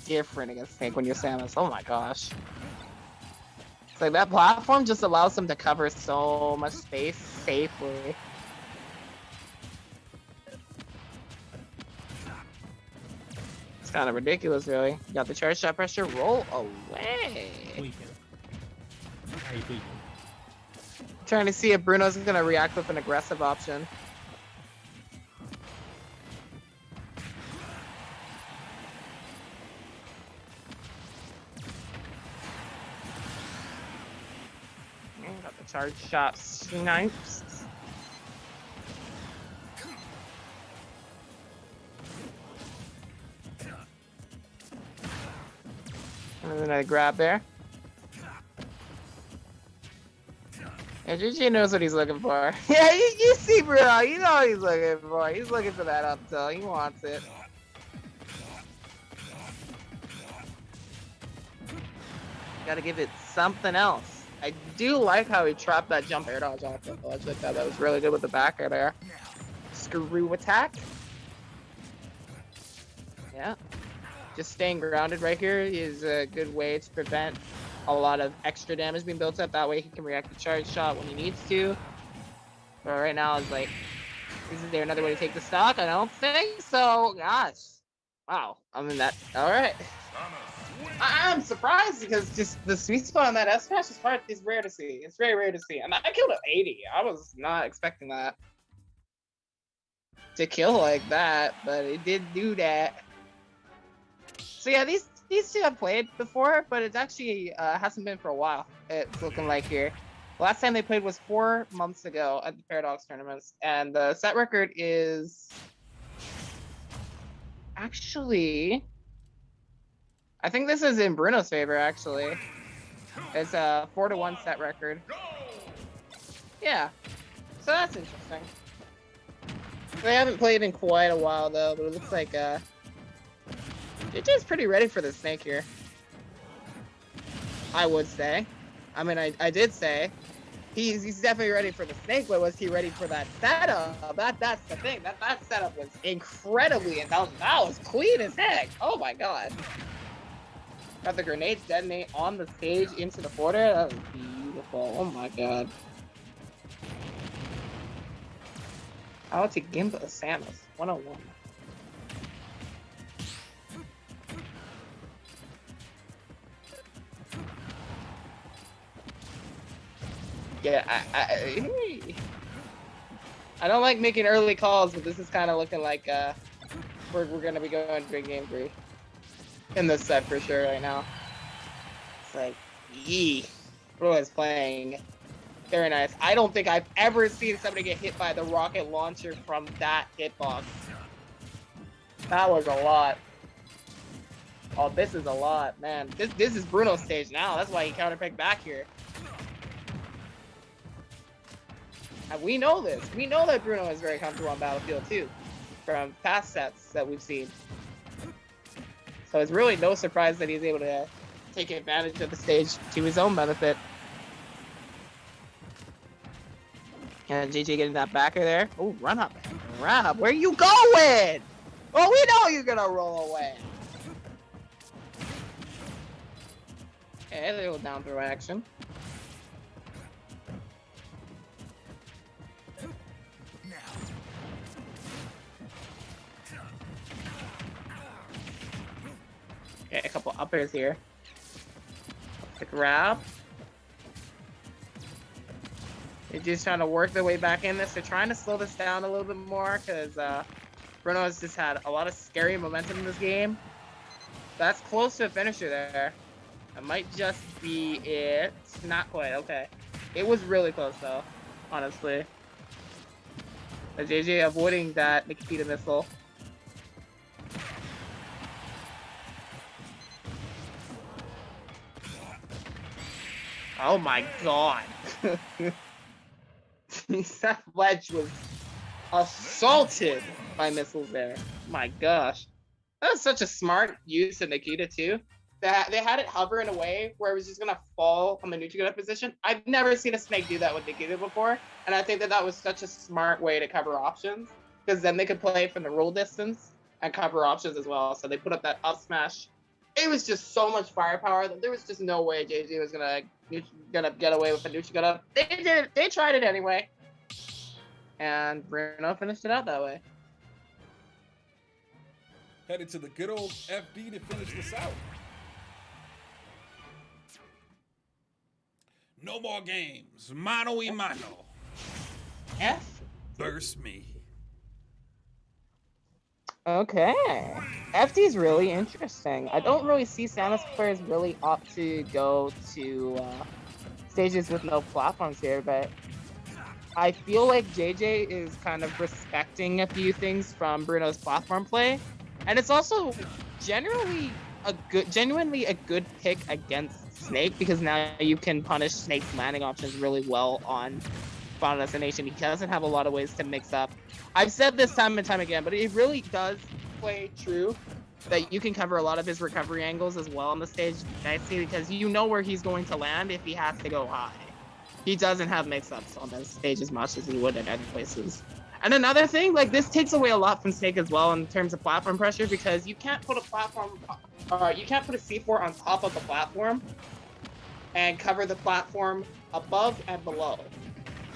different against Tank when you're Samus. Oh my gosh. It's like that platform just allows them to cover so much space safely. It's kind of ridiculous, really. You got the charge shot pressure, roll away. Trying to see if Bruno's gonna react with an aggressive option. Got the charge shot snipes. And then I grab there. Yeah, GG knows what he's looking for. Yeah, you see, bro. You know what he's looking for. He's looking for that up tilt. He wants it. Gotta give it something else. I do like how he trapped that jump air dodge off the ledge like that. That was really good with the back air there. Screw attack. Yeah. just staying grounded right here is a good way to prevent a lot of extra damage being built up. That way he can react to charge shot when he needs to. But right now it's like, is there another way to take the stock? I don't think so. Gosh. Wow. I mean, that, all right. I'm surprised because just the sweet spot on that S smash is rare to see. It's very rare to see. And I killed an 80. I was not expecting that to kill like that, but it did do that. So yeah, these two I've played before, but it actually hasn't been for a while. It's looking like here. The last time they played was 4 months ago at the Paradox tournaments, and the set record is actually, I think this is in Bruno's favor. Actually, it's a 4-1 set record. Yeah, so that's interesting. They haven't played in quite a while though, but it looks like JJ's pretty ready for the snake here. I would say. I mean, I did say he's definitely ready for the snake, but was he ready for that setup? That's the thing. That setup was incredibly intelligent. That was clean as heck. Oh my god. Got the grenades detonate on the stage into the border. That was beautiful. Oh my god. I'll take Gimba Samus 101. Yeah, I don't like making early calls, but this is kind of looking like we're gonna be going to game 3 in this set for sure right now. It's like, yee, Bro is playing very nice. I don't think I've ever seen somebody get hit by the rocket launcher from that hitbox. That was a lot. Oh, this is a lot, man. This is Bruno's stage now. That's why he counterpicked back here. And we know this. We know that Bruno is very comfortable on Battlefield 2 from past sets that we've seen. So it's really no surprise that he's able to take advantage of the stage to his own benefit. And JJ getting that backer there. Oh, run up. Run up. Where you going? Well, we know you're going to roll away. Okay, a little down throw action. Okay, a couple uppers here. The grab. They're just trying to work their way back in this. They're trying to slow this down a little bit more because Bruno has just had a lot of scary momentum in this game. That's close to a finisher there. That might just be it. Not quite, okay. It was really close though, honestly. But JJ avoiding that Nikita missile. Oh my god. That ledge was assaulted by missiles there. My gosh. That was such a smart use of Nikita too. They had it hover in a way where it was just gonna fall on the neutral position. I've never seen a snake do that with Nikita before, and I think that was such a smart way to cover options, because then they could play from the roll distance and cover options as well. So they put up that up smash. It was just so much firepower that there was just no way JJ was gonna get away with a neutral. They did it. They tried it anyway, and Bruno finished it out that way. Headed to the good old FB to finish this out. No more games. Mano y mano. F. Burst me. Okay. FD is really interesting. I don't really see Samus players really opt to go to stages with no platforms here, but I feel like JJ is kind of respecting a few things from Bruno's platform play, and it's also genuinely a good pick against Snake, because now you can punish Snake's landing options really well on Final Destination. He doesn't have a lot of ways to mix up. I've said this time and time again, but it really does play true that you can cover a lot of his recovery angles as well on the stage nicely, because you know where he's going to land if he has to go high. He doesn't have mix-ups on this stage as much as he would in other places. And another thing, like this takes away a lot from Snake as well in terms of platform pressure, because you can't put a C4 on top of the platform and cover the platform above and below.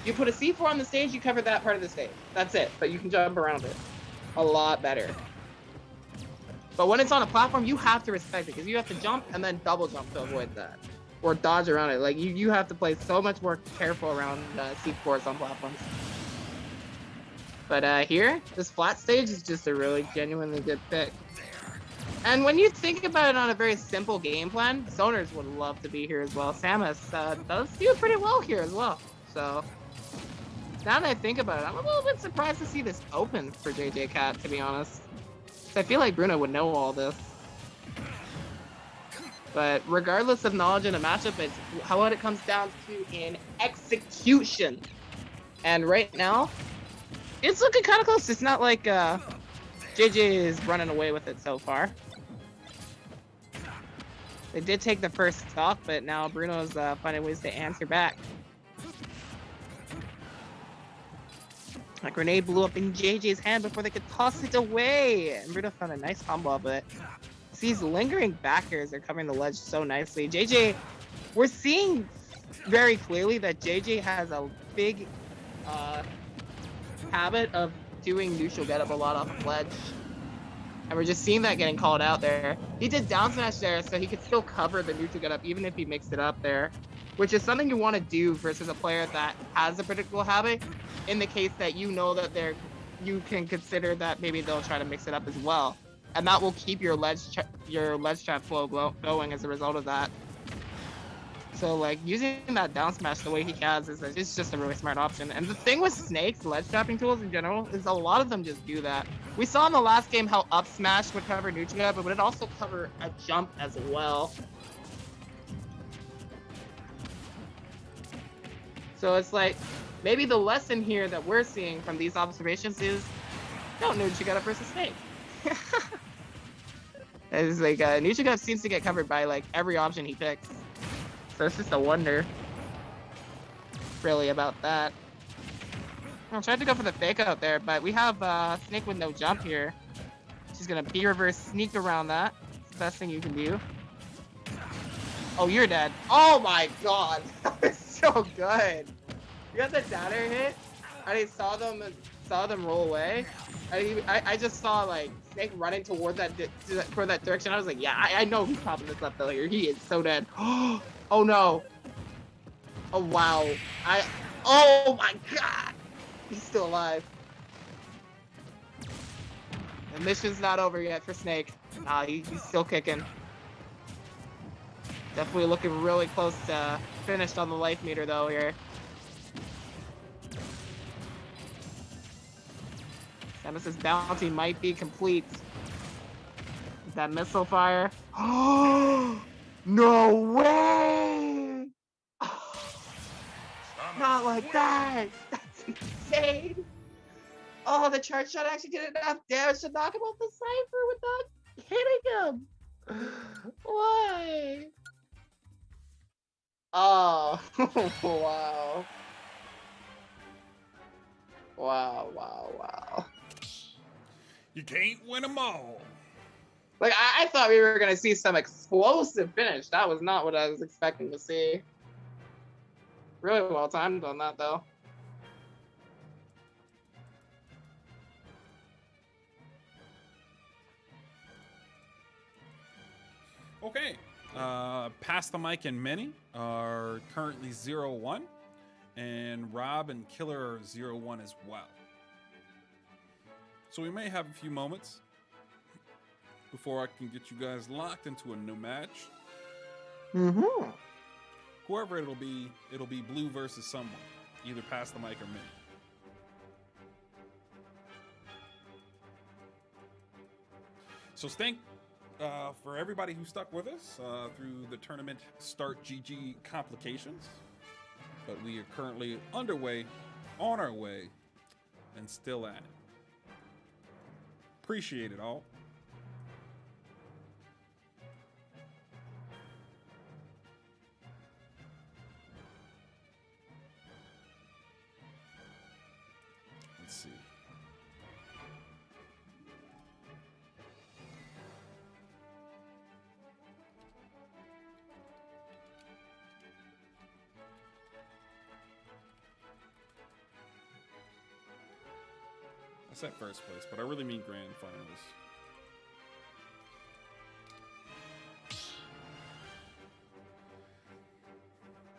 You put a C4 on the stage, you cover that part of the stage. That's it, but you can jump around it a lot better. But when it's on a platform, you have to respect it, because you have to jump and then double jump to avoid that. Or dodge around it. Like, you have to play so much more careful around C4s on platforms. But here, this flat stage is just a really genuinely good pick. And when you think about it on a very simple game plan, Zoners would love to be here as well. Samus does do pretty well here as well. So now that I think about it, I'm a little bit surprised to see this open for JJ Cat, to be honest. I feel like Bruno would know all this. But regardless of knowledge in a matchup, it's what it comes down to in execution. And right now, it's looking kind of close. It's not like JJ is running away with it so far. They did take the first stock, but now Bruno's finding ways to answer back. A grenade blew up in JJ's hand before they could toss it away. And Bruno found a nice combo, but these lingering backers are covering the ledge so nicely. JJ, we're seeing very clearly that JJ has a big habit of doing neutral get up a lot off of ledge. And we're just seeing that getting called out there. He did down smash there, so he could still cover the neutral get up even if he mixed it up there, which is something you want to do versus a player that has a predictable habit, in the case that you know that you can consider that maybe they'll try to mix it up as well. And that will keep your ledge trap flow going as a result of that. So like using that down smash the way he has is just a really smart option. And the thing with Snake's ledge trapping tools in general is a lot of them just do that. We saw in the last game how up smash would cover neutral, but would it also cover a jump as well. So it's like maybe the lesson here that we're seeing from these observations is don't neutral versus Snake. It's like neutral seems to get covered by like every option he picks. So it's just a wonder, really, about that. I tried to go for the fake out there, but we have Snake with no jump here. She's gonna B reverse sneak around that. It's the best thing you can do. Oh, you're dead. Oh my god, that was so good. You got the downer hit, and I saw them roll away. I just saw like Snake running toward that direction. I was like, yeah, I know he's popping this up though here. He is so dead. Oh no. Oh wow. Oh my god. He's still alive. The mission's not over yet for Snake. Nah, he's still kicking. Definitely looking really close to finished on the life meter though here. Samus's bounty might be complete. Is that missile fire? Oh no way! Not like that! That's insane! Oh, the charge shot actually did enough damage to knock him off the Cypher without hitting him! Why? Oh, wow. Wow. You can't win them all. Like, I thought we were going to see some explosive finish. That was not what I was expecting to see. Really well timed on that, though. Okay. Pass the Mic and Many are currently 0-1. And Rob and Killer are 0-1 as well. So we may have a few moments before I can get you guys locked into a new match. Mm-hmm. Whoever it'll be blue versus someone. Either Pass the Mic or me. So thank for everybody who stuck with us through the tournament start GG complications. But we are currently underway, on our way, and still at it. Appreciate it all. Let's see. I said first place, but I really mean grand finals.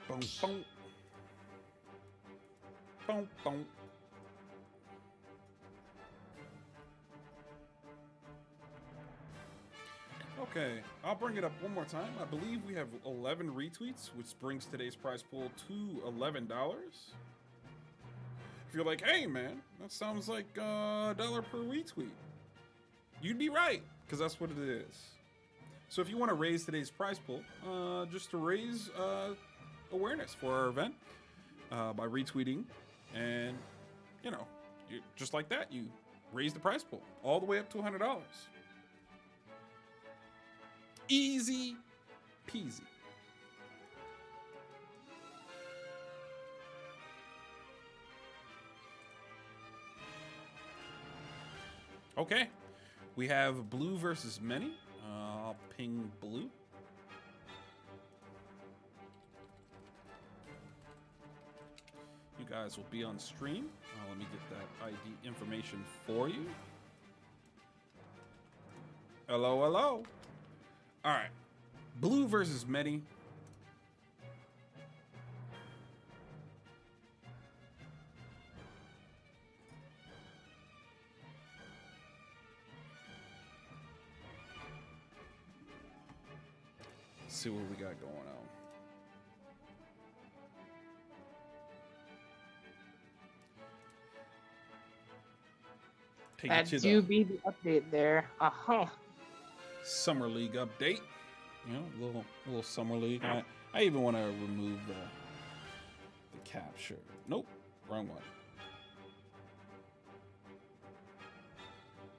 Boom, boom. Boom, boom. Okay, I'll bring it up one more time. I believe we have 11 retweets, which brings today's prize pool to $11. If you're like, hey man, that sounds like $1 per retweet, you'd be right, because that's what it is. So if you want to raise today's prize pool, just to raise awareness for our event by retweeting, and you know, just like that, you raise the prize pool all the way up to $100. Easy peasy. Okay, we have blue versus many. I'll ping blue. You guys will be on stream. Let me get that ID information for you. Hello, hello. All right, blue versus many. See what we got going on. Take That it to do the be the update there. Summer League update. You know, little Summer League. I even want to remove the capture. Nope, wrong one.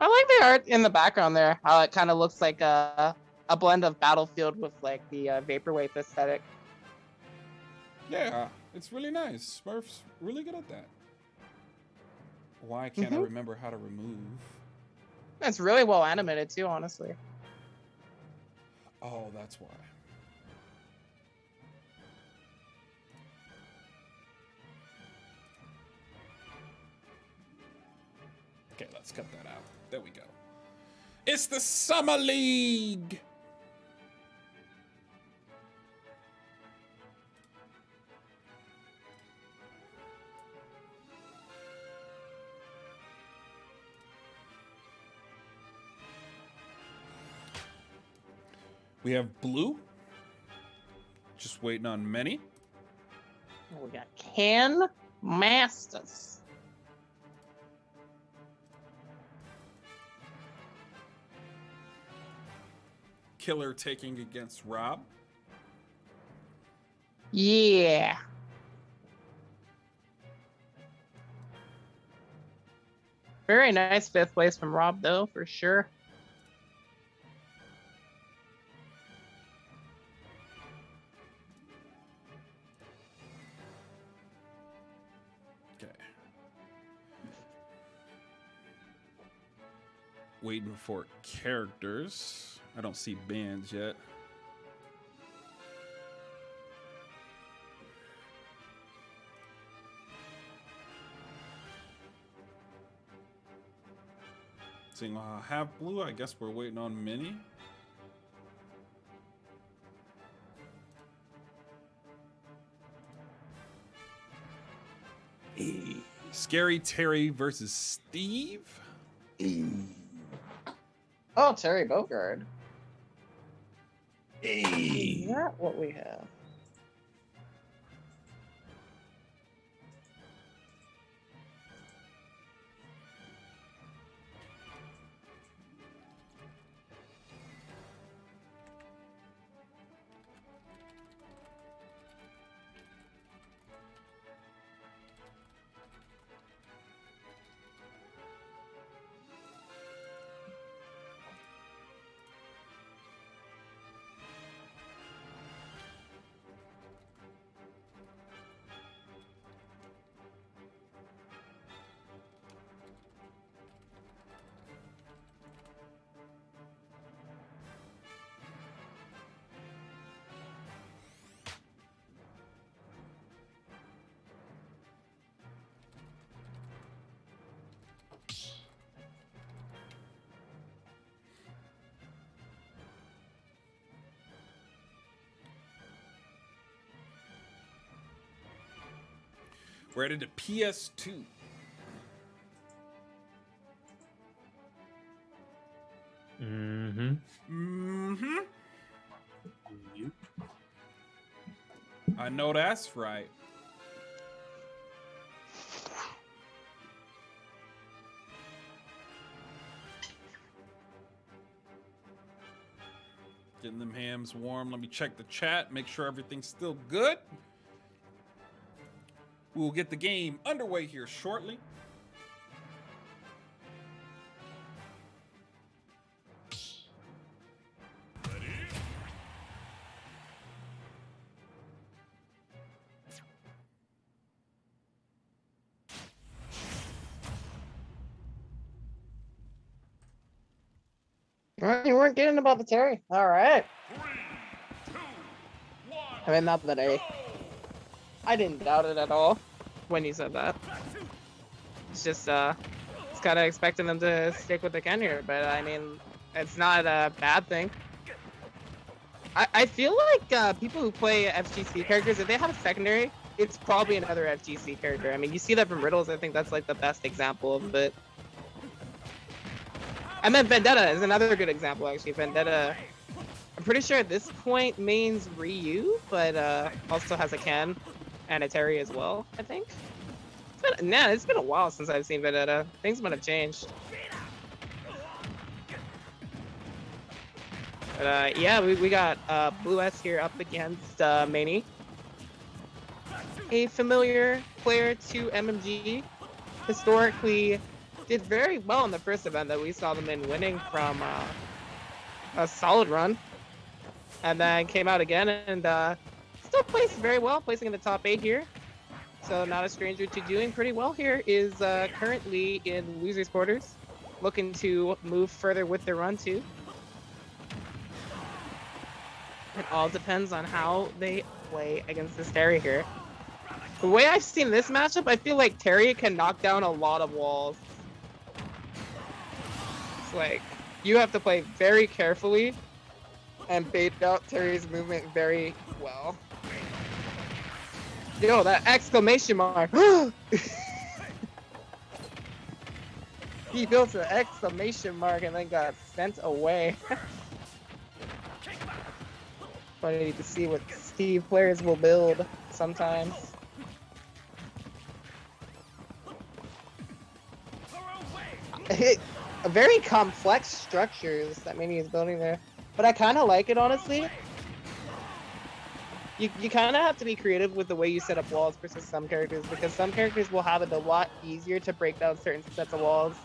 I like the art in the background there. How it kind of looks like a blend of Battlefield with like the vaporwave aesthetic. Yeah, it's really nice. Smurf's really good at that. Why can't I remember how to remove? It's really well animated too, honestly. Oh, that's why. Okay, let's cut that out. There we go. It's the Summer League! We have blue. Just waiting on many. We got Can Masters. Killer taking against Rob. Yeah. Very nice 5th place from Rob, though, for sure. Okay. Waiting for characters. I don't see bands yet. Seeing half blue, I guess we're waiting on mini. Scary Terry versus Steve. Oh, Terry Bogard. Is that what we have? We're headed to PS2. Mm-hmm. Mm-hmm. Yep. I know that's right. Getting them hams warm. Let me check the chat, make sure everything's still good. We'll get the game underway here shortly. Well, you weren't getting about the Terry. All right. 3, 2, 1. I mean, not that I didn't doubt it at all when you said that. It's just it's kind of expecting them to stick with the Ken here, but I mean, it's not a bad thing. I feel like people who play FGC characters, if they have a secondary, it's probably another FGC character. I mean, you see that from Riddles. I think that's like the best example of it. I meant Vendetta is another good example, actually. Vendetta, I'm pretty sure at this point mains Ryu, but also has a Ken and a Terry as well, I think. It's been a while since I've seen Vendetta. Things might have changed. But yeah, we got Blue S here up against Manny. A familiar player to MMG. Historically, did very well in the first event that we saw them in, winning from a solid run. And then came out again and still placed very well, placing in the top 8 here. So not a stranger to doing pretty well here. Is currently in losers quarters, looking to move further with their run too. It all depends on how they play against this Terry here. The way I've seen this matchup, I feel like Terry can knock down a lot of walls. It's like, you have to play very carefully and bait out Terry's movement very well. Yo, that exclamation mark. He built an exclamation mark and then got sent away. Funny to see what Steve players will build sometimes. Very complex structures that Mini is building there, but I kind of like it, honestly. You kind of have to be creative with the way you set up walls versus some characters, because some characters will have it a lot easier to break down certain sets of walls.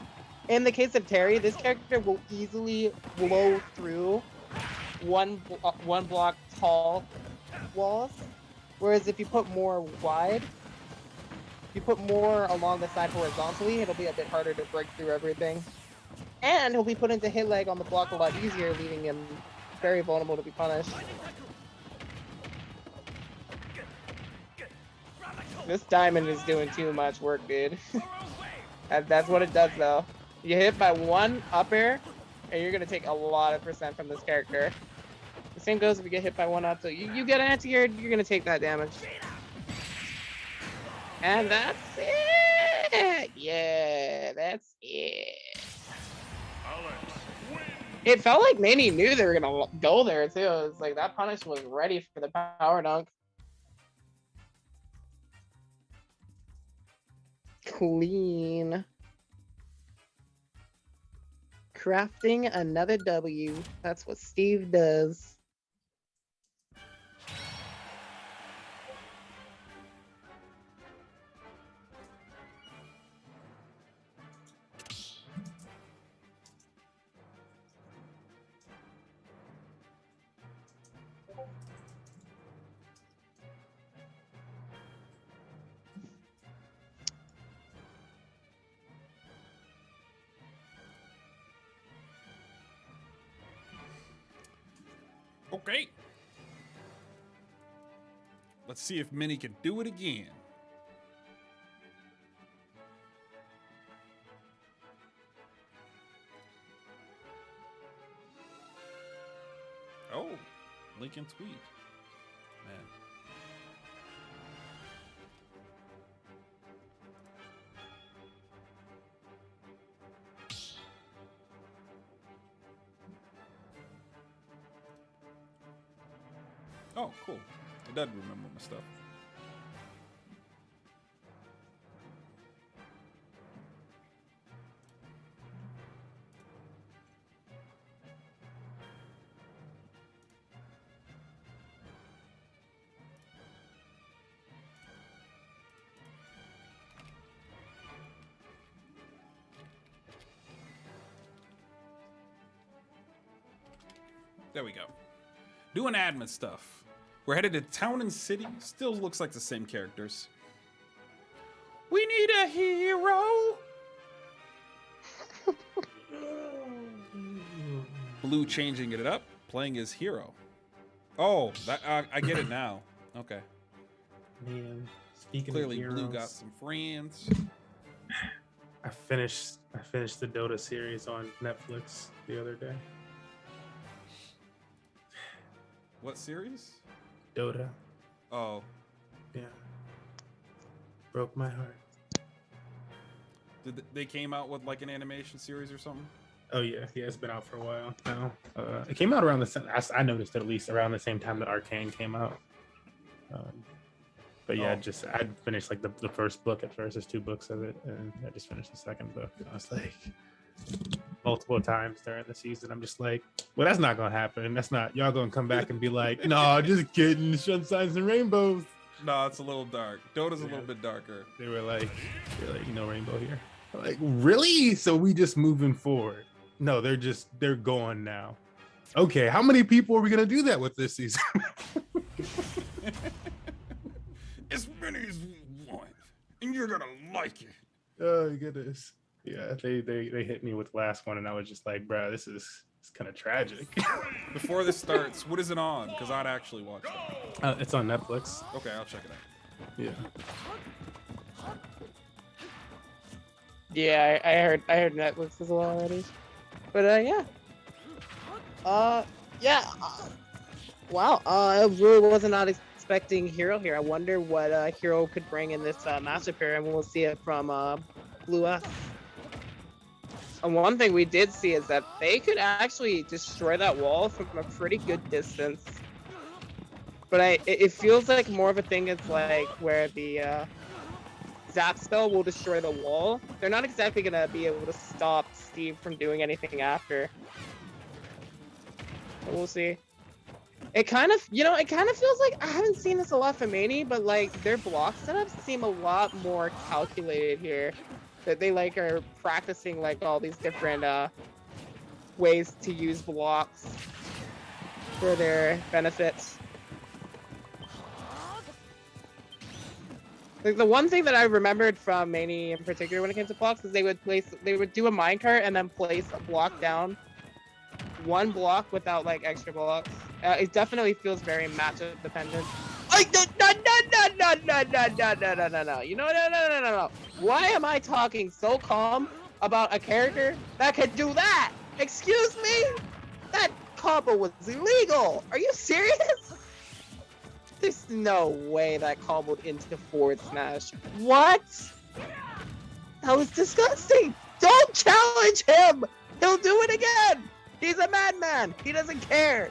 In the case of Terry, this character will easily blow through one block tall walls, whereas if you put more wide, if you put more along the side horizontally, it'll be a bit harder to break through everything. And he'll be put into hit lag on the block a lot easier, leaving him very vulnerable to be punished. This diamond is doing too much work, dude. That's what it does, though. You hit by one up air, and you're gonna take a lot of percent from this character. The same goes if you get hit by one up, so you get anti-air, you're gonna take that damage. And that's it! Yeah, that's it. It felt like Manny knew they were gonna go there, too. It was like that punish was ready for the power dunk. Clean. Crafting another W. That's what Steve does. Okay. Let's see if Minnie can do it again. Oh, Lincoln tweet. Man. Oh, cool. It does remember my stuff. There we go. Doing admin stuff. We're headed to Town and City. Still looks like the same characters. We need a hero. Blue changing it up, playing his hero. Oh, that I get it now. Okay. Man, speaking Clearly, of Blue heroes, got some friends. I finished the Dota series on Netflix the other day. What series? Dota. Oh, Yeah. Broke my heart. they came out with like an animation series or something? Oh yeah, it's been out for a while now. It came out around the same. I noticed at least around the same time that Arcane came out. But yeah, Oh. I finished like the first book at first. There's 2 books of it, and I just finished the second book. And I was like, multiple times during the season, I'm just like, well, that's not gonna happen. That's not. Y'all gonna come back and be like, no, just kidding. Sunshines and rainbows. No, it's a little dark. Dota's a little bit darker. They were like, rainbow here. I'm like, really? So we just moving forward? No, they're going now. Okay, how many people are we gonna do that with this season? As many as we want, and you're gonna like it. Oh goodness. Yeah, they hit me with the last one, and I was just like, bro, it's kind of tragic. Before this starts, what is it on? Because I'd actually watch that. It's on Netflix. Okay, I'll check it out. Yeah. Yeah, I heard Netflix as well already. But wow. I really was not expecting Hero here. I wonder what Hero could bring in this massacre, and we'll see it from Blue S. And one thing we did see is that they could actually destroy that wall from a pretty good distance. But it feels like more of a thing is like where the Zap spell will destroy the wall. They're not exactly gonna be able to stop Steve from doing anything after. But we'll see. It kind of feels like I haven't seen this a lot from Mani, but like their block setups seem a lot more calculated here. That they like are practicing like all these different ways to use blocks for their benefits. Like the one thing that I remembered from Mani in particular when it came to blocks is they would do a minecart and then place a block down, one block without like extra blocks. It definitely feels very matchup dependent. Like no. You know, no. Why am I talking so calm about a character that could do that? Excuse me? That combo was illegal. Are you serious? There's no way that comboed into forward smash. What? That was disgusting. Don't challenge him. He'll do it again. He's a madman. He doesn't care.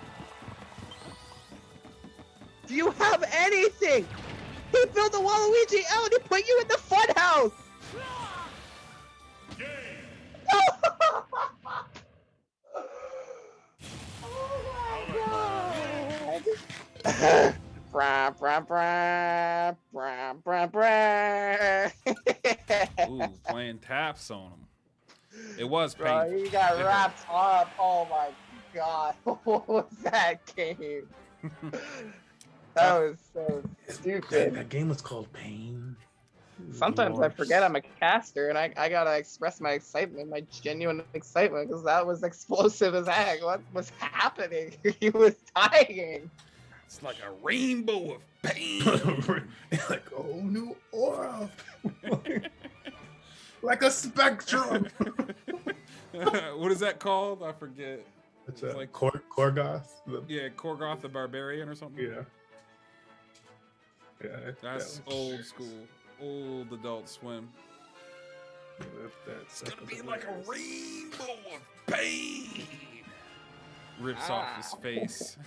Do you have anything? He built a Waluigi out. He put you in the funhouse. Oh my god. Ooh, playing taps on him. It was Bro, painful. he got wrapped up. Oh my god. What was that game? That was so stupid. That game was called Pain. Sometimes I forget I'm a caster and I gotta express my excitement, my genuine excitement, because that was explosive as heck. What was happening? He was dying. It's like a rainbow of pain. Like a whole new aura. Like a spectrum. What is that called? I forget. It's It's like like- Korgoth. Yeah, Korgoth the Barbarian or something. Yeah. Yeah. That's old school. Old Adult Swim. That's It's gonna be like a rainbow of pain. Rips off his face.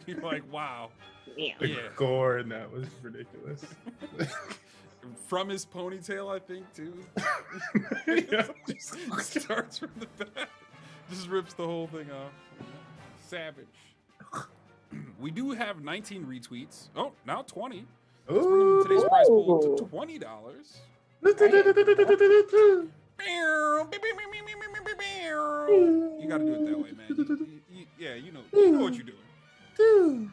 You're like, wow. Yeah. The Yeah. gore and that was ridiculous. From his ponytail, I think, too. Yeah. Starts from the back. Just rips the whole thing off. Savage. We do have 19 retweets. Oh, now 20. Let's bring today's prize pool to $20. You gotta do it that way, man. Yeah, you know what you're doing.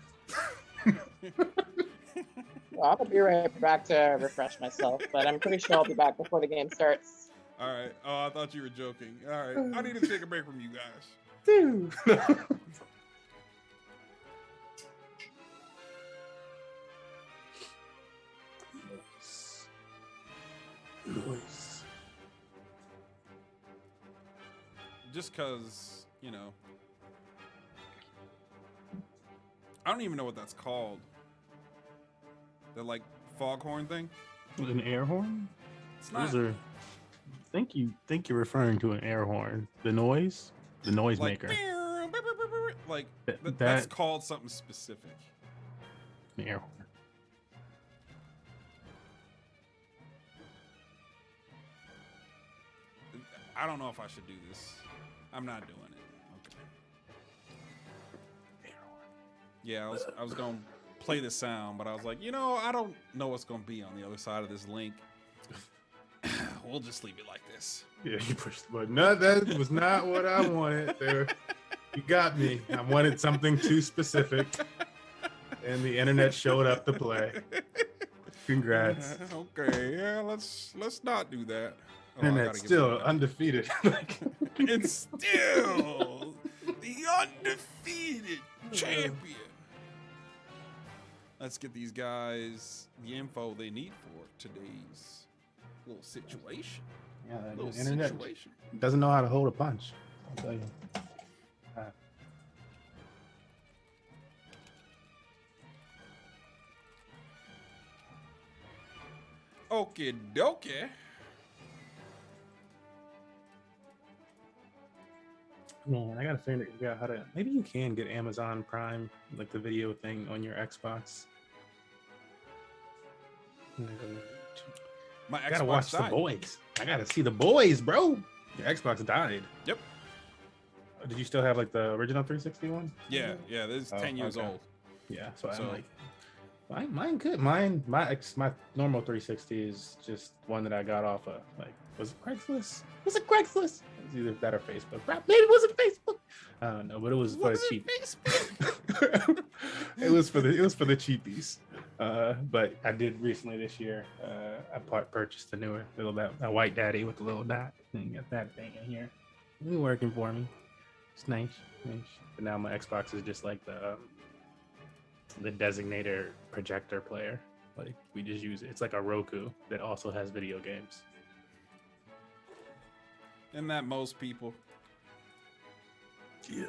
Well, I'll be right back to refresh myself, but I'm pretty sure I'll be back before the game starts. All right. Oh, I thought you were joking. All right. I need to take a break from you guys. Dude. Nice. Just because, you know, I don't even know what that's called. The like foghorn thing. An air horn? It's not Those are. Think you're referring to an air horn? The noise like, maker. like That- that's called something specific. An air horn. I don't know if I should do this. I'm not doing it. Okay. Yeah, I was gonna play the sound, but I was like, you know, I don't know what's gonna be on the other side of this link. We'll just leave it like this. Yeah, you pushed the button. No, that was not what I wanted. There, you got me. I wanted something too specific, and the internet showed up to play. Congrats. Okay, yeah, let's not do that. Oh, I Internet's gotta give still it a- undefeated. It's still the undefeated champion. Let's get these guys the info they need for today's little situation. Yeah, Little the internet situation. doesn't know how to hold a punch. I'll tell you. Okie dokie. Man, I gotta figure out how to. Maybe you can get Amazon Prime, like the video thing, on your Xbox. My I gotta Xbox watch died. the boys. I gotta see the boys, bro. Your Xbox died. Yep. Did you still have like the original 360 one? Yeah, this is Oh, 10 years okay. old. Yeah. So, So- I'm like, mine good. My normal 360 is just one that I got off of. Like, was it Craigslist? Was it Craigslist? It was either that or Facebook. Maybe it wasn't Facebook. I don't know, but it was for the cheap. it was for the cheapies. But I did recently this year. I purchased a newer little that white daddy with the little dot and got that thing in here. It's working for me. It's nice. But now my Xbox is just like the designator projector player. Like we just use it. It's like a Roku that also has video games. And that most people. Yeah.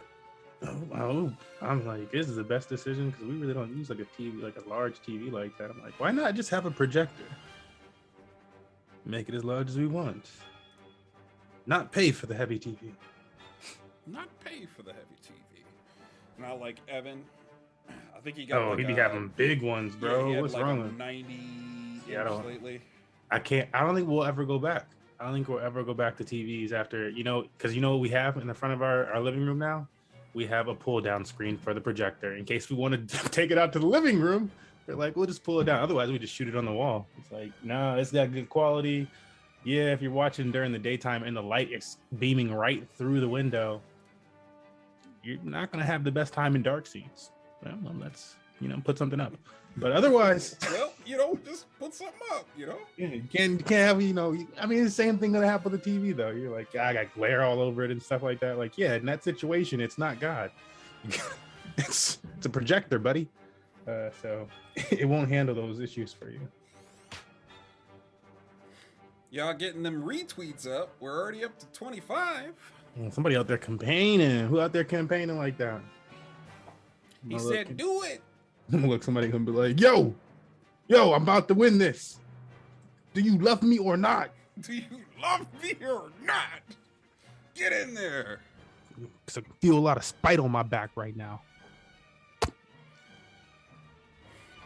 Oh, I'm like, this is the best decision because we really don't use like a TV, like a large TV like that. I'm like, why not just have a projector? Make it as large as we want. Not pay for the heavy TV. Not pay for the heavy TV. Not like Evan. I think he got. Oh, like he be a- having big ones, yeah, bro. he had What's like wrong a with? 90 Yeah, I inch don't- lately. I don't think we'll ever go back. I don't think we'll ever go back to TVs after, because what we have in the front of our living room now? We have a pull down screen for the projector in case we want to take it out to the living room. We're like, we'll just pull it down. Otherwise, we just shoot it on the wall. It's like, no, it's got good quality. Yeah, if you're watching during the daytime and the light is beaming right through the window, you're not going to have the best time in dark scenes. Well, let's, put something up. But otherwise, Well, just put something up, yeah, you can't have, I mean, it's the same thing gonna happen with the TV though. You're like, I got glare all over it and stuff like that. Like, yeah, in that situation, it's not God. it's a projector, buddy. So it won't handle those issues for you. Y'all getting them retweets up. We're already up to 25. Somebody out there campaigning. Who out there campaigning like that? He said, do it. Look, somebody gonna be like, yo, I'm about to win this. Do you love me or not? Do you love me or not? Get in there. Because I feel a lot of spite on my back right now.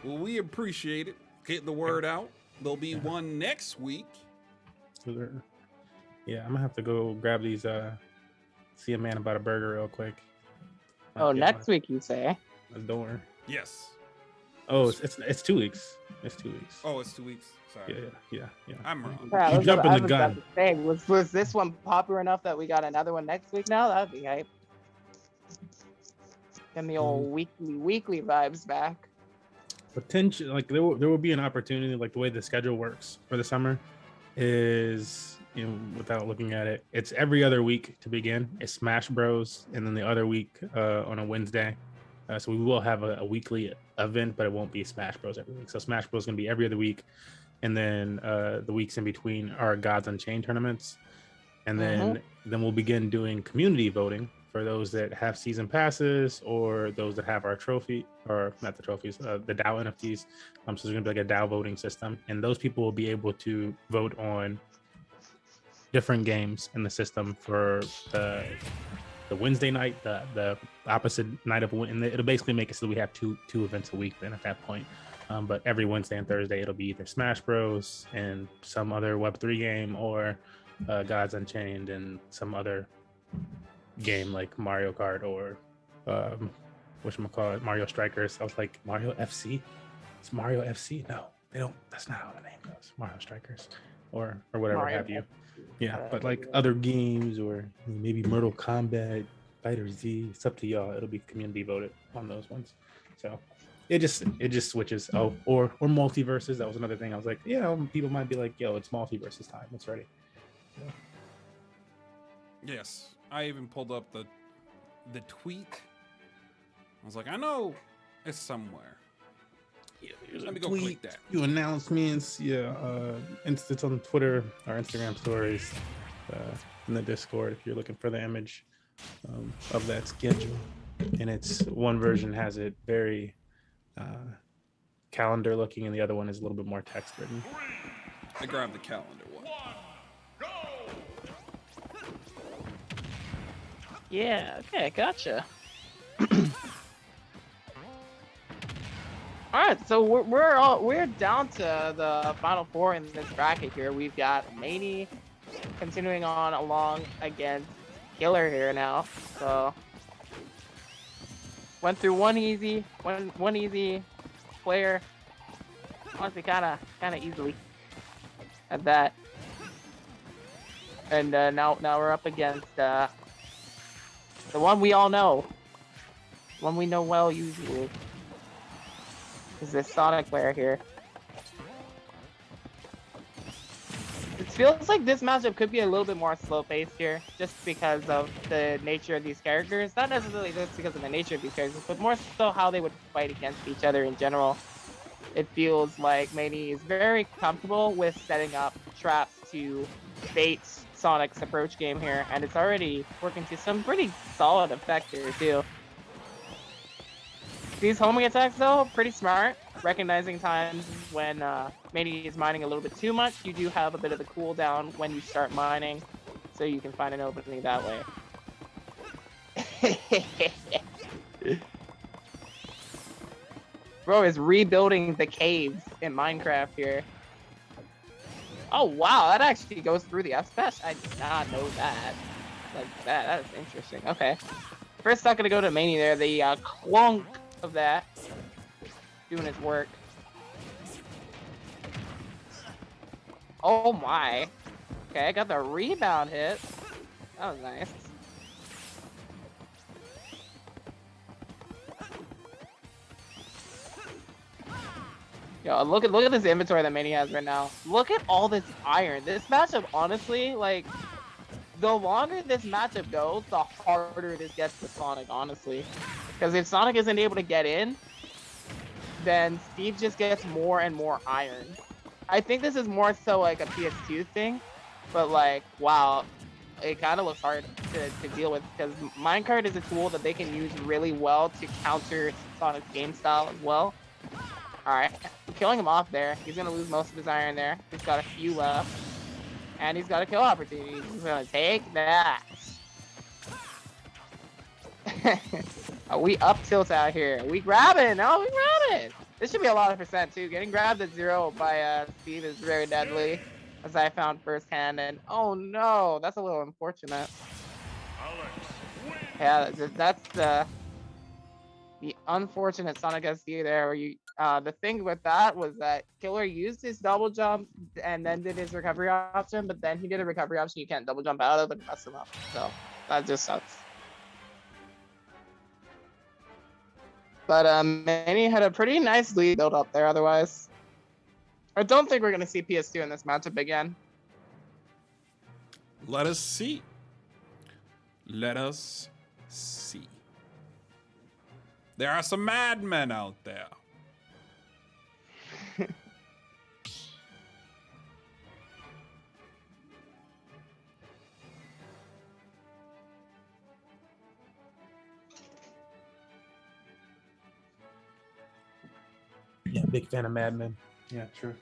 Well, we appreciate it. Get the word out. There'll be one next week. Yeah, I'm gonna have to go grab these. See a man about a burger real quick. Oh, next week you say? Door. Yes. Oh, it's 2 weeks. It's 2 weeks. Oh, it's 2 weeks. Sorry. Yeah. I'm wrong. Yeah, You jumping the about gun. to say, was this one popular enough that we got another one next week now? That'd be hype. And the old weekly vibes back. Potential, like there will be an opportunity. Like the way the schedule works for the summer is, without looking at it, it's every other week to begin. It's Smash Bros, and then the other week on a Wednesday. So we will have a weekly event, but it won't be Smash Bros every week. So Smash Bros is going to be every other week, and then the weeks in between are Gods Unchained tournaments, and then we'll begin doing community voting for those that have season passes or those that have our trophy, or not the trophies, the DAO NFTs. So there's going to be like a DAO voting system, and those people will be able to vote on different games in the system for the Wednesday night, the opposite night of, and it'll basically make it so we have two events a week then at that point. But every Wednesday and Thursday, it'll be either Smash Bros and some other Web3 game, or Gods Unchained and some other game like Mario Kart or whatchamacallit, Mario Strikers. I was like, Mario FC? It's Mario FC? No, they don't. That's not how the name goes. Mario Strikers or whatever Mario have you. Yeah, but like other games or maybe Mortal Kombat, Fighter Z, it's up to y'all. It'll be community voted on those ones. So it just switches. Oh, or multiverses. That was another thing. I was like, people might be like, yo, it's multiverses time. It's ready. Yeah. Yes. I even pulled up the tweet. I was like, I know it's somewhere. Yeah, let me go click that. Few announcements. It's on Twitter, our Instagram stories, in the Discord if you're looking for the image of that schedule. And it's one version has it very calendar looking, and the other one is a little bit more text written. I grabbed the calendar one. Yeah, okay, gotcha. All right, so we're down to the final four in this bracket here. We've got Maney continuing on along against Killer here now. So went through one easy player, honestly, kind of easily at that. And now we're up against the one we all know, one we know well usually, is this Sonic player here. It feels like this matchup could be a little bit more slow-paced here, just because of the nature of these characters. Not necessarily just because of the nature of these characters, but more so how they would fight against each other in general. It feels like Maney is very comfortable with setting up traps to bait Sonic's approach game here, and it's already working to some pretty solid effect here too. These homing attacks though, pretty smart, recognizing times when Maney is mining a little bit too much. You do have a bit of the cooldown when you start mining, so you can find an opening that way. Bro is rebuilding the caves in Minecraft here. Oh wow, that actually goes through the F-Special. I did not know that. Like that is interesting. Okay. First not gonna go to Maney there, the clunk of that. Doing his work. Oh my. Okay, I got the rebound hit. That was nice. Yo, look at this inventory that Maney has right now. Look at all this iron. This matchup, honestly, like, the longer this matchup goes, the harder this gets for Sonic, honestly. Because if Sonic isn't able to get in, then Steve just gets more and more iron. I think this is more so like a PS2 thing, but like, wow, it kind of looks hard to deal with, because Minecart is a tool that they can use really well to counter Sonic's game style as well. Alright, killing him off there. He's going to lose most of his iron there. He's got a few left. And he's got a kill opportunity. He's going to take that. Are we up tilt out here? Are we grabbing? No, we grabbing. This should be a lot of percent too. Getting grabbed at 0 by Steve is very deadly, as I found firsthand. And oh no, that's a little unfortunate. Yeah, that's the unfortunate Sonic SD there. Where you, the thing with that was that Killer used his double jump and then did his recovery option, but then he did a recovery option you can't double jump out of and mess him up. So that just sucks. But Manny had a pretty nice lead build up there. Otherwise, I don't think we're gonna see PS2 in this matchup again. Let us see. Let us see. There are some madmen out there. Yeah, big fan of Mad Men. Yeah, true.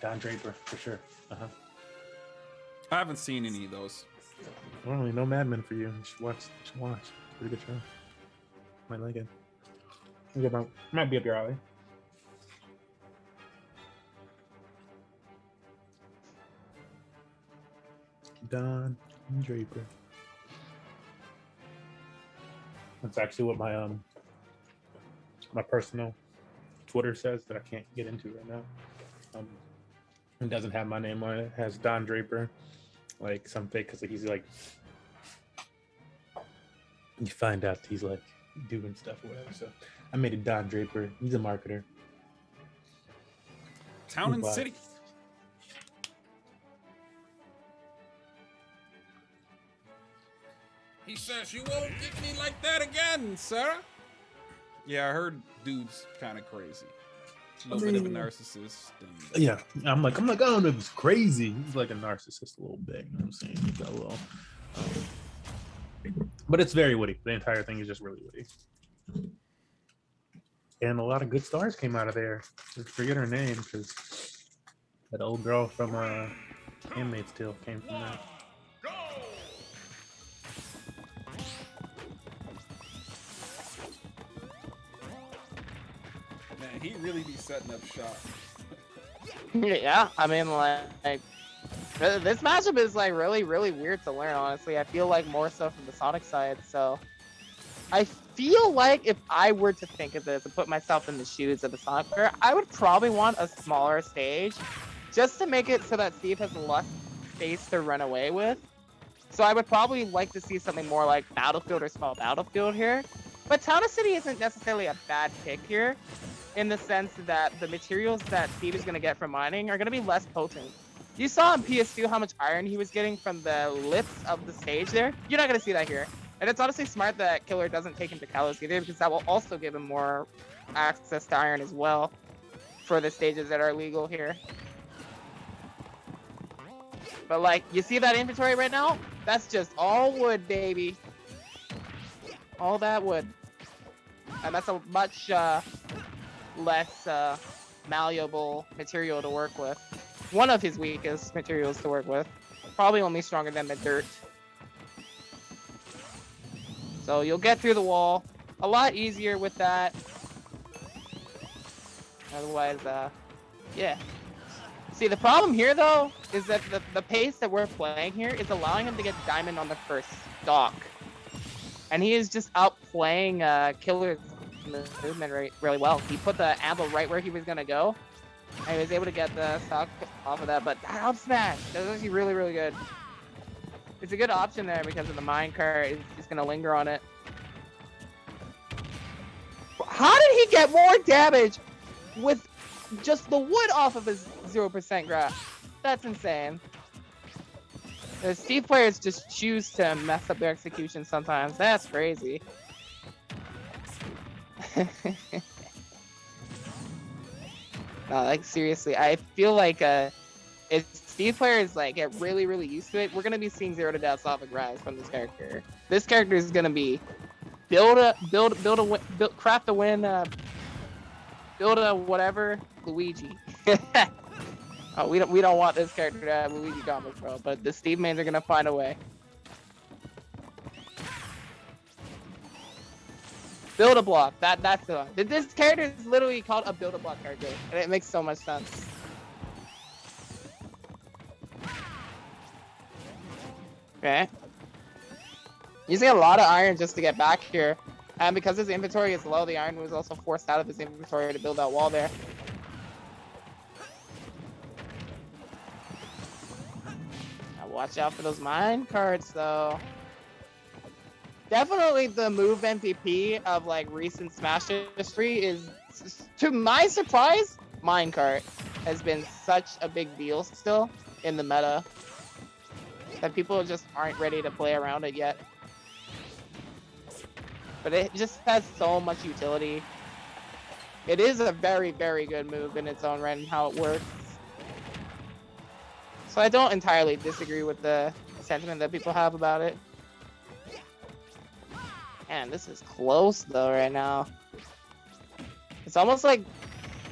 Don Draper for sure. I haven't seen any of those. Well, only no Mad Men for you. You should watch. Pretty good show. Might like it. Might be up your alley. Don Draper. That's actually what my personal Twitter says that I can't get into right now. It doesn't have my name on it. It has Don Draper, like some fake, because he's like, you find out he's like doing stuff or whatever. So I made it Don Draper. He's a marketer. Town and city. He says, you won't get me like that again, sir. Yeah, I heard dude's kind of crazy. A little bit of a narcissist. And... yeah, I'm like, I don't know if it's crazy. He's like a narcissist a little bit. You know what I'm saying? He's got a little, but it's very witty. The entire thing is just really witty. And a lot of good stars came out of there. I forget her name because that old girl from Handmaid's Tale came from that. Man, he really be setting up shop. Yeah, I mean, like this matchup is like really weird to learn. Honestly, I feel like more so from the Sonic side. So I feel like if I were to think of this and put myself in the shoes of the Sonic player, I would probably want a smaller stage just to make it so that Steve has less space to run away with. So I would probably like to see something more like Battlefield or Small Battlefield here. But Town and City isn't necessarily a bad pick here, in the sense that the materials that Steve is going to get from mining are going to be less potent. You saw in PS2 how much iron he was getting from the lips of the stage there. You're not going to see that here. And it's honestly smart that Killer doesn't take him to Kalos either, because that will also give him more access to iron as well for the stages that are legal here. But like, you see that inventory right now? That's just all wood, baby. All that wood. And that's a much less malleable material to work with. One of his weakest materials to work with. Probably only stronger than the dirt. So you'll get through the wall a lot easier with that. Otherwise, yeah. See, the problem here, though, is that the pace that we're playing here is allowing him to get diamond on the first stock. And he is just outplaying Killer's movement really well. He put the ammo right where he was going to go. And he was able to get the stock off of that. But that up smash, that was actually really good. It's a good option there because of the minecart. It's just going to linger on it. How did he get more damage with just the wood off of his 0% graph? That's insane. The Steve players just choose to mess up their execution sometimes. That's crazy. No, like seriously, I feel like if Steve players like get really used to it, we're gonna be seeing 0 to deaths off of Rise from this character. This character is gonna be craft a win, build a whatever Luigi. Oh, we don't want this character to have Luigi combos, bro. But the Steve mains are gonna find a way. Build a block. That's the one. This character is literally called a build a block character, and it makes so much sense. Okay. Using a lot of iron just to get back here. And because his inventory is low, the iron was also forced out of his inventory to build that wall there. Now watch out for those mine carts, though. Definitely the move MVP of like recent Smash history is, to my surprise, minecart has been such a big deal still in the meta that people just aren't ready to play around it yet. But it just has so much utility. It is a very, very good move in its own right and how it works. So I don't entirely disagree with the sentiment that people have about it. Man, this is close though right now. It's almost like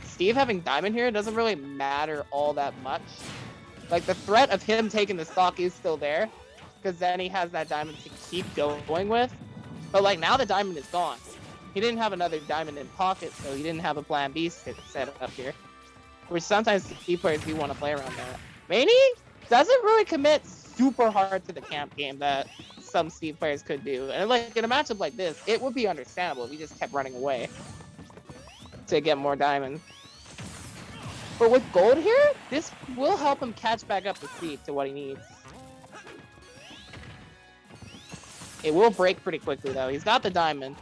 Steve having Diamond here doesn't really matter all that much. Like, the threat of him taking the stock is still there, because then he has that Diamond to keep going with. But like, now the Diamond is gone. He didn't have another Diamond in pocket, so he didn't have a plan B set up here. Which sometimes Steve players do want to play around that. Manny doesn't really commit super hard to the camp game that some Steve players could do. And like, in a matchup like this, it would be understandable if he just kept running away to get more Diamond. But with gold here, this will help him catch back up the speed to what he needs. It will break pretty quickly though. He's got the Diamond,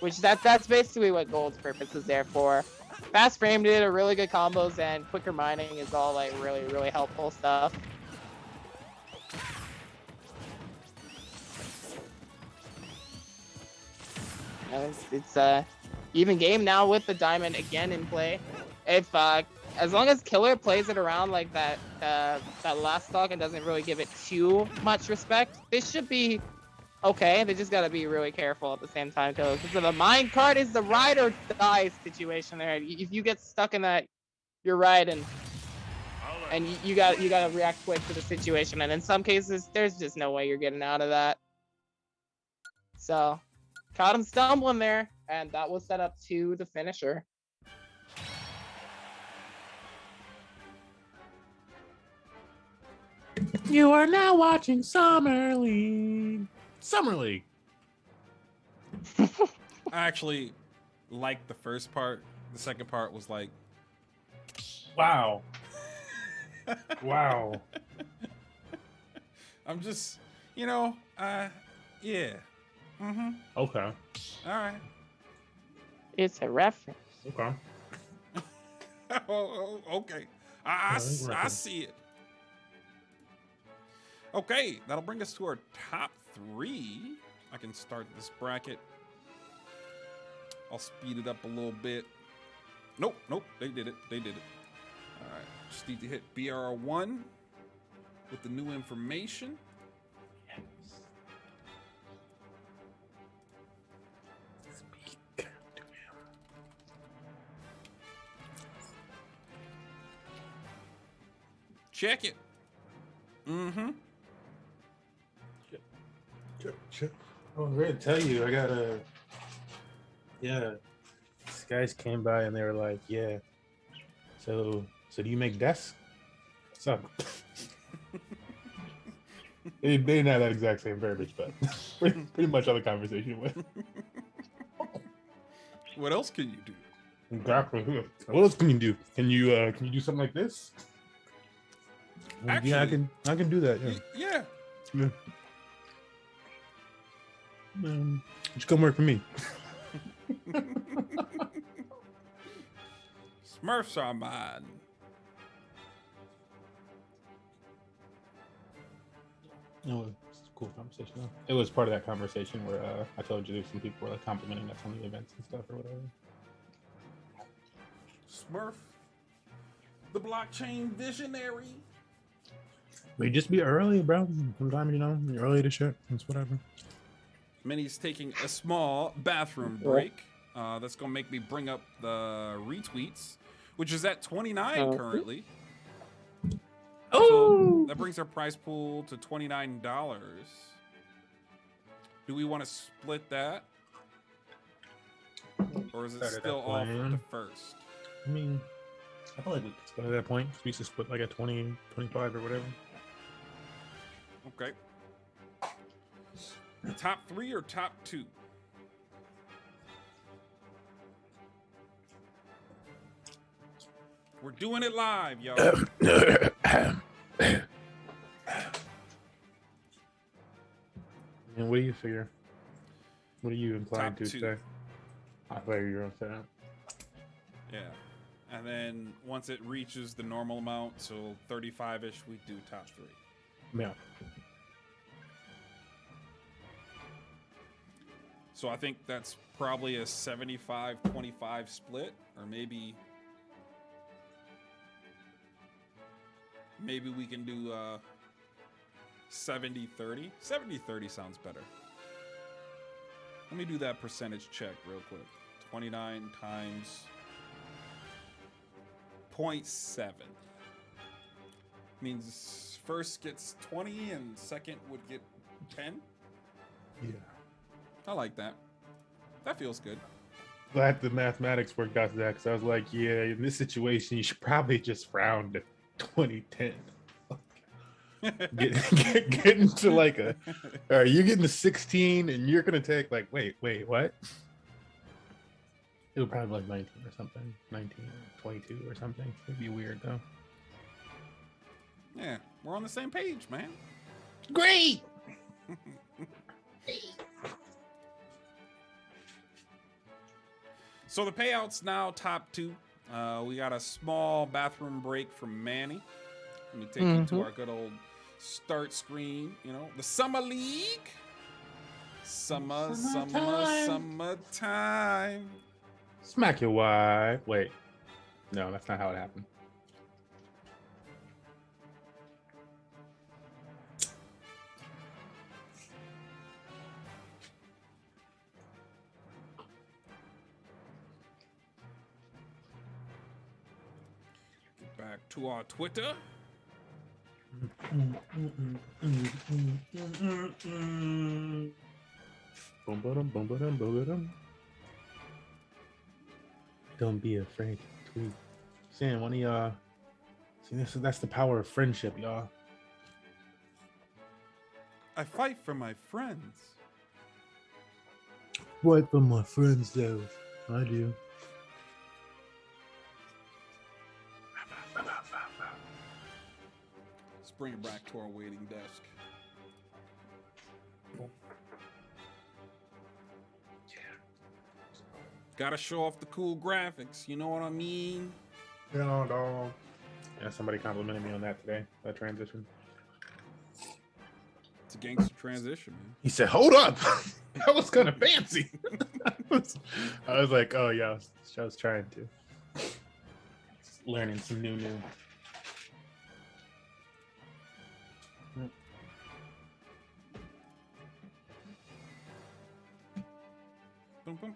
which that's basically what gold's purpose is there for. Fast frame did a really good combos, and quicker mining is all like really, really helpful stuff. It's even game now with the Diamond again in play. If as long as Killer plays it around like that that last stock and doesn't really give it too much respect, this should be okay. They just gotta be really careful at the same time, because the mine cart is the ride or die situation there. If you get stuck in that, you're right, and you gotta react quick to the situation. And in some cases, there's just no way you're getting out of that. So caught him stumbling there, and that was set up to the finisher. You are now watching Summer League. Summer League. I actually liked the first part. The second part was like, Wow. Wow. I'm just, yeah. Mm-hmm. Okay. All right. It's a reference. Okay. Okay. I see it. Okay, that'll bring us to our top 3. I can start this bracket. I'll speed it up a little bit. Nope, they did it. All right, just need to hit BR1 with the new information. Speak to him. Check it. Mm-hmm. Sure. I was ready to tell you, I got a. Yeah. These guys came by and they were like, yeah. So do you make desks? What's up? They didn't have that exact same verbiage, but pretty much how the conversation went. What else can you do? Exactly. What else can you do? Can you do something like this? Actually, yeah, I can do that. Yeah. Yeah. Just come work for me. Smurfs are mine. No, it's a cool conversation. Though. It was part of that conversation where I told you some people were like complimenting us on the events and stuff or whatever. Smurf, the blockchain visionary. We just be early, bro. Sometimes you're early to shit. It's whatever. Minnie's taking a small bathroom break. That's gonna make me bring up the retweets, which is at 29 currently. Oh, so that brings our prize pool to $29. Do we want to split that? Or is it Start at still that off at the point. first? I mean, I feel like we could split at that point. We used to split like at 20, 25 or whatever. Okay. Top 3 or top 2? We're doing it live, y'all. And what do you figure? What are you inclined Top to 2. say? I figure you're gonna say that. Yeah. And then once it reaches the normal amount, so 35-ish, we do top 3. Yeah. So I think that's probably a 75-25 split, or maybe we can do 70-30. 70-30 sounds better. Let me do that percentage check real quick. 29 times 0.7 means first gets 20 and second would get 10. Yeah. I like that. That feels good. Glad the mathematics worked out to that, because I was like, yeah, in this situation, you should probably just round to 2010. Get into like a, all right, you're getting to 16 and you're gonna take like, wait, what? It would probably be like 19 or something, 19 or 22 or something. It'd be weird though. Yeah, we're on the same page, man. Great. So the payouts now top 2. We got a small bathroom break from Manny. Let me take you to our good old start screen. You know, the Summer League. Summertime. Smack your wife. Wait, no, that's not how it happened. Back to our Twitter. Don't be afraid to tweet. Sam, one of y'all. See, that's the power of friendship, y'all. I fight for my friends. Fight for my friends, though. I do. Let's bring it back to our waiting desk. Gotta show off the cool graphics, you know what I mean? Yeah, dog. Yeah, somebody complimented me on that today, that transition. It's a gangster transition, man. He said, hold up. That was kind of fancy. I was like, oh, yeah, I was trying to. Learning some new.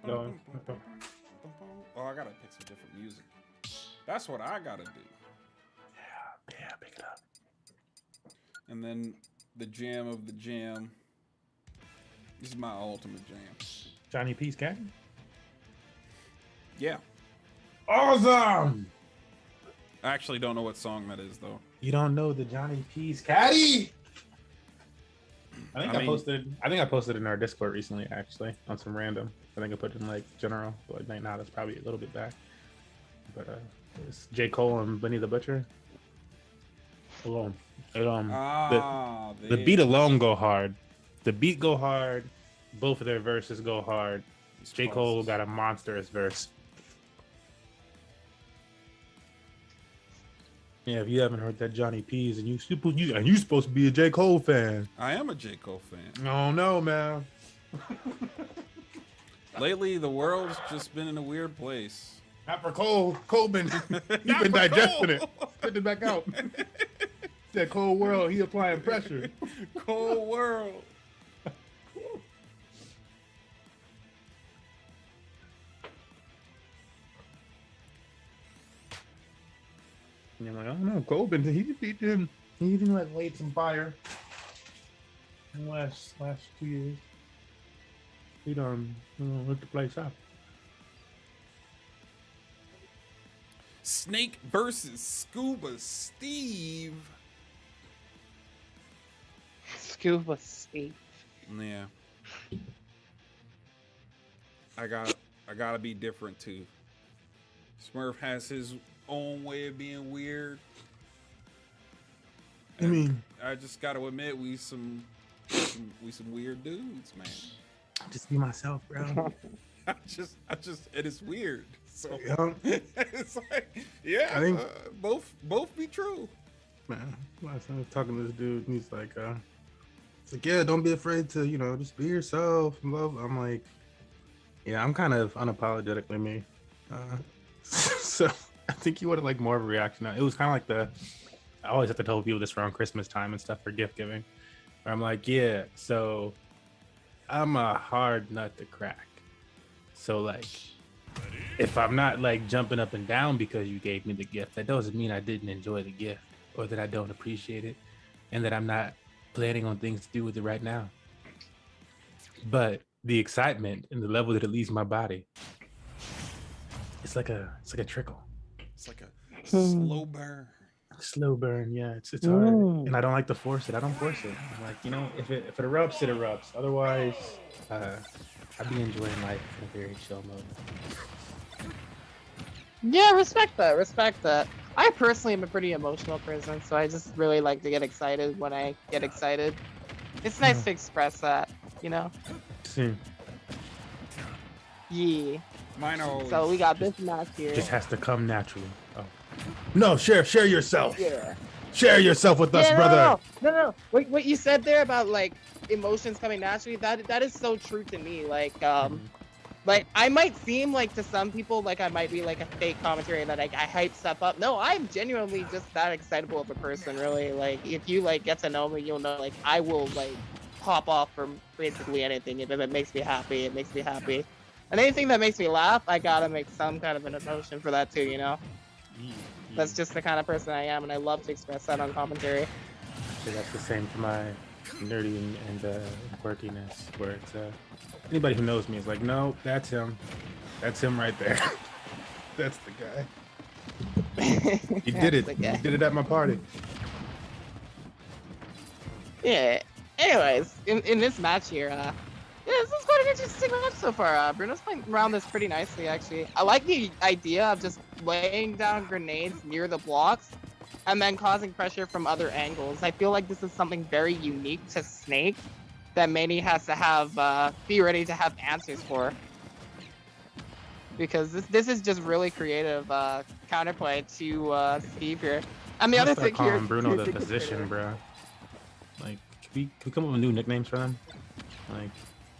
Oh, I gotta pick some different music. That's what I gotta do. Yeah, pick it up. And then the jam of the jam. This is my ultimate jam. Johnny P's cat? Yeah. Awesome! I actually don't know what song that is, though. You don't know the Johnny P's caddy? I think I posted in our Discord recently, actually, on some random. I think I put it in like general, but right now that's probably a little bit back. But it's J. Cole and Benny the Butcher. Alone. The beat alone go hard. The beat go hard. Both of their verses go hard. J. Cole got a monstrous verse. Yeah, if you haven't heard that Johnny P's and you supposed to be a J. Cole fan. I am a J. Cole fan. Oh no, man. Lately, the world's just been in a weird place. Not for Cole. Cole been he's been digesting it. Spit it back out. That cold world, he applying pressure. Cold world. And you're like, I don't know, Cole been he even like laid some fire in the last 2 years. He done lit the place up. Snake versus Scuba Steve. Scuba Steve. Yeah. I gotta be different too. Smurf has his own way of being weird. I mean, I just gotta admit we some weird dudes, man. just be myself, bro. I just it is weird. So Yeah. it's like, yeah, I think- both be true. Man, last time I was talking to this dude, and he's like, yeah, don't be afraid to, just be yourself. And love. I'm like, yeah, I'm kind of unapologetically me. So I think he wanted like more of a reaction. It was kind of like I always have to tell people this around Christmas time and stuff for gift giving. Where I'm like, yeah, so I'm a hard nut to crack. So like, if I'm not like jumping up and down because you gave me the gift, that doesn't mean I didn't enjoy the gift or that I don't appreciate it and that I'm not planning on things to do with it right now. But the excitement and the level that it leaves my body, it's like a trickle. It's like a slow burn. Slow burn, yeah, it's hard, and I don't like to force it. I don't force it. I'm like, if it erupts, it erupts. Otherwise, I'd be enjoying life in a very chill mode. Yeah, respect that. I personally am a pretty emotional person, so I just really like to get excited when I get excited. It's nice to express that, See, Yeah. Mine are always, So we got this match here. just has to come naturally. Oh. No, share yourself. Yeah. Share yourself with us, Yeah, brother. No. What you said there about like emotions coming naturally, that is so true to me. Like I might seem like to some people like I might be like a fake commentary that I hype stuff up. No, I'm genuinely just that excitable of a person, really. Like if you like get to know me, you'll know like I will like pop off from basically anything. If it makes me happy, it makes me happy. And anything that makes me laugh, I gotta make some kind of an emotion for that too, That's just the kind of person I am, and I love to express that on commentary. So that's the same for my nerdy and quirkiness, where it's anybody who knows me is like, no, that's him right there. That's the guy. He did it. He did it at my party. Yeah. Anyways, in this match here, this is quite an interesting match so far. Bruno's playing around this pretty nicely, actually. I like the idea of just laying down grenades near the blocks and then causing pressure from other angles. I feel like this is something very unique to Snake that Manny has to have, be ready to have answers for. Because this is just really creative counterplay to Steve here. And the other thing here, Bruno the position, bro. Like, can we come up with new nicknames for them? Like,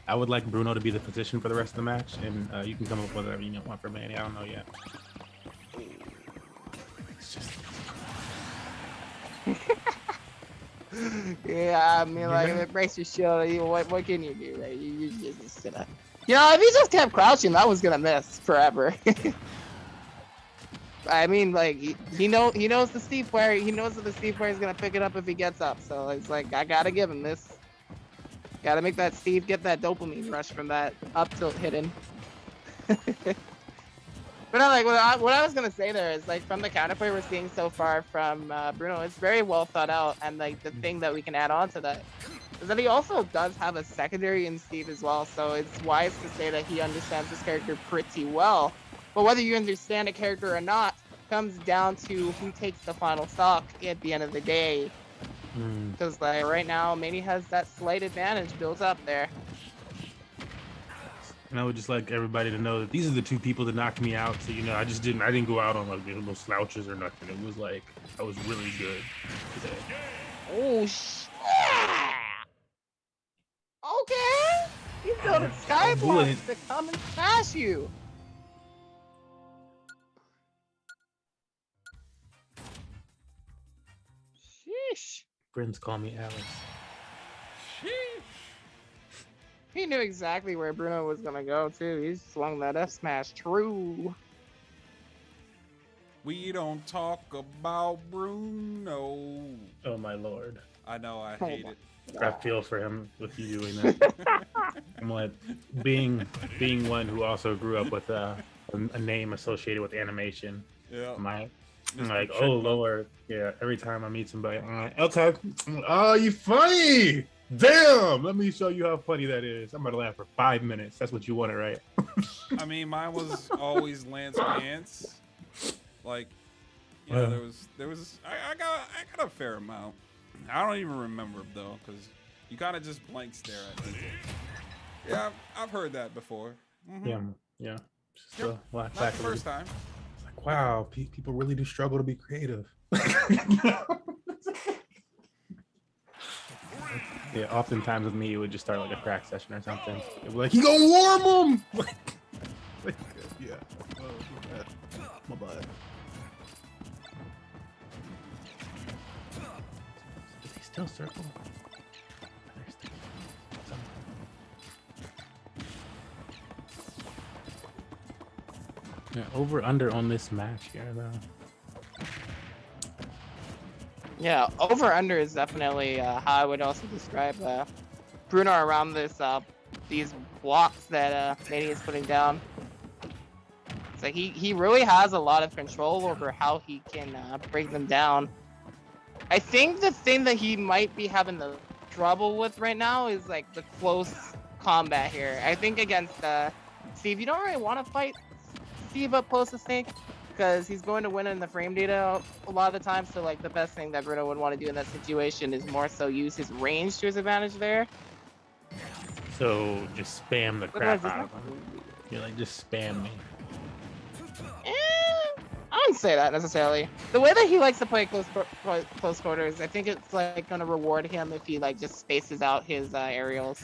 I would like Bruno to be the physician for the rest of the match, and you can come up with whatever you want for Manny. I don't know yet. It's just... Yeah, I mean, like, if it breaks your shoulder, what can you do? Right? You just gonna... if he just kept crouching, that was gonna miss forever. I mean, like, he knows the Steve player. He knows that the Steve player is gonna pick it up if he gets up. So it's like, I gotta give him this. Gotta make that Steve get that dopamine rush from that up tilt hitting. But no, like what I was gonna say there is like from the counterplay we're seeing so far from Bruno, it's very well thought out, and like the thing that we can add on to that is that he also does have a secondary in Steve as well. So it's wise to say that he understands this character pretty well. But whether you understand a character or not comes down to who takes the final stock at the end of the day. Because like right now, Manny has that slight advantage built up there. And I would just like everybody to know that these are the two people that knocked me out. So I didn't go out on like little slouches or nothing. It was like I was really good today. Oh shit! Okay, he's building skyblocks to come and smash you. Sheesh. Friends call me Alex. Sheesh. He knew exactly where Bruno was gonna go too. He swung that F smash true. We don't talk about Bruno. Oh my lord! I know, I hate it. I feel for him with you doing that. I'm like being one who also grew up with a name associated with animation. Yeah. I'm Mr. like, oh Chipmunk. Lord. Yeah, every time I meet somebody, I'm like, okay. Oh, you funny. Damn. Let me show you how funny that is. I'm gonna laugh for 5 minutes. That's what you wanted, right? I mean, mine was always Lance Pants. Like, you know, there was I got a fair amount. I don't even remember though, because you kind of just blank stare at people. Yeah, I've heard that before. Mhm. Yeah. Just Yep. laugh Not the first time. It's like, wow, people really do struggle to be creative. Yeah, oftentimes with me, it would just start like a crack session or something. It'd be like, he gonna warm him! Yeah. Oh, my bad. Is he still circle? There's still somewhere. Yeah, over under on this match here though. Yeah, over under is definitely how I would also describe Bruno around this these blocks that Manny is putting down. So he really has a lot of control over how he can break them down. I think the thing that he might be having the trouble with right now is like the close combat here. I think against Steve, you don't really want to fight Steve up close to Snake, because he's going to win in the frame data a lot of the time. So like the best thing that Bruno would want to do in that situation is more so use his range to his advantage there. So just spam the crap out of him. Yeah, like just spam me. I wouldn't say that necessarily. The way that he likes to play close quarters, I think it's like going to reward him if he like just spaces out his aerials.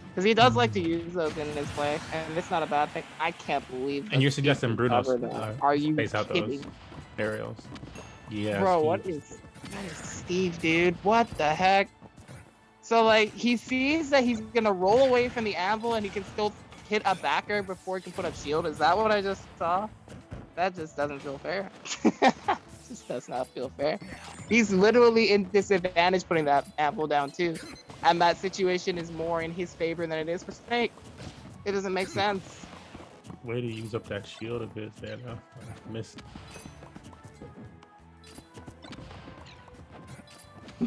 Because he does like to use those in his play, and it's not a bad thing. I can't believe. And you're suggesting Bruno Are you space out those kidding? aerials? Yeah. Bro, Steve. what is Steve, dude? What the heck? So like he sees that he's gonna roll away from the anvil and he can still hit a backer before he can put up shield. Is that what I just saw? That just doesn't feel fair. Just does not feel fair. He's literally in disadvantage putting that anvil down too. And that situation is more in his favor than it is for Snake. It doesn't make sense. Way to use up that shield of his there, though. I missed.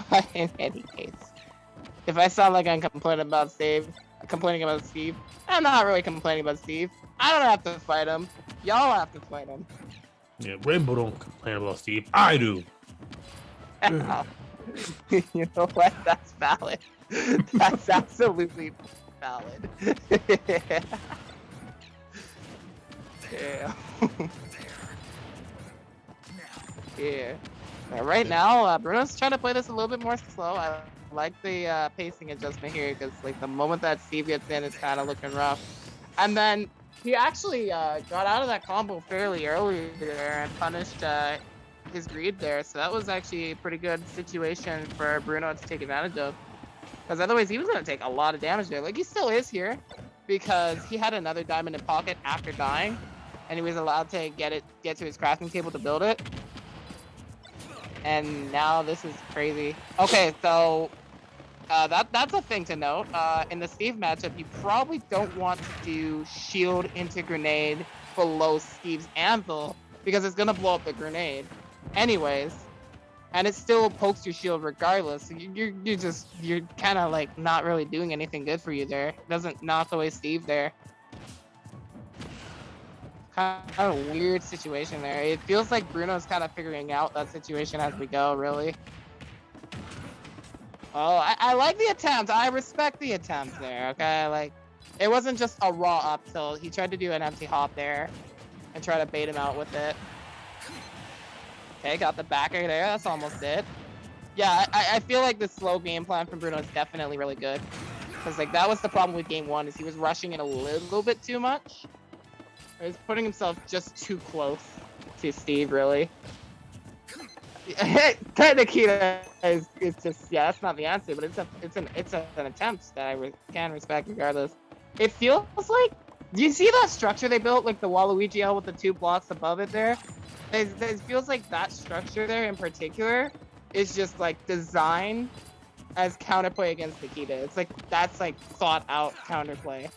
But in any case, if I sound like I'm complaining about Steve, I'm not really complaining about Steve. I don't have to fight him. Y'all have to fight him. Yeah, Rainbow don't complain about Steve. I do. You know what? That's valid. That's absolutely valid. Yeah. Yeah. Right now, Bruno's trying to play this a little bit more slow. I like the pacing adjustment here because, like, the moment that Steve gets in, it's kind of looking rough. And then he actually got out of that combo fairly early there and punished his greed there. So that was actually a pretty good situation for Bruno to take advantage of. Because otherwise, he was going to take a lot of damage there. Like, he still is here because he had another diamond in pocket after dying, and he was allowed to get to his crafting table to build it. And now this is crazy. Okay, so that's a thing to note. In the Steve matchup, you probably don't want to do shield into grenade below Steve's anvil because it's gonna blow up the grenade, anyways, and it still pokes your shield regardless. So you're kind of like not really doing anything good for you there. It doesn't knock away Steve there. Kind of a weird situation there. It feels like Bruno's kind of figuring out that situation as we go, really. Oh, I like the attempt. I respect the attempt there, okay? Like, it wasn't just a raw up tilt. He tried to do an empty hop there and try to bait him out with it. Okay, got the backer there. That's almost it. Yeah, I feel like the slow game plan from Bruno is definitely really good. Because, like, that was the problem with game one, is he was rushing it a little bit too much. He's putting himself just too close to Steve, really. Nikita is just, yeah, that's not the answer, but it's an attempt that I can respect regardless. It feels like, do you see that structure they built, like the Waluigi L with the 2 blocks above it there? It feels like that structure there in particular is just like designed as counterplay against Nikita. It's like, that's like thought out counterplay.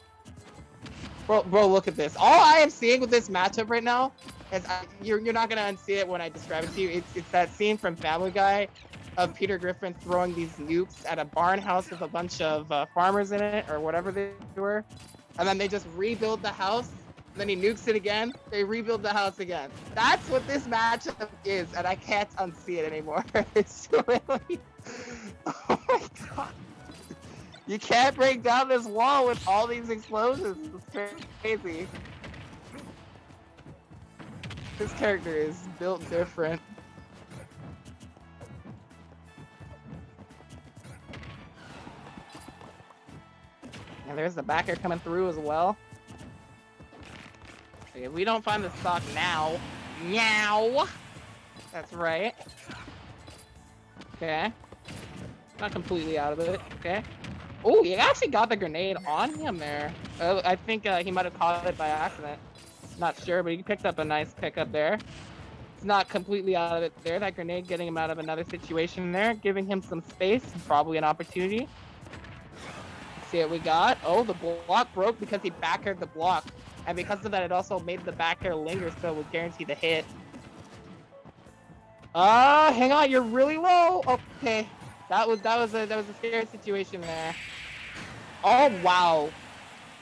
Bro, look at this. All I am seeing with this matchup right now You're not gonna unsee it when I describe it to you. It's that scene from Family Guy of Peter Griffin throwing these nukes at a barn house with a bunch of farmers in it or whatever they were, and then they just rebuild the house. Then he nukes it again. They rebuild the house again. That's what this matchup is, and I can't unsee it anymore. It's really, oh my god! You can't break down this wall with all these explosions. It's crazy. This character is built different. And there's the backer coming through as well. If we don't find the stock now, meow. That's right. Okay. Not completely out of it. Okay. Oh, he actually got the grenade on him there. I think he might have caught it by accident. Not sure, but he picked up a nice pickup there. It's not completely out of it there. That grenade getting him out of another situation there, giving him some space, probably an opportunity. See what we got. Oh, the block broke because he backered the block. And because of that, it also made the backer linger, so it would guarantee the hit. Hang on, you're really low. Okay, that was a scary situation there. Oh wow,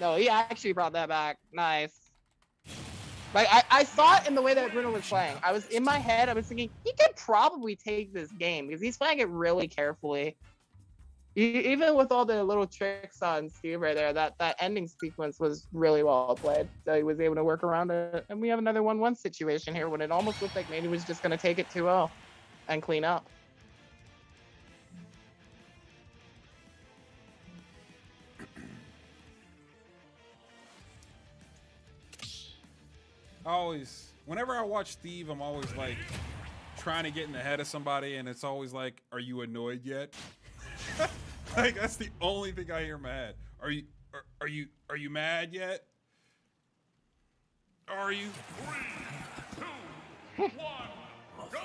no, he actually brought that back. Nice. Like I saw it in the way that Bruno was playing. I was in my head. I was thinking he could probably take this game because he's playing it really carefully. Even with all the little tricks on Steve right there, that ending sequence was really well played. So he was able to work around it. And we have another 1-1 situation here when it almost looked like maybe he was just going to take it 2-0 and clean up. Whenever I watch Steve, I'm always like trying to get in the head of somebody, and it's always like, "Are you annoyed yet?" Like that's the only thing I hear in my head. Are you mad yet? Are you? 3, 2, 1, go!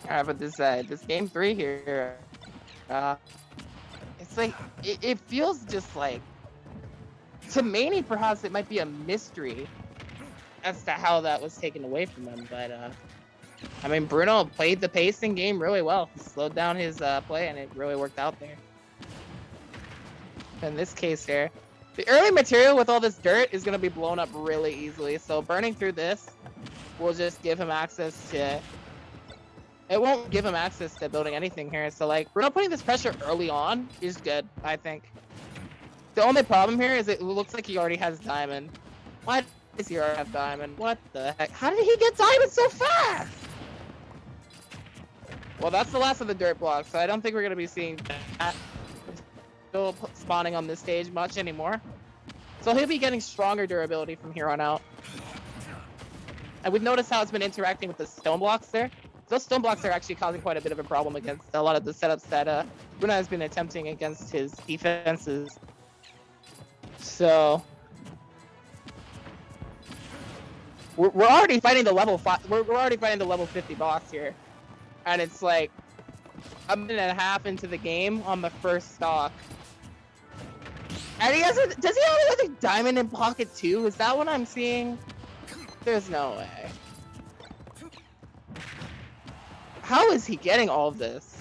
Alright, but this game 3 here, it's like it feels just like, to many perhaps it might be a mystery as to how that was taken away from him, but I mean Bruno played the pacing game really well. He slowed down his play and it really worked out there. In this case here, the early material with all this dirt is going to be blown up really easily, so burning through this will just give him access to, it won't give him access to building anything here. So like Bruno putting this pressure early on is good, I think. The only problem here is it looks like he already has diamond. Why does he already have diamond? What the heck? How did he get diamond so fast? Well, that's the last of the dirt blocks, so I don't think we're going to be seeing that still spawning on this stage much anymore. So he'll be getting stronger durability from here on out. And we've noticed how it's been interacting with the stone blocks there. Those stone blocks are actually causing quite a bit of a problem against a lot of the setups that Bruno has been attempting against his defenses. So we're already fighting the level 5. We're already fighting the level 50 boss here, and it's like a minute and a half into the game on the first stock. And he has a, does he have another diamond in pocket too? Is that what I'm seeing? There's no way. How is he getting all of this?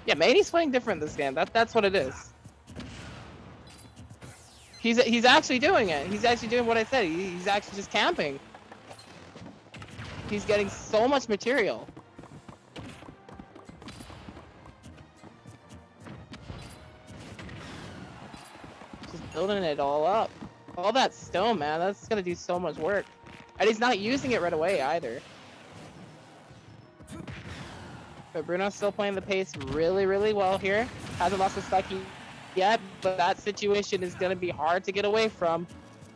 Yeah, Manny's playing different this game. That's what it is. He's actually doing it. He's actually doing what I said. He's actually just camping. He's getting so much material. Just building it all up. All that stone, man. That's gonna do so much work. And he's not using it right away either. But Bruno's still playing the pace really, really well here. Hasn't lost a stock yet, but that situation is going to be hard to get away from.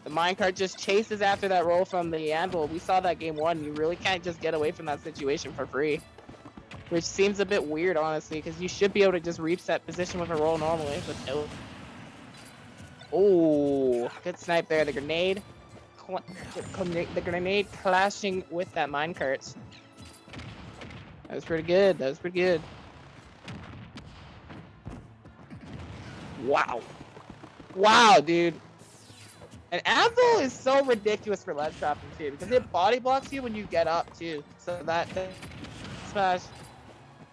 The minecart just chases after that roll from the anvil. We saw that game 1. You really can't just get away from that situation for free. Which seems a bit weird, honestly, because you should be able to just reset position with a roll normally, but no. Oh, good snipe there. The grenade clashing with that minecart. That was pretty good. That was pretty good. Wow. Wow, dude. And Anvil is so ridiculous for ledge trapping too, because it body blocks you when you get up too. So that smash,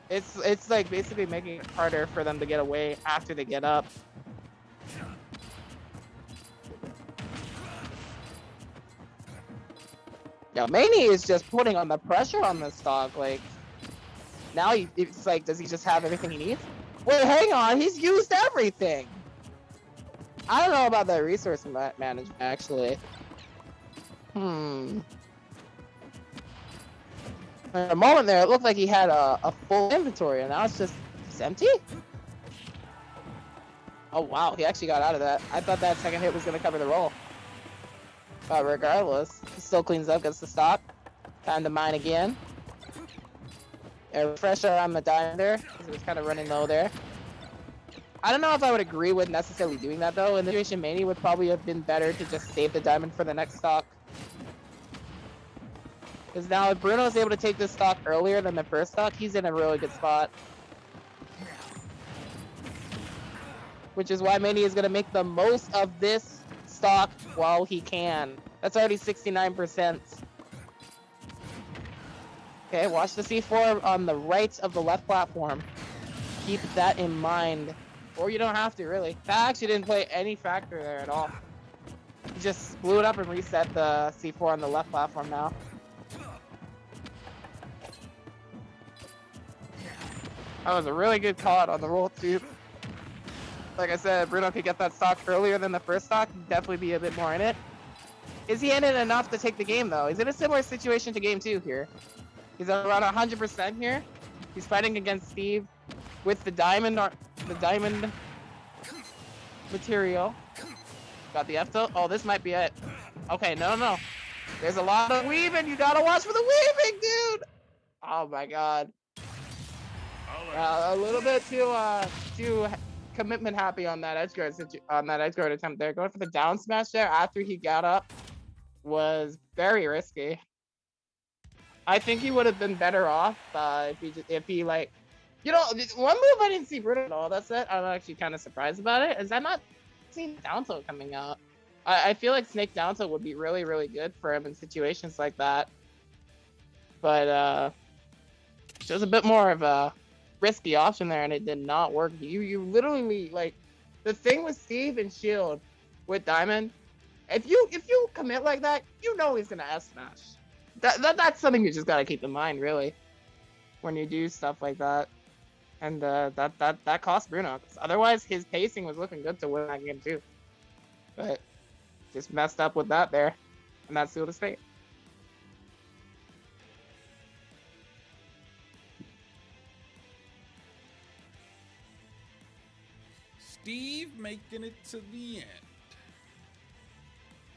it's like basically making it harder for them to get away after they get up. Yeah, Maney is just putting on the pressure on this stock. Like now, it's like, does he just have everything he needs? Wait, hang on, he's used everything. I don't know about that resource management, actually. In a moment there, it looked like he had a full inventory, and now it's empty? Oh, wow, he actually got out of that. I thought that second hit was going to cover the roll. But regardless, he still cleans up, gets the stock. Time to mine again. A refresher on the diamond there, because it was kind of running low there. I don't know if I would agree with necessarily doing that though. In the situation, Maney would probably have been better to just save the diamond for the next stock. Because now if Bruno is able to take this stock earlier than the first stock, he's in a really good spot. Which is why Maney is going to make the most of this stock while he can. That's already 69%. Okay, watch the C4 on the right of the left platform. Keep that in mind. Or you don't have to, really. That actually didn't play any factor there at all. You just blew it up and reset the C4 on the left platform now. That was a really good call on the roll, too. Like I said, Bruno could get that stock earlier than the first stock. He'd definitely be a bit more in it. Is he in it enough to take the game, though? He's in a similar situation to game 2 here. He's around 100% here. He's fighting against Steve with the diamond material. Got the F tilt. Oh, this might be it. Okay, no. There's a lot of weaving. You gotta watch for the weaving, dude. Oh my god. A little bit too commitment happy on that edge guard attempt there. Going for the down smash there after he got up was very risky. I think he would have been better off if he like, you know, one move I didn't see Bruno at all. That's it. I'm actually kind of surprised about it. Is I'm not seeing down tilt coming out. I feel like Snake down tilt would be really, really good for him in situations like that. But there's a bit more of a risky option there, and it did not work. You literally, like, the thing with Steve and Shield with Diamond, if you commit like that, you know he's gonna S smash. That's something you just gotta keep in mind, really, when you do stuff like that. And that cost Bruno, 'cause otherwise his pacing was looking good to win that game too. But just messed up with that there, and that's sealed his fate. Steve making it to the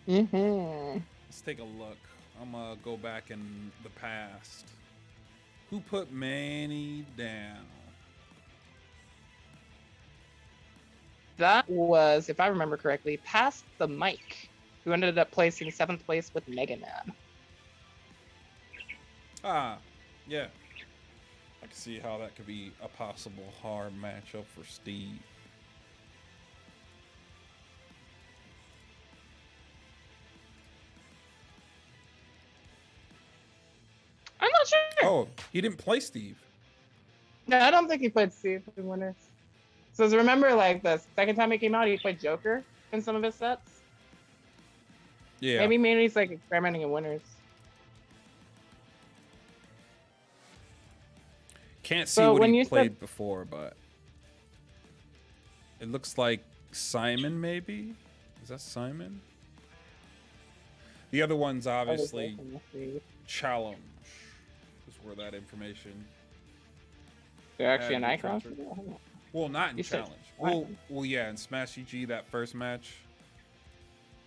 end. Let's take a look. I'm gonna go back in the past. Who put Manny down? That was, if I remember correctly, past the mic, who ended up placing 7th place with Mega Man. Ah, yeah. I can see how that could be a possible hard matchup for Steve. I'm not sure. Oh, he didn't play Steve. No, I don't think he played Steve in winners. So remember, like, the second time he came out, he played Joker in some of his sets? Yeah. Maybe he's, like, experimenting in winners. Can't see So what when he you played said- before, but it looks like Simon, maybe? Is that Simon? The other one's obviously Challenge. Is where that information. They're actually an had icon? transferred. Well, not in You said Challenge. Well, yeah, in Smash GG, that first match.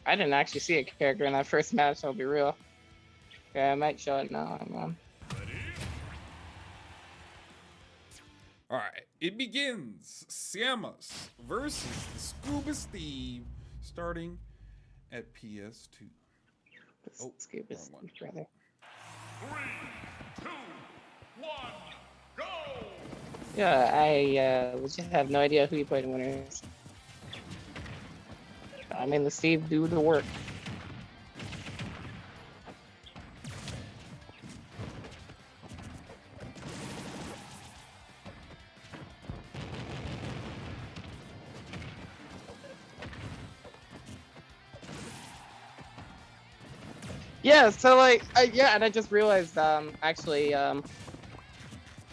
I didn't actually see a character in that first match, I'll be real. Okay, I might show it now. Hang on. All right, it begins. Samus versus the Scuba Steve, starting at PS2. Let's skip this wrong one. brother. 3, 2, 1. Yeah, I legit have no idea who you played in winners. I mean, the Steve do the work. Yeah, so like, yeah, and I just realized, actually,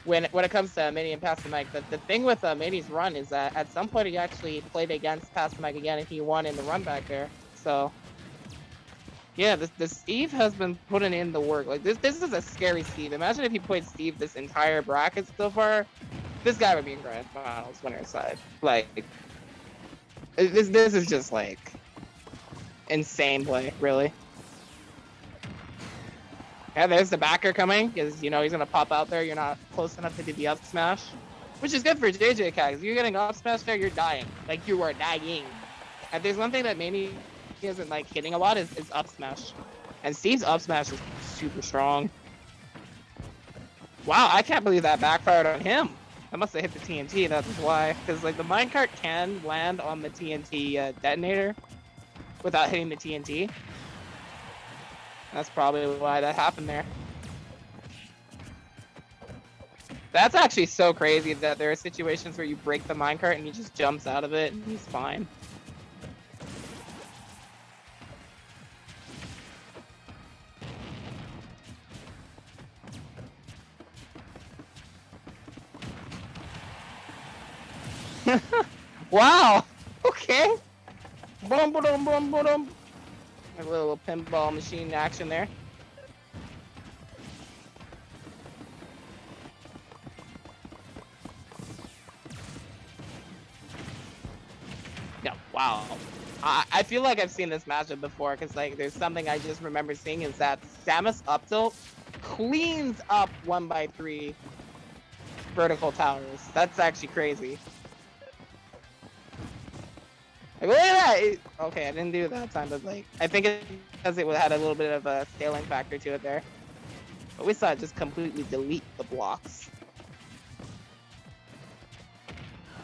when it comes to Mini and Pastor Mike, the thing with Mini's run is that at some point he actually played against Pastor Mike again, and he won in the run back there. So, yeah, this Steve has been putting in the work. Like this is a scary Steve. Imagine if he played Steve this entire bracket so far. This guy would be in grand finals winner side. Like, this is just like insane play, really. Yeah, there's the backer coming, because, you know, he's going to pop out there. You're not close enough to do the up smash, which is good for JJ Cat. If you're getting up smash there, you're dying. Like, you are dying. And there's one thing that maybe he isn't, like, hitting a lot is up smash. And Steve's up smash is super strong. Wow, I can't believe that backfired on him. I must have hit the TNT, that's why. Because, like, the minecart can land on the TNT detonator without hitting the TNT. That's probably why that happened there. That's actually so crazy that there are situations where you break the minecart and he just jumps out of it and he's fine. Wow! Okay! Boom, boom, boom, boom. A little pinball machine action there. Yeah, wow. I feel like I've seen this matchup before, because like there's something I just remember seeing is that Samus up tilt cleans up 1x3 vertical towers. That's actually crazy. Like, look at that! Okay, I didn't do it that time, but like, I think it's because it had a little bit of a scaling factor to it there. But we saw it just completely delete the blocks.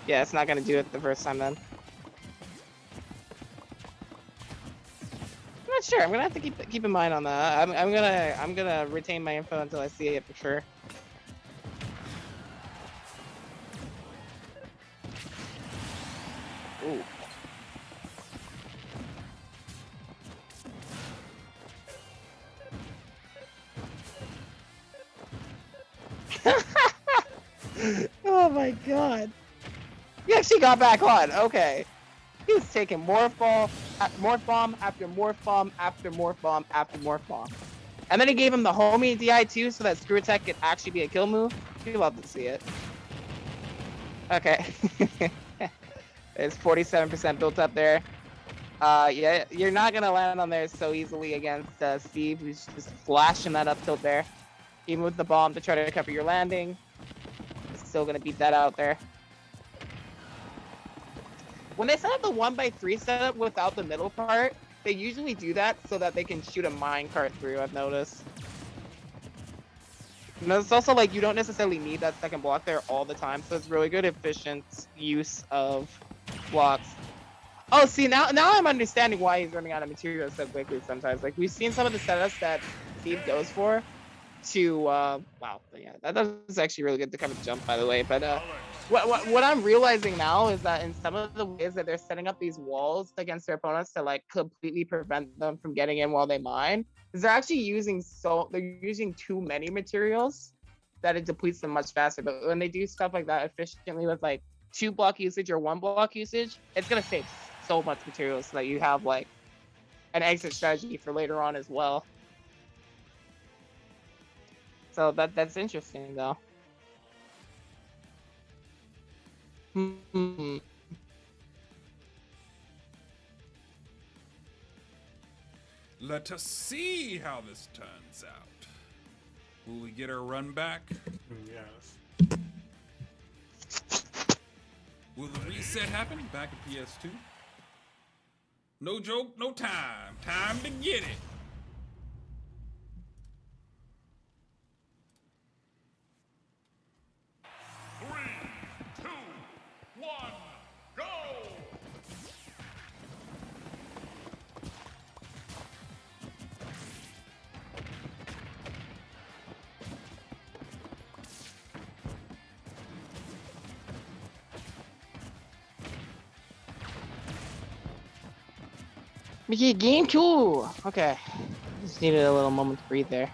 Yeah, it's not gonna do it the first time then. I'm not sure. I'm gonna have to keep in mind on that. I'm gonna retain my info until I see it for sure. Ooh. Oh my god. He actually got back on. Okay. He's taking morph bomb after morph bomb after morph bomb after morph bomb. And then he gave him the homie DI too, so that screw attack could actually be a kill move. You'd love to see it. Okay. It's 47% built up there. Yeah, you're not gonna land on there so easily against Steve, who's just flashing that up tilt there. Even with the bomb to try to cover your landing. Still gonna beat that out there. When they set up the 1x3 setup without the middle part, they usually do that so that they can shoot a minecart through, I've noticed. And it's also like you don't necessarily need that second block there all the time, so it's really good efficient use of blocks. Oh, see, now I'm understanding why he's running out of materials so quickly sometimes. Like, we've seen some of the setups that Steve goes for to, wow, yeah, that was actually really good to kind of jump, by the way. But what I'm realizing now is that in some of the ways that they're setting up these walls against their opponents to like completely prevent them from getting in while they mine, is they're actually using too many materials that it depletes them much faster. But when they do stuff like that efficiently with like 2 block usage or 1 block usage, it's gonna save so much materials so that you have like an exit strategy for later on as well. So that's interesting though. Let us see how this turns out. Will we get our run back? Yes. Will the reset happen back at PS2? No joke, no time. Time to get it. Mickey, game 2! Okay. Just needed a little moment to breathe there.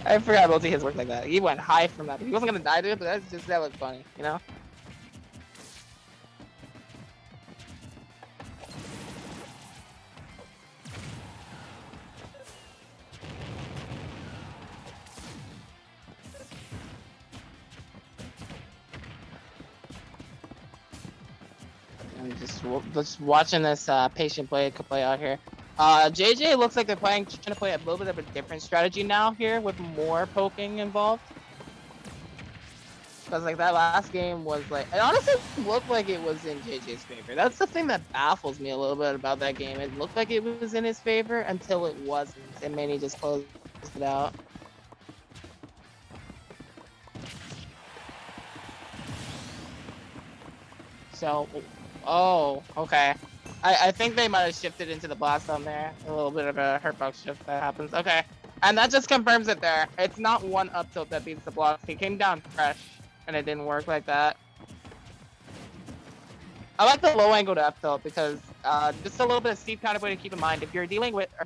I forgot multi-hits work like that. He went high from that. He wasn't gonna die to it, but that looked funny, you know? I'm just watching this patient play out here. JJ looks like they're trying to play a little bit of a different strategy now here with more poking involved. Because like that last game was like, it honestly looked like it was in JJ's favor. That's the thing that baffles me a little bit about that game. It looked like it was in his favor until it wasn't, and Manny just closed it out. So, oh, okay. I think they might have shifted into the blast on there. A little bit of a hurtbox shift that happens. Okay. And that just confirms it there. It's not one up tilt that beats the block. He came down fresh, and it didn't work like that. I like the low angled up tilt because just a little bit of steep counterplay to keep in mind. If you're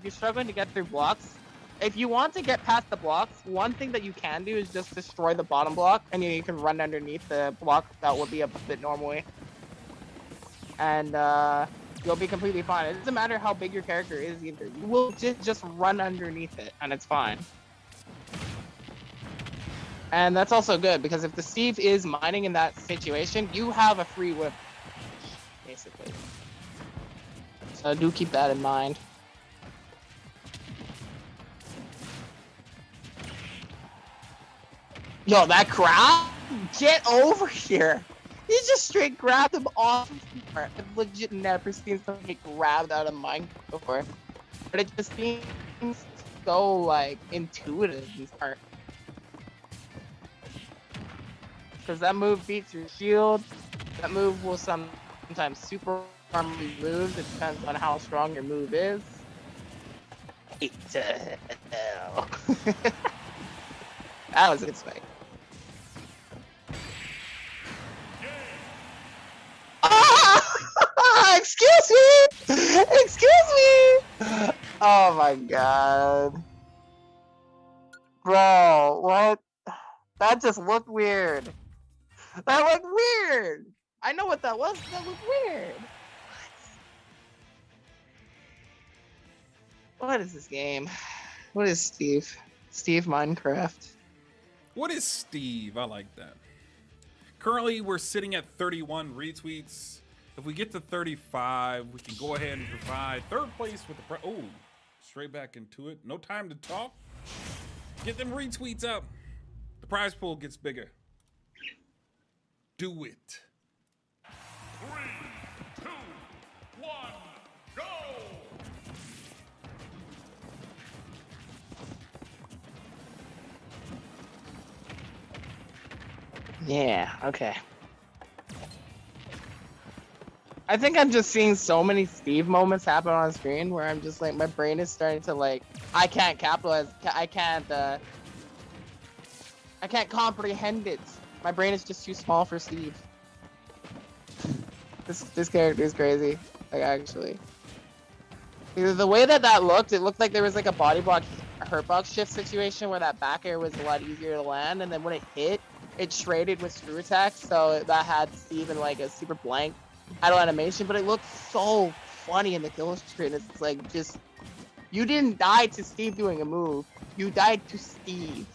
struggling to get through blocks, if you want to get past the blocks, one thing that you can do is just destroy the bottom block, and you can run underneath the block that would be a bit normally. And you'll be completely fine. It doesn't matter how big your character is either. You will just run underneath it, and it's fine. And that's also good, because if the Steve is mining in that situation, you have a free whip, basically. So do keep that in mind. Yo, that crowd? Get over here! He just straight grabbed him off of her. I've legit never seen someone get grabbed out of mine before. But it just seems so, like, intuitive and smart. Because that move beats your shield. That move will sometimes super armor moves. It depends on how strong your move is. Hell. That was a good spike. Excuse me! Excuse me! Oh my god. Bro, what? That just looked weird. That looked weird! I know what that was, but that looked weird. What is this game? What is Steve? Steve Minecraft. What is Steve? I like that. Currently, we're sitting at 31 retweets. If we get to 35, we can go ahead and provide third place with the oh, straight back into it. No time to talk. Get them retweets up. The prize pool gets bigger. Do it. 3, 2, 1, go! Yeah, okay. I think I'm just seeing so many Steve moments happen on screen where I'm just like, my brain is starting to like, I can't capitalize, I can't comprehend it. My brain is just too small for Steve. This character is crazy, like actually. Because the way that looked, it looked like there was like a body block, hurtbox shift situation where that back air was a lot easier to land, and then when it hit, it traded with screw attack, so that had Steve in like a super blank idle animation, but it looked so funny in the kill screen. It's like, just, you didn't die to Steve doing a move, you died to Steve.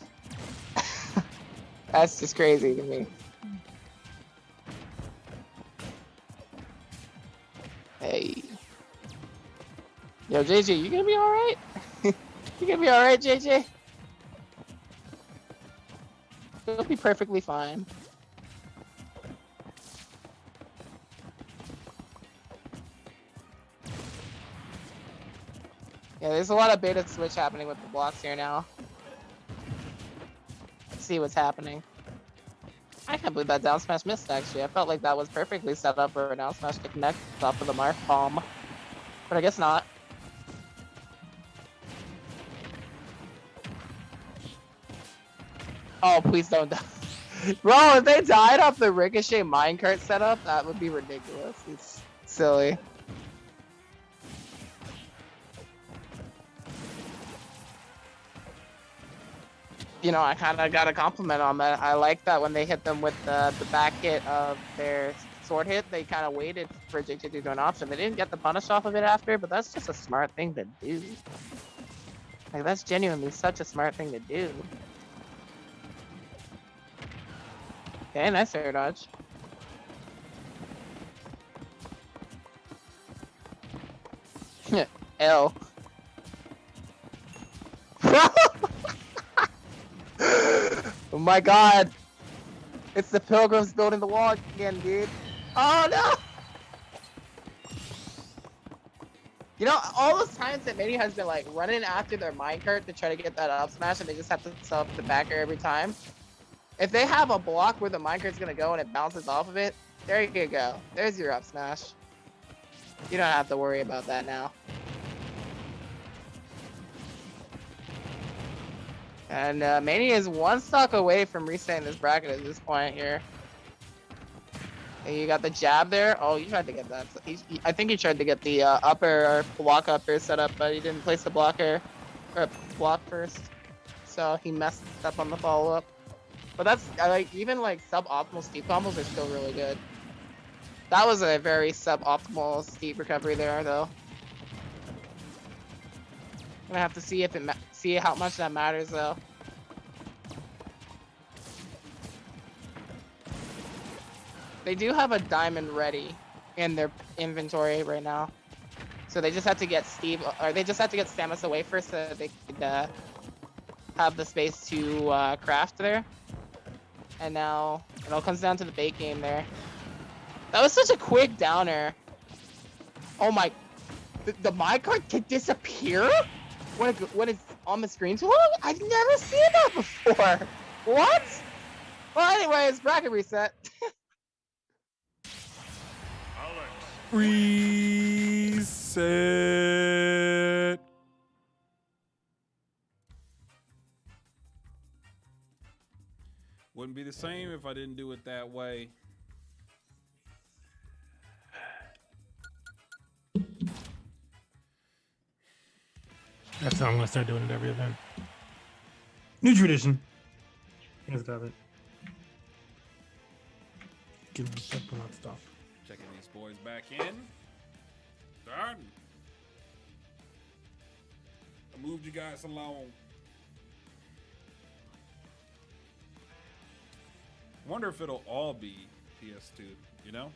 That's just crazy to me. Hey. Yo, JJ, you gonna be alright? You gonna be alright, JJ? You'll be perfectly fine. Yeah, there's a lot of beta switch happening with the blocks here now. Let's see what's happening. I can't believe that down smash missed, actually. I felt like that was perfectly set up for a down smash to connect off of the Marth palm. But I guess not. Oh, please don't die. Bro, if they died off the Ricochet minecart setup, that would be ridiculous. It's silly. You know, I kind of got a compliment on that. I like that when they hit them with the back hit of their sword hit, they kind of waited for Jake to do an option. They didn't get the punish off of it after, but that's just a smart thing to do. Like, that's genuinely such a smart thing to do. Okay, nice air dodge. L. Oh my god. It's the pilgrims building the wall again, dude. Oh no! You know, all those times that Mini has been like running after their minecart to try to get that up smash and they just have to sell up the backer every time. If they have a block where the minecart's gonna go and it bounces off of it, there you go. There's your up smash. You don't have to worry about that now. And Mania is one stock away from resetting this bracket at this point here. And you got the jab there. Oh, you tried to get that. I think he tried to get the upper or block upper set up, but he didn't place the blocker or block first. So he messed up on the follow up. But that's like even like suboptimal steep combos are still really good. That was a very suboptimal steep recovery there, though. Gonna have to see if it see how much that matters, though. They do have a diamond ready in their inventory right now, so they just have to get Steve, or they just have to get Samus away first, so that they could have the space to craft there. And now it all comes down to the bait game there. That was such a quick downer. Oh my, the minecart can disappear when it's on the screen too long? I've never seen that before. What? Well, anyways, bracket reset. Reset. Wouldn't be the same if I didn't do it that way. That's how I'm gonna start doing it every event. New tradition. Here's of it. Give me step on that stuff. Checking these boys back in. Starting. I moved you guys along. Wonder if it'll all be PS2, you know?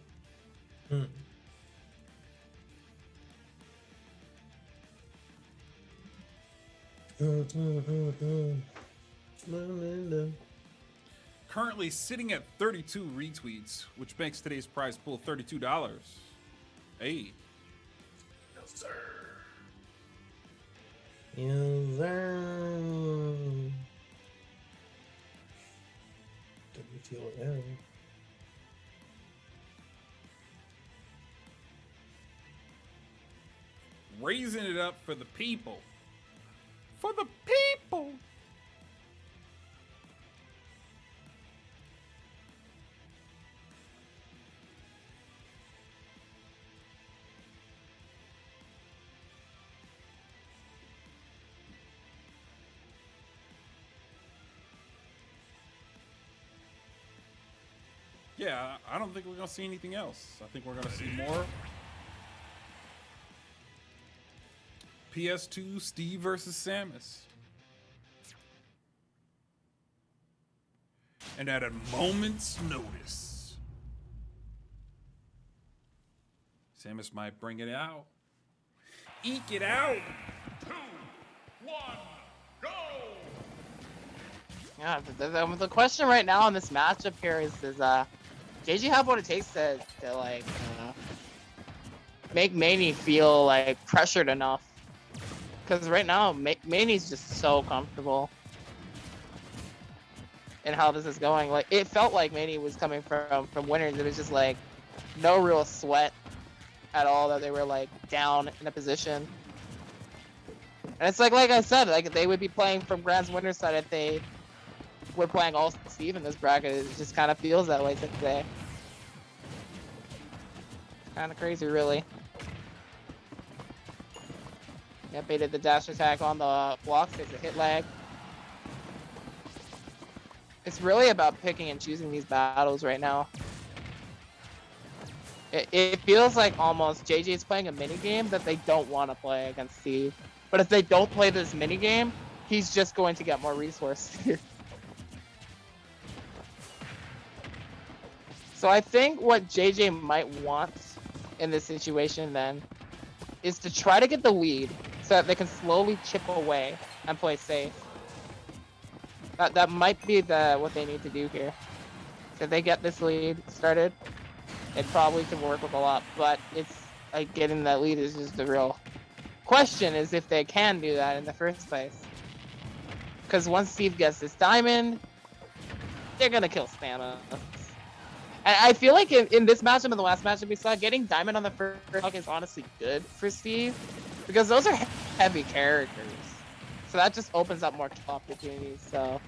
Currently sitting at 32 retweets, which makes today's prize pool $32. Hey. Yes, sir. Yes, sir. WTO. Raising it up for the people. For the people. Yeah, I don't think we're going to see anything else. I think we're going to see more PS2 Steve versus Samus. And at a moment's notice, Samus might bring it out. Eke it out. 2, 1, go! Yeah, the question right now in this matchup here is JG have what it takes to like make Maney feel like pressured enough? Because right now Maney's just so comfortable in how this is going. Like it felt like Maney was coming from winners. It was just like no real sweat at all that they were like down in a position. And it's like I said, like they would be playing from Grand's winner's side if they were playing all Steve in this bracket. It just kind of feels that way today. Kind of crazy, really. Yeah, baited the dash attack on the blocks. There's a hit lag. It's really about picking and choosing these battles right now. It feels like almost JJ's playing a mini game that they don't want to play against Steve. But if they don't play this mini game, he's just going to get more resources. So I think what JJ might want in this situation then is to try to get the lead so that they can slowly chip away and play safe. That might be what they need to do here. If they get this lead started, it probably can work with a lot, but it's like getting that lead is just the real question, is if they can do that in the first place. Because once Steve gets this diamond, they're gonna kill Stamina. And I feel like in this matchup and the last matchup we saw, getting diamond on the first block is honestly good for Steve, because those are heavy characters. So that just opens up more kill opportunities, so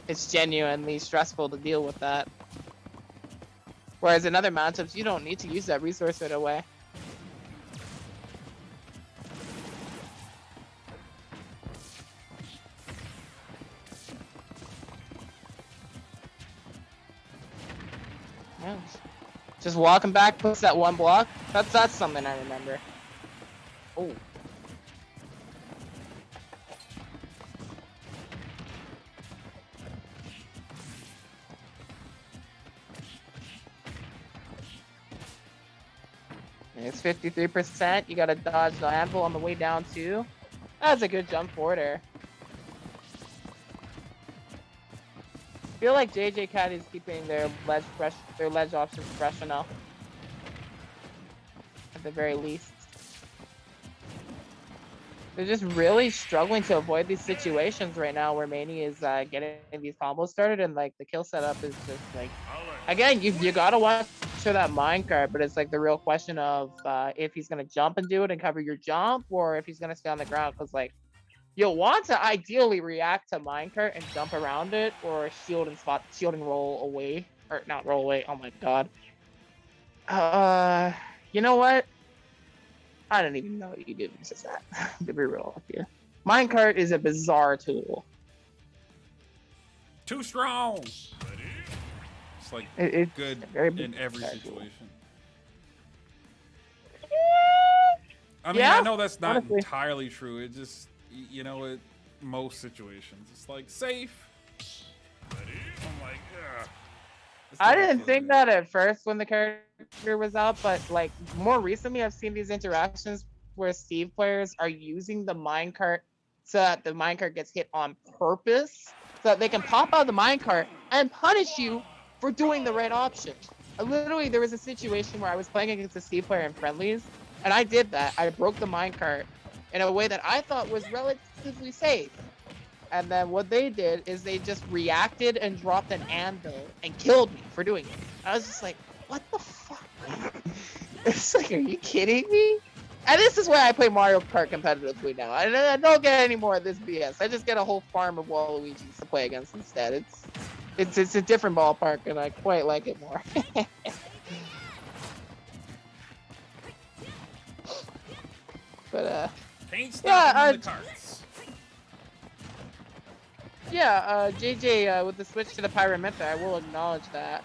it's genuinely stressful to deal with that. Whereas in other matchups, you don't need to use that resource right away. Yeah. Just walking back, puts that one block. That's something I remember. Oh. It's 53%. You gotta dodge the anvil on the way down too. That's a good jump forward air. I feel like JJ Cat is keeping their ledge options fresh enough. At the very least. They're just really struggling to avoid these situations right now where Manny is getting these combos started, and like the kill setup is just like, again, you gotta watch for that minecart, but it's like the real question of if he's gonna jump and do it and cover your jump, or if he's gonna stay on the ground, because like you'll want to ideally react to minecart and jump around it, or shield and roll away, or not roll away. Oh my god. You know what? I don't even know what you do versus that. To be real with you, minecart is a bizarre tool. Too strong. It's like It's good very in every tool. situation. I mean, Yeah, I know that's not honestly. entirely true. It just, you know, it most situations, it's like safe. I'm like, ugh. I didn't think that at first when the character was out, but like more recently I've seen these interactions where Steve players are using the minecart so that the minecart gets hit on purpose, so that they can pop out of the minecart and punish you for doing the right option. Literally, there was a situation where I was playing against a Steve player in friendlies, and I did that. I broke the minecart in a way that I thought was relatively safe. And then what they did is they just reacted and dropped an anvil and killed me for doing it. I was just like, what the fuck? It's like, are you kidding me? And this is why I play Mario Kart competitively now. I don't get any more of this BS. I just get a whole farm of Waluigi's to play against instead. It's a different ballpark, and I quite like it more. But Can't stop yeah, the carts. yeah, JJ with the switch to the Pyro Method, I will acknowledge that.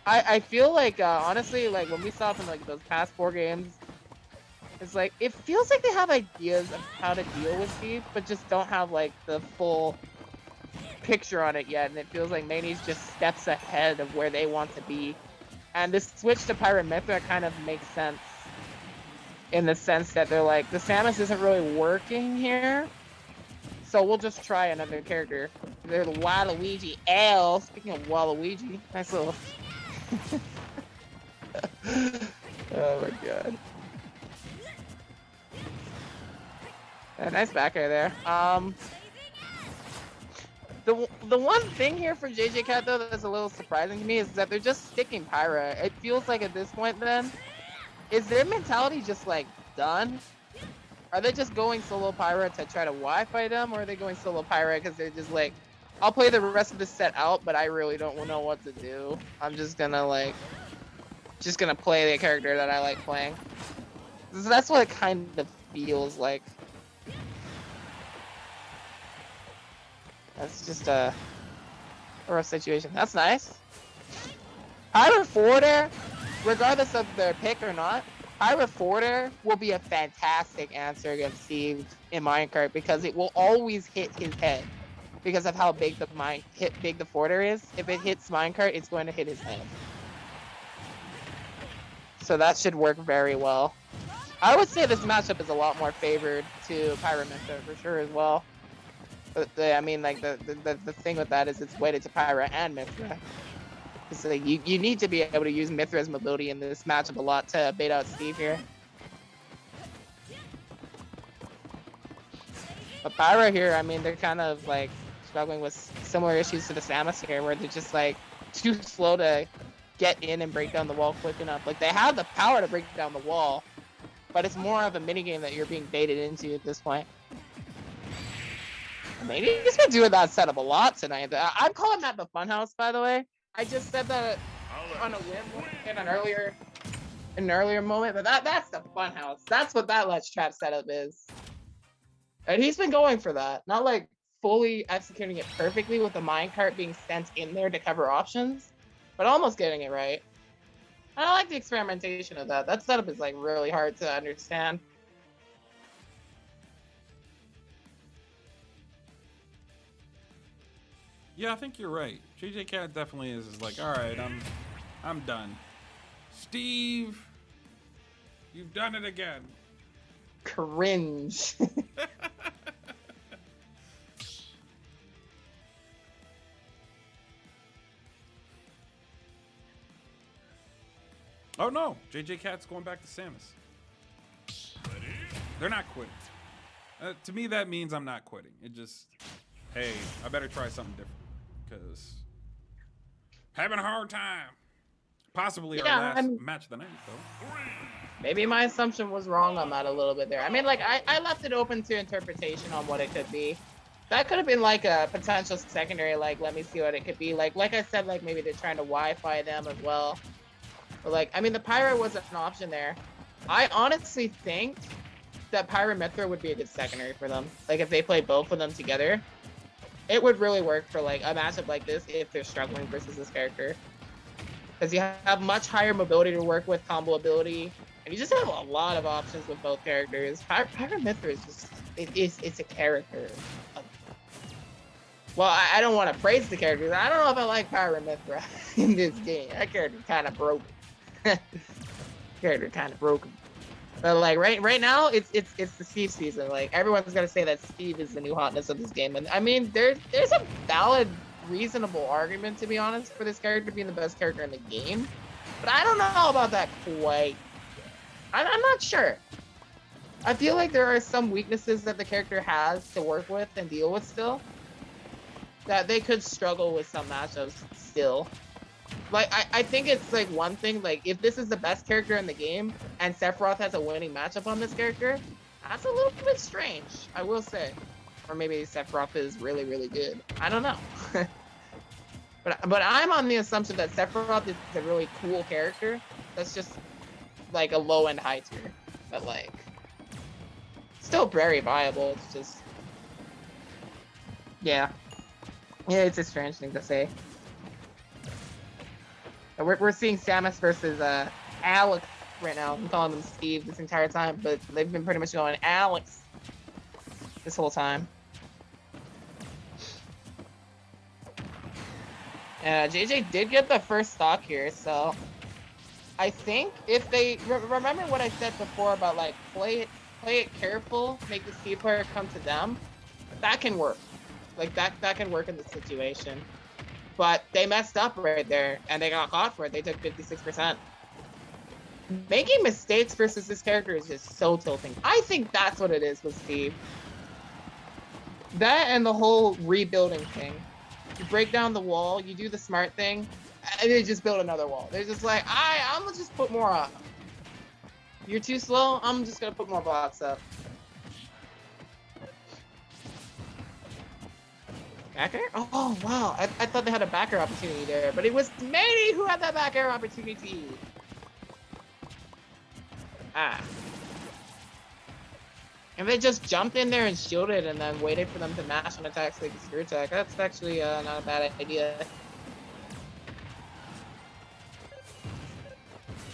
I feel like honestly, like when we saw from like those past 4 games, it's like it feels like they have ideas of how to deal with Steve, but just don't have like the full picture on it yet, and it feels like Manny's just steps ahead of where they want to be. And this switch to Pyro Method kind of makes sense in the sense that they're like, the Samus isn't really working here, so we'll just try another character. There's Waluigi L. Speaking of Waluigi, nice little. Oh my god. Nice back air there. The one thing here for JJ Cat though that's a little surprising to me is that they're just sticking Pyra. It feels like at this point then, is their mentality just like done? Are they just going solo Pyra to try to Wi-Fi them, or are they going solo Pyra because they're just like, I'll play the rest of the set out, but I really don't know what to do. I'm just gonna like just gonna play the character that I like playing. So that's what it kind of feels like. That's just a rough situation. That's nice. Pyro forwarder, regardless of their pick or not, Pyro forwarder will be a fantastic answer against Steve in minecart because it will always hit his head because of how big the forwarder is. If it hits minecart, it's going to hit his head. So that should work very well. I would say this matchup is a lot more favored to Pyromancer for sure as well. But I mean, like the thing with that is it's weighted to Pyro and Mithra. So like, you need to be able to use Mithra's mobility in this matchup a lot to bait out Steve here. But Pyro here, I mean, they're kind of like struggling with similar issues to the Samus here, where they're just like too slow to get in and break down the wall quick enough. Like they have the power to break down the wall, but it's more of a minigame that you're being baited into at this point. I mean, he's been doing that setup a lot tonight. I'm calling that the funhouse, by the way. I just said that on a whim in an earlier moment, but that's the funhouse. That's what that ledge trap setup is. And he's been going for that. Not like fully executing it perfectly with the minecart being sent in there to cover options, but almost getting it right. I like the experimentation of that. That setup is like really hard to understand. Yeah, I think you're right. JJ Cat definitely is like, all right, I'm done. Steve, you've done it again. Cringe. Oh no, JJ Cat's going back to Samus. They're not quitting. To me, that means I'm not quitting. It just, hey, I better try something different. Because having a hard time. Possibly our last match of the night, though. Maybe my assumption was wrong on that a little bit there. I mean, like, I left it open to interpretation on what it could be. That could have been like a potential secondary, like, let me see what it could be. Like I said, like, maybe they're trying to Wi-Fi them as well. But, like, I mean, the Pyro was an option there. I honestly think that Pyro Mithra would be a good secondary for them. Like, if they play both of them together, it would really work for like a matchup like this if they're struggling versus this character. Because you have much higher mobility to work with, combo ability, and you just have a lot of options with both characters. Pyro Mithra is just, it's a character. Well, I don't want to praise the characters. I don't know if I like Pyro Mithra in this game. That character kind of broken. But like right now, it's the Steve season. Like everyone's gonna say that Steve is the new hotness of this game, and I mean there's a valid, reasonable argument to be honest for this character being the best character in the game. But I don't know about that quite. I'm not sure. I feel like there are some weaknesses that the character has to work with and deal with still, that they could struggle with some matchups still. Like, I think it's, like, one thing, like, if this is the best character in the game, and Sephiroth has a winning matchup on this character, that's a little bit strange, I will say. Or maybe Sephiroth is really, really good. I don't know. but I'm on the assumption that Sephiroth is a really cool character. That's just, like, a low-end high tier. But, like, still very viable. It's just... Yeah, it's a strange thing to say. We're seeing Samus versus Alex right now. I'm calling them Steve this entire time, but they've been pretty much going Alex this whole time. JJ did get the first stock here, so I think if they remember what I said before about like play it careful, make the Steve player come to them, that can work. Like that can work in the situation. But they messed up right there, and they got caught for it. They took 56%. Making mistakes versus this character is just so tilting. I think that's what it is with Steve. That and the whole rebuilding thing. You break down the wall, you do the smart thing, and they just build another wall. They're just like, I'm gonna just put more on. You're too slow, I'm just gonna put more blocks up. Backer? Oh, wow. I thought they had a backer opportunity there, but it was Manny who had that backer opportunity. Ah. If they just jumped in there and shielded and then waited for them to mash and attack so they could screw attack, that's actually not a bad idea.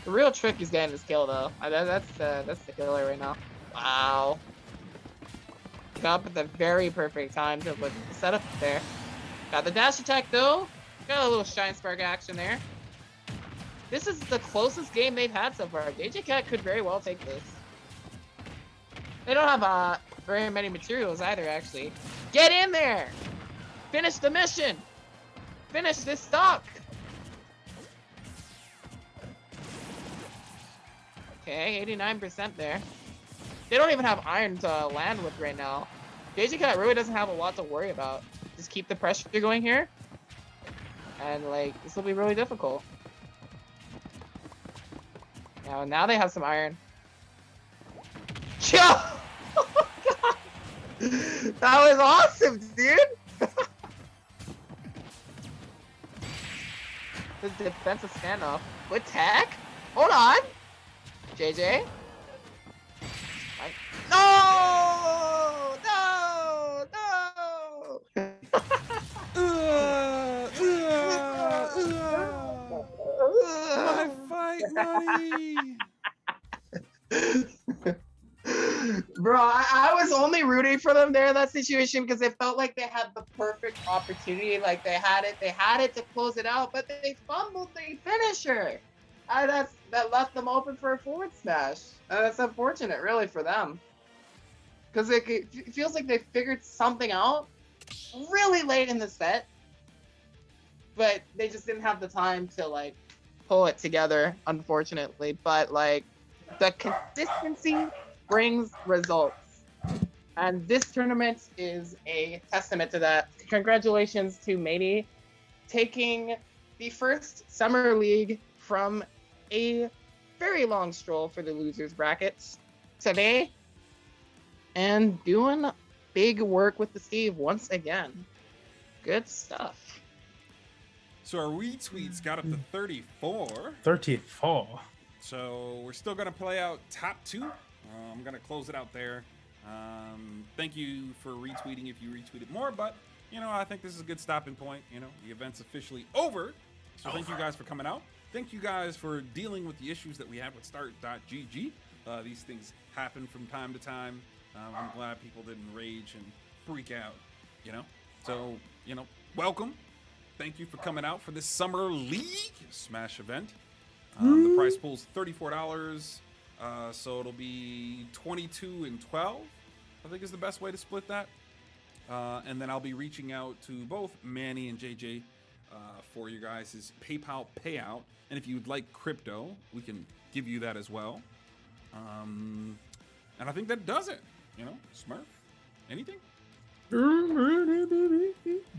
The real trick is getting this kill though. That's the killer right now. Wow. Got up at the very perfect time to put the setup there. Got the dash attack though. Got a little Shine Spark action there. This is the closest game they've had so far. JJ Cat could very well take this. They don't have very many materials either, actually. Get in there! Finish the mission! Finish this stock! Okay, 89% there. They don't even have iron to land with right now. JJ Cat really doesn't have a lot to worry about. Just keep the pressure going here. And, like, this will be really difficult. Now they have some iron. Yo! Oh my god! That was awesome, dude! The defensive standoff. With tech? Hold on! JJ? No! No! No! My fight money! Bro, I was only rooting for them there in that situation because it felt like they had the perfect opportunity. Like they had it to close it out, but they fumbled the finisher. That left them open for a forward smash. That's unfortunate, really, for them. Because it feels like they figured something out really late in the set, but they just didn't have the time to like pull it together, unfortunately. But like the consistency brings results, and this tournament is a testament to that. Congratulations to Matey taking the first summer league from a very long stroll for the losers brackets today and doing big work with the Steve once again. Good stuff. So our retweets got up to 34. 34. So we're still gonna play out top two. I'm gonna close it out there. Thank you for retweeting if you retweeted more, but you know, I think this is a good stopping point. You know, the event's officially over. So thank you guys for coming out. Thank you guys for dealing with the issues that we had with start.gg. These things happen from time to time. I'm glad people didn't rage and freak out, you know? So, you know, welcome. Thank you for coming out for this Summer League Smash event. The price pool's $34. So it'll be 22 and 12, I think is the best way to split that. And then I'll be reaching out to both Manny and JJ for your guys' PayPal payout. And if you'd like crypto, we can give you that as well. And I think that does it. You know, Smurf, anything?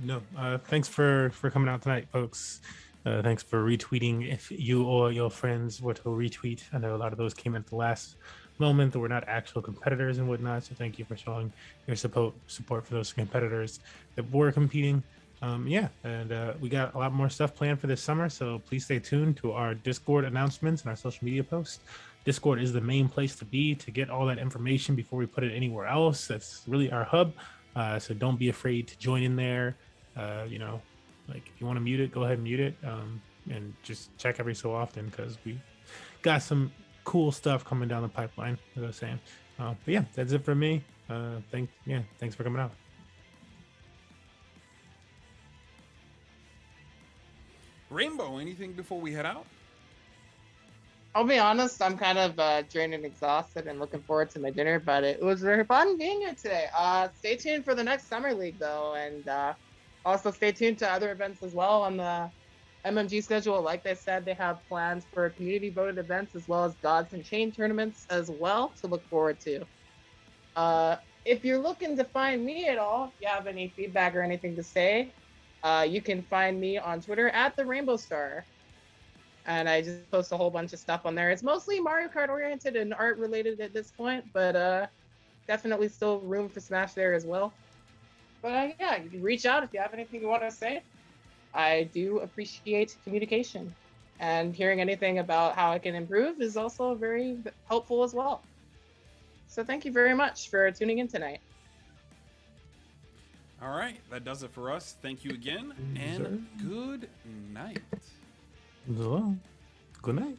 No, thanks for coming out tonight, folks. Thanks for retweeting. If you or your friends were to retweet, I know a lot of those came at the last moment that were not actual competitors and whatnot. So thank you for showing your support for those competitors that were competing. Yeah, and we got a lot more stuff planned for this summer. So please stay tuned to our Discord announcements and our social media posts. Discord is the main place to be to get all that information before we put it anywhere else. That's really our hub. So don't be afraid to join in there. You know, like if you want to mute it, go ahead and mute it. And just check every so often because we got some cool stuff coming down the pipeline, as I was saying. But yeah, that's it for me. Thanks for coming out. Rainbow, anything before we head out? I'll be honest, I'm kind of drained and exhausted and looking forward to my dinner, but it was very fun being here today. Stay tuned for the next Summer League, though, and also stay tuned to other events as well on the MMG schedule. Like they said, they have plans for community-voted events as well as Gods and Chain tournaments as well to look forward to. If you're looking to find me at all, if you have any feedback or anything to say, you can find me on Twitter at the Rainbow Star. And I just post a whole bunch of stuff on there. It's mostly Mario Kart oriented and art related at this point, but definitely still room for Smash there as well. But yeah, you can reach out if you have anything you want to say. I do appreciate communication. And hearing anything about how I can improve is also very helpful as well. So thank you very much for tuning in tonight. All right, that does it for us. Thank you again, Yes, and sir. good night. Good night.